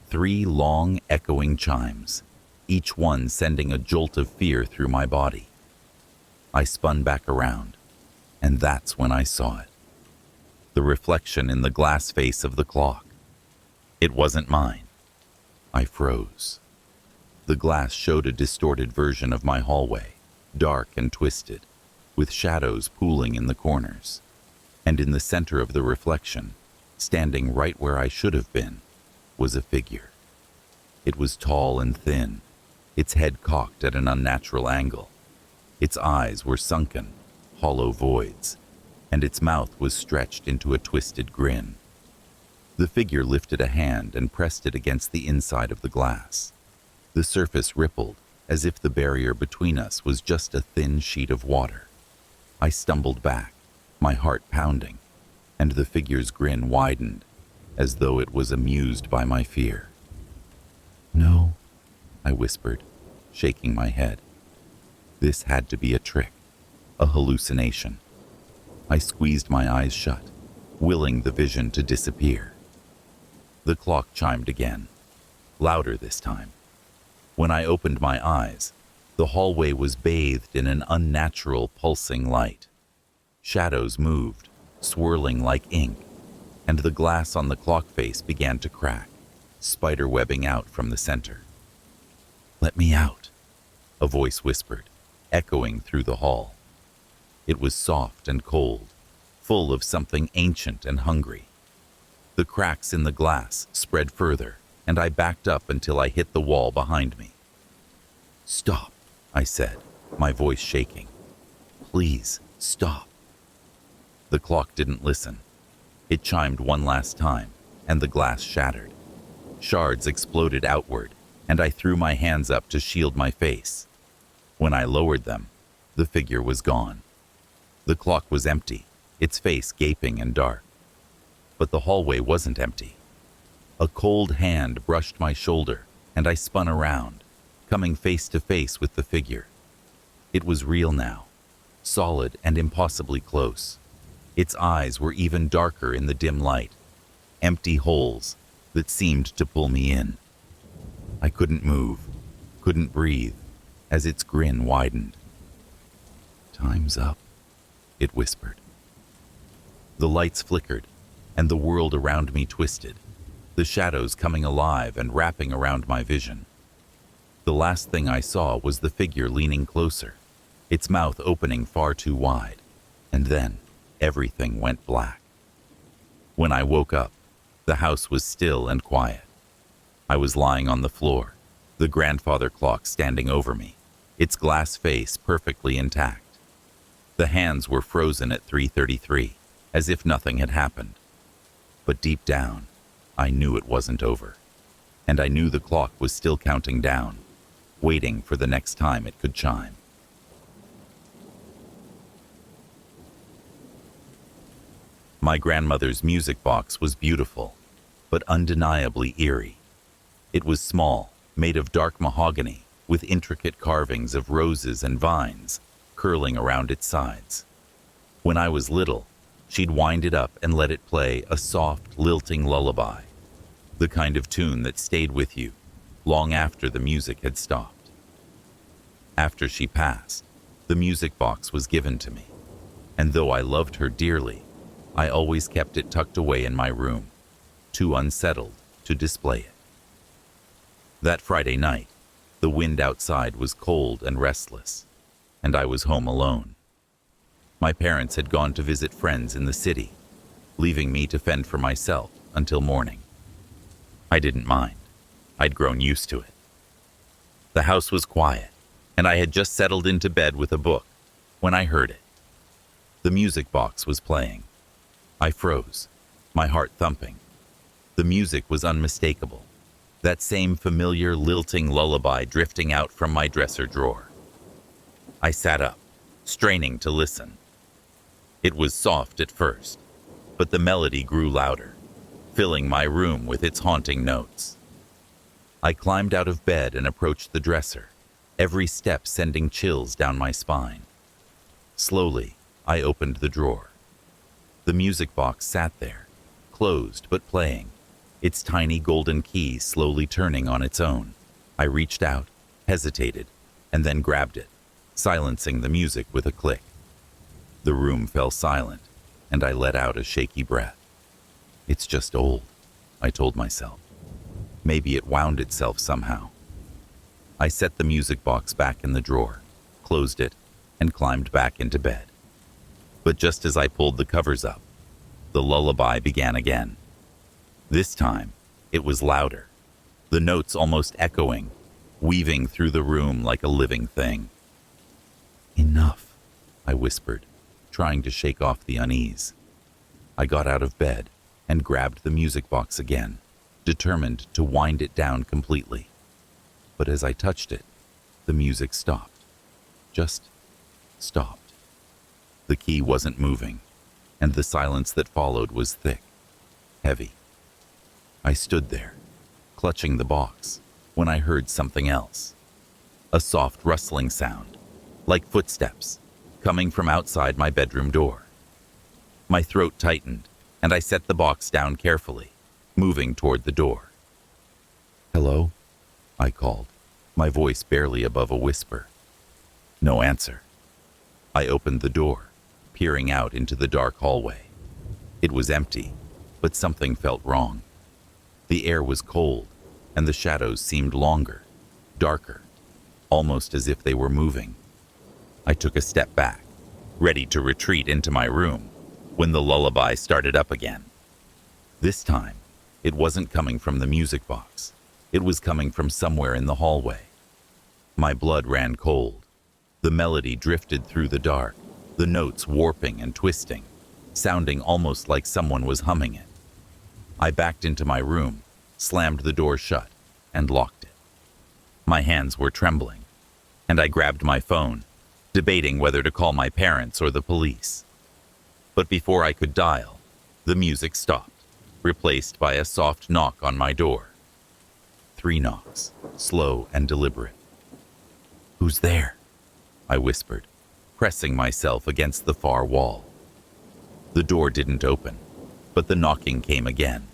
3 long, echoing chimes, each one sending a jolt of fear through my body. I spun back around, and that's when I saw it. The reflection in the glass face of the clock. It wasn't mine. I froze. The glass showed a distorted version of my hallway, dark and twisted, with shadows pooling in the corners. And in the center of the reflection, standing right where I should have been, was a figure. It was tall and thin, its head cocked at an unnatural angle. Its eyes were sunken, hollow voids, and its mouth was stretched into a twisted grin. The figure lifted a hand and pressed it against the inside of the glass. The surface rippled, as if the barrier between us was just a thin sheet of water. I stumbled back, my heart pounding, and the figure's grin widened, as though it was amused by my fear. "No," I whispered, shaking my head. This had to be a trick, a hallucination. I squeezed my eyes shut, willing the vision to disappear. The clock chimed again, louder this time. When I opened my eyes, the hallway was bathed in an unnatural pulsing light. Shadows moved, swirling like ink, and the glass on the clock face began to crack, spiderwebbing out from the center. "Let me out," a voice whispered, echoing through the hall. It was soft and cold, full of something ancient and hungry. The cracks in the glass spread further, and I backed up until I hit the wall behind me. "Stop," I said, my voice shaking. "Please, stop." The clock didn't listen. It chimed one last time, and the glass shattered. Shards exploded outward, and I threw my hands up to shield my face. When I lowered them, the figure was gone. The clock was empty, its face gaping and dark. But the hallway wasn't empty. A cold hand brushed my shoulder, and I spun around, coming face to face with the figure. It was real now, solid and impossibly close. Its eyes were even darker in the dim light, empty holes that seemed to pull me in. I couldn't move, couldn't breathe, as its grin widened. "Time's up," it whispered. The lights flickered, and the world around me twisted, the shadows coming alive and wrapping around my vision. The last thing I saw was the figure leaning closer, its mouth opening far too wide, and then everything went black. When I woke up, the house was still and quiet. I was lying on the floor, the grandfather clock standing over me, its glass face perfectly intact. The hands were frozen at 3:33, as if nothing had happened. But deep down, I knew it wasn't over. And I knew the clock was still counting down, waiting for the next time it could chime. My grandmother's music box was beautiful, but undeniably eerie. It was small, made of dark mahogany, with intricate carvings of roses and vines curling around its sides. When I was little, she'd wind it up and let it play a soft, lilting lullaby, the kind of tune that stayed with you long after the music had stopped. After she passed, the music box was given to me, and though I loved her dearly, I always kept it tucked away in my room, too unsettled to display it. That Friday night, the wind outside was cold and restless, and I was home alone. My parents had gone to visit friends in the city, leaving me to fend for myself until morning. I didn't mind. I'd grown used to it. The house was quiet, and I had just settled into bed with a book when I heard it. The music box was playing. I froze, my heart thumping. The music was unmistakable, that same familiar lilting lullaby drifting out from my dresser drawer. I sat up, straining to listen. It was soft at first, but the melody grew louder, filling my room with its haunting notes. I climbed out of bed and approached the dresser, every step sending chills down my spine. Slowly, I opened the drawer. The music box sat there, closed but playing, its tiny golden key slowly turning on its own. I reached out, hesitated, and then grabbed it, silencing the music with a click. The room fell silent, and I let out a shaky breath. "It's just old," I told myself. Maybe it wound itself somehow. I set the music box back in the drawer, closed it, and climbed back into bed. But just as I pulled the covers up, the lullaby began again. This time, it was louder, the notes almost echoing, weaving through the room like a living thing. "Enough," I whispered, trying to shake off the unease. I got out of bed and grabbed the music box again, determined to wind it down completely. But as I touched it, the music stopped. Just stopped. The key wasn't moving, and the silence that followed was thick, heavy. I stood there, clutching the box, when I heard something else. A soft rustling sound, like footsteps, coming from outside my bedroom door. My throat tightened, and I set the box down carefully, moving toward the door. "Hello?" I called, my voice barely above a whisper. No answer. I opened the door, peering out into the dark hallway. It was empty, but something felt wrong. The air was cold, and the shadows seemed longer, darker, almost as if they were moving. I took a step back, ready to retreat into my room, when the lullaby started up again. This time, it wasn't coming from the music box. It was coming from somewhere in the hallway. My blood ran cold. The melody drifted through the dark, the notes warping and twisting, sounding almost like someone was humming it. I backed into my room, slammed the door shut, and locked it. My hands were trembling, and I grabbed my phone, debating whether to call my parents or the police. But before I could dial, the music stopped, replaced by a soft knock on my door. 3 knocks, slow and deliberate. "Who's there?" I whispered, pressing myself against the far wall. The door didn't open, but the knocking came again,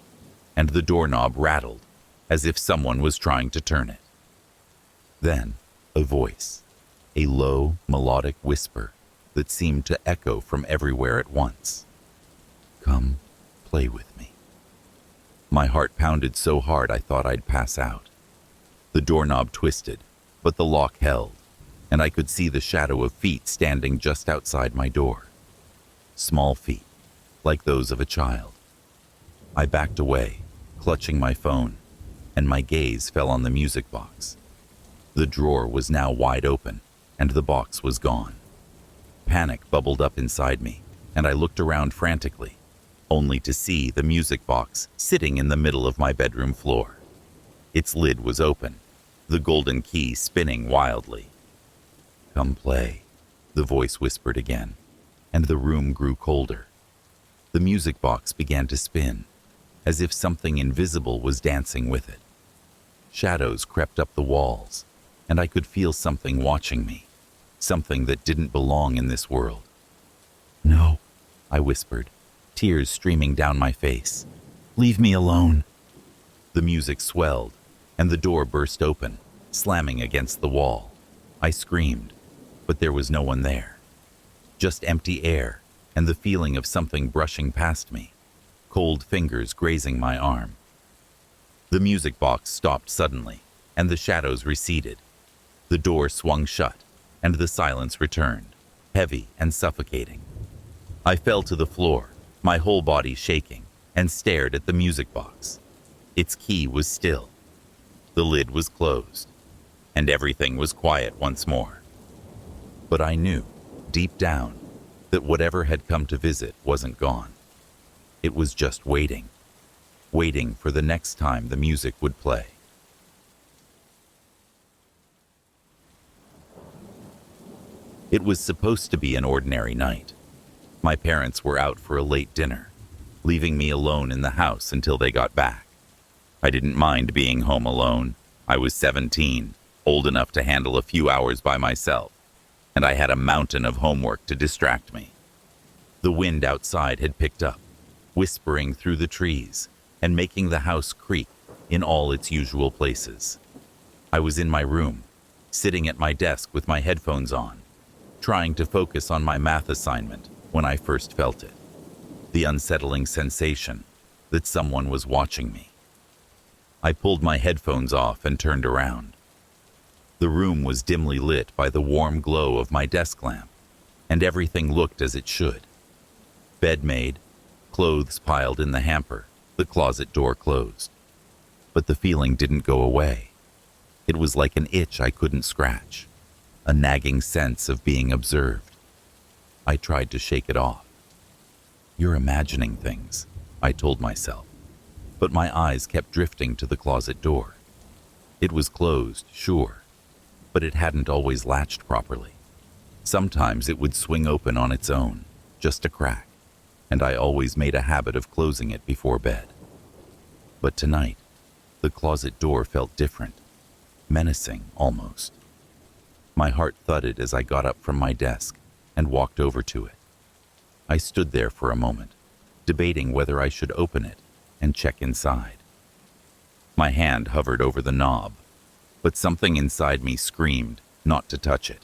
and the doorknob rattled, as if someone was trying to turn it. Then, a voice, a low, melodic whisper that seemed to echo from everywhere at once. "Come, play with me." My heart pounded so hard I thought I'd pass out. The doorknob twisted, but the lock held, and I could see the shadow of feet standing just outside my door. Small feet, like those of a child. I backed away, clutching my phone, and my gaze fell on the music box. The drawer was now wide open, and the box was gone. Panic bubbled up inside me, and I looked around frantically, only to see the music box sitting in the middle of my bedroom floor. Its lid was open, the golden key spinning wildly. "Come play," the voice whispered again, and the room grew colder. The music box began to spin, as if something invisible was dancing with it. Shadows crept up the walls, and I could feel something watching me, something that didn't belong in this world. "No," I whispered, tears streaming down my face. "Leave me alone." The music swelled, and the door burst open, slamming against the wall. I screamed, but there was no one there. Just empty air and the feeling of something brushing past me, cold fingers grazing my arm. The music box stopped suddenly, and the shadows receded. The door swung shut, and the silence returned, heavy and suffocating. I fell to the floor, my whole body shaking, and stared at the music box. Its key was still. The lid was closed, and everything was quiet once more. But I knew, deep down, that whatever had come to visit wasn't gone. It was just waiting, waiting for the next time the music would play. It was supposed to be an ordinary night. My parents were out for a late dinner, leaving me alone in the house until they got back. I didn't mind being home alone. I was 17, old enough to handle a few hours by myself, and I had a mountain of homework to distract me. The wind outside had picked up, whispering through the trees and making the house creak in all its usual places. I was in my room, sitting at my desk with my headphones on, trying to focus on my math assignment when I first felt it. The unsettling sensation that someone was watching me. I pulled my headphones off and turned around. The room was dimly lit by the warm glow of my desk lamp, and everything looked as it should. Bed made, clothes piled in the hamper, the closet door closed. But the feeling didn't go away. It was like an itch I couldn't scratch, a nagging sense of being observed. I tried to shake it off. "You're imagining things," I told myself, but my eyes kept drifting to the closet door. It was closed, sure, but it hadn't always latched properly. Sometimes it would swing open on its own, just a crack, and I always made a habit of closing it before bed. But tonight, the closet door felt different, menacing almost. My heart thudded as I got up from my desk and walked over to it. I stood there for a moment, debating whether I should open it and check inside. My hand hovered over the knob, but something inside me screamed not to touch it.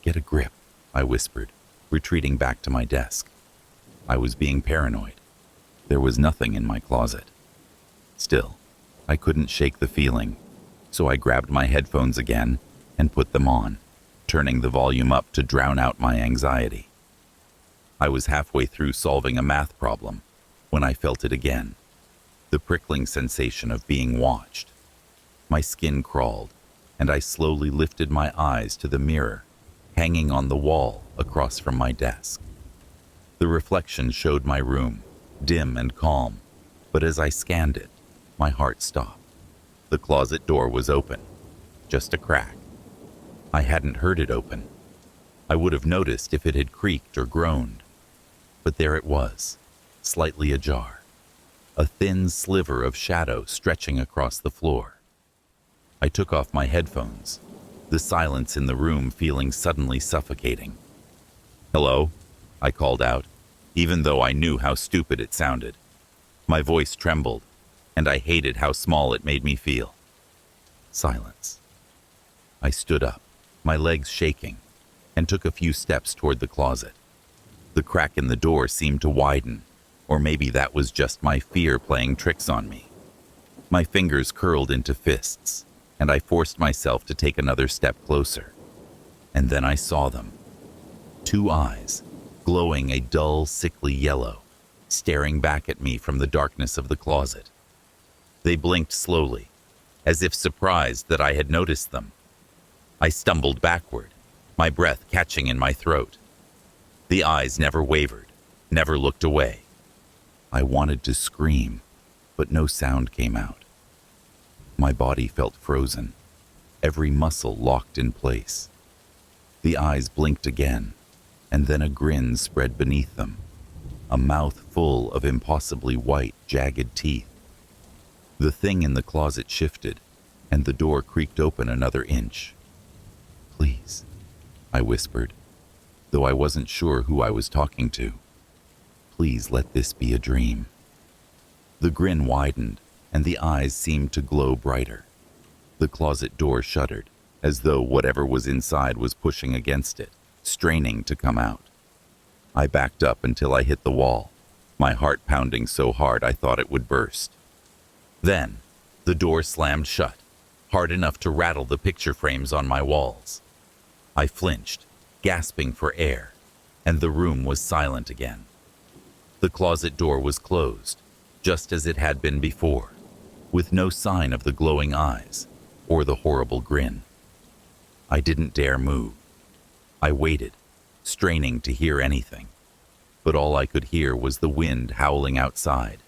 "Get a grip," I whispered, retreating back to my desk. I was being paranoid. There was nothing in my closet. Still, I couldn't shake the feeling, so I grabbed my headphones again and put them on, turning the volume up to drown out my anxiety. I was halfway through solving a math problem when I felt it again, the prickling sensation of being watched. My skin crawled, and I slowly lifted my eyes to the mirror hanging on the wall across from my desk. The reflection showed my room, dim and calm, but as I scanned it, my heart stopped. The closet door was open, just a crack. I hadn't heard it open. I would have noticed if it had creaked or groaned. But there it was, slightly ajar, a thin sliver of shadow stretching across the floor. I took off my headphones, the silence in the room feeling suddenly suffocating. "Hello?" I called out, even though I knew how stupid it sounded. My voice trembled, and I hated how small it made me feel. Silence. I stood up, my legs shaking, and took a few steps toward the closet. The crack in the door seemed to widen, or maybe that was just my fear playing tricks on me. My fingers curled into fists, and I forced myself to take another step closer. And then I saw them. Two eyes, glowing a dull, sickly yellow, staring back at me from the darkness of the closet. They blinked slowly, as if surprised that I had noticed them. I stumbled backward, my breath catching in my throat. The eyes never wavered, never looked away. I wanted to scream, but no sound came out. My body felt frozen, every muscle locked in place. The eyes blinked again, and then a grin spread beneath them, a mouth full of impossibly white, jagged teeth. The thing in the closet shifted, and the door creaked open another inch. "Please," I whispered, though I wasn't sure who I was talking to. "Please let this be a dream." The grin widened, and the eyes seemed to glow brighter. The closet door shuddered, as though whatever was inside was pushing against it, straining to come out. I backed up until I hit the wall, my heart pounding so hard I thought it would burst. Then, the door slammed shut, hard enough to rattle the picture frames on my walls. I flinched, gasping for air, and the room was silent again. The closet door was closed, just as it had been before, with no sign of the glowing eyes or the horrible grin. I didn't dare move. I waited, straining to hear anything, but all I could hear was the wind howling outside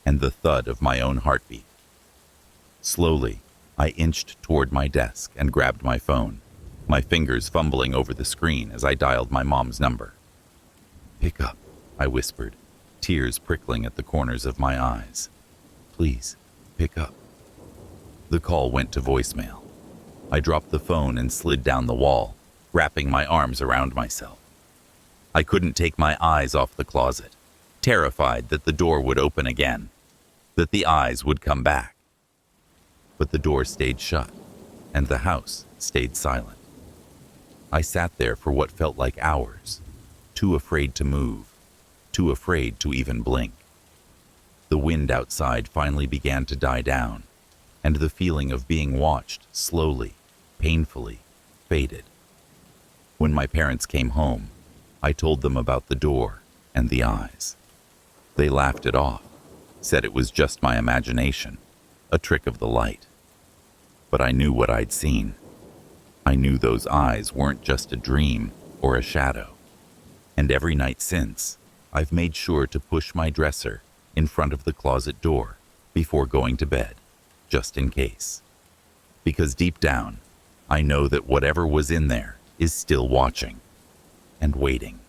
and the thud of my own heartbeat. Slowly, I inched toward my desk and grabbed my phone, my fingers fumbling over the screen as I dialed my mom's number. "Pick up," I whispered, tears prickling at the corners of my eyes. "Please, pick up." The call went to voicemail. I dropped the phone and slid down the wall, wrapping my arms around myself. I couldn't take my eyes off the closet, terrified that the door would open again, that the eyes would come back. But the door stayed shut, and the house stayed silent. I sat there for what felt like hours, too afraid to move, too afraid to even blink. The wind outside finally began to die down, and the feeling of being watched slowly, painfully, faded. When my parents came home, I told them about the door and the eyes. They laughed it off, said it was just my imagination, a trick of the light. But I knew what I'd seen. I knew those eyes weren't just a dream or a shadow. And every night since, I've made sure to push my dresser in front of the closet door before going to bed, just in case. Because deep down, I know that whatever was in there is still watching and waiting.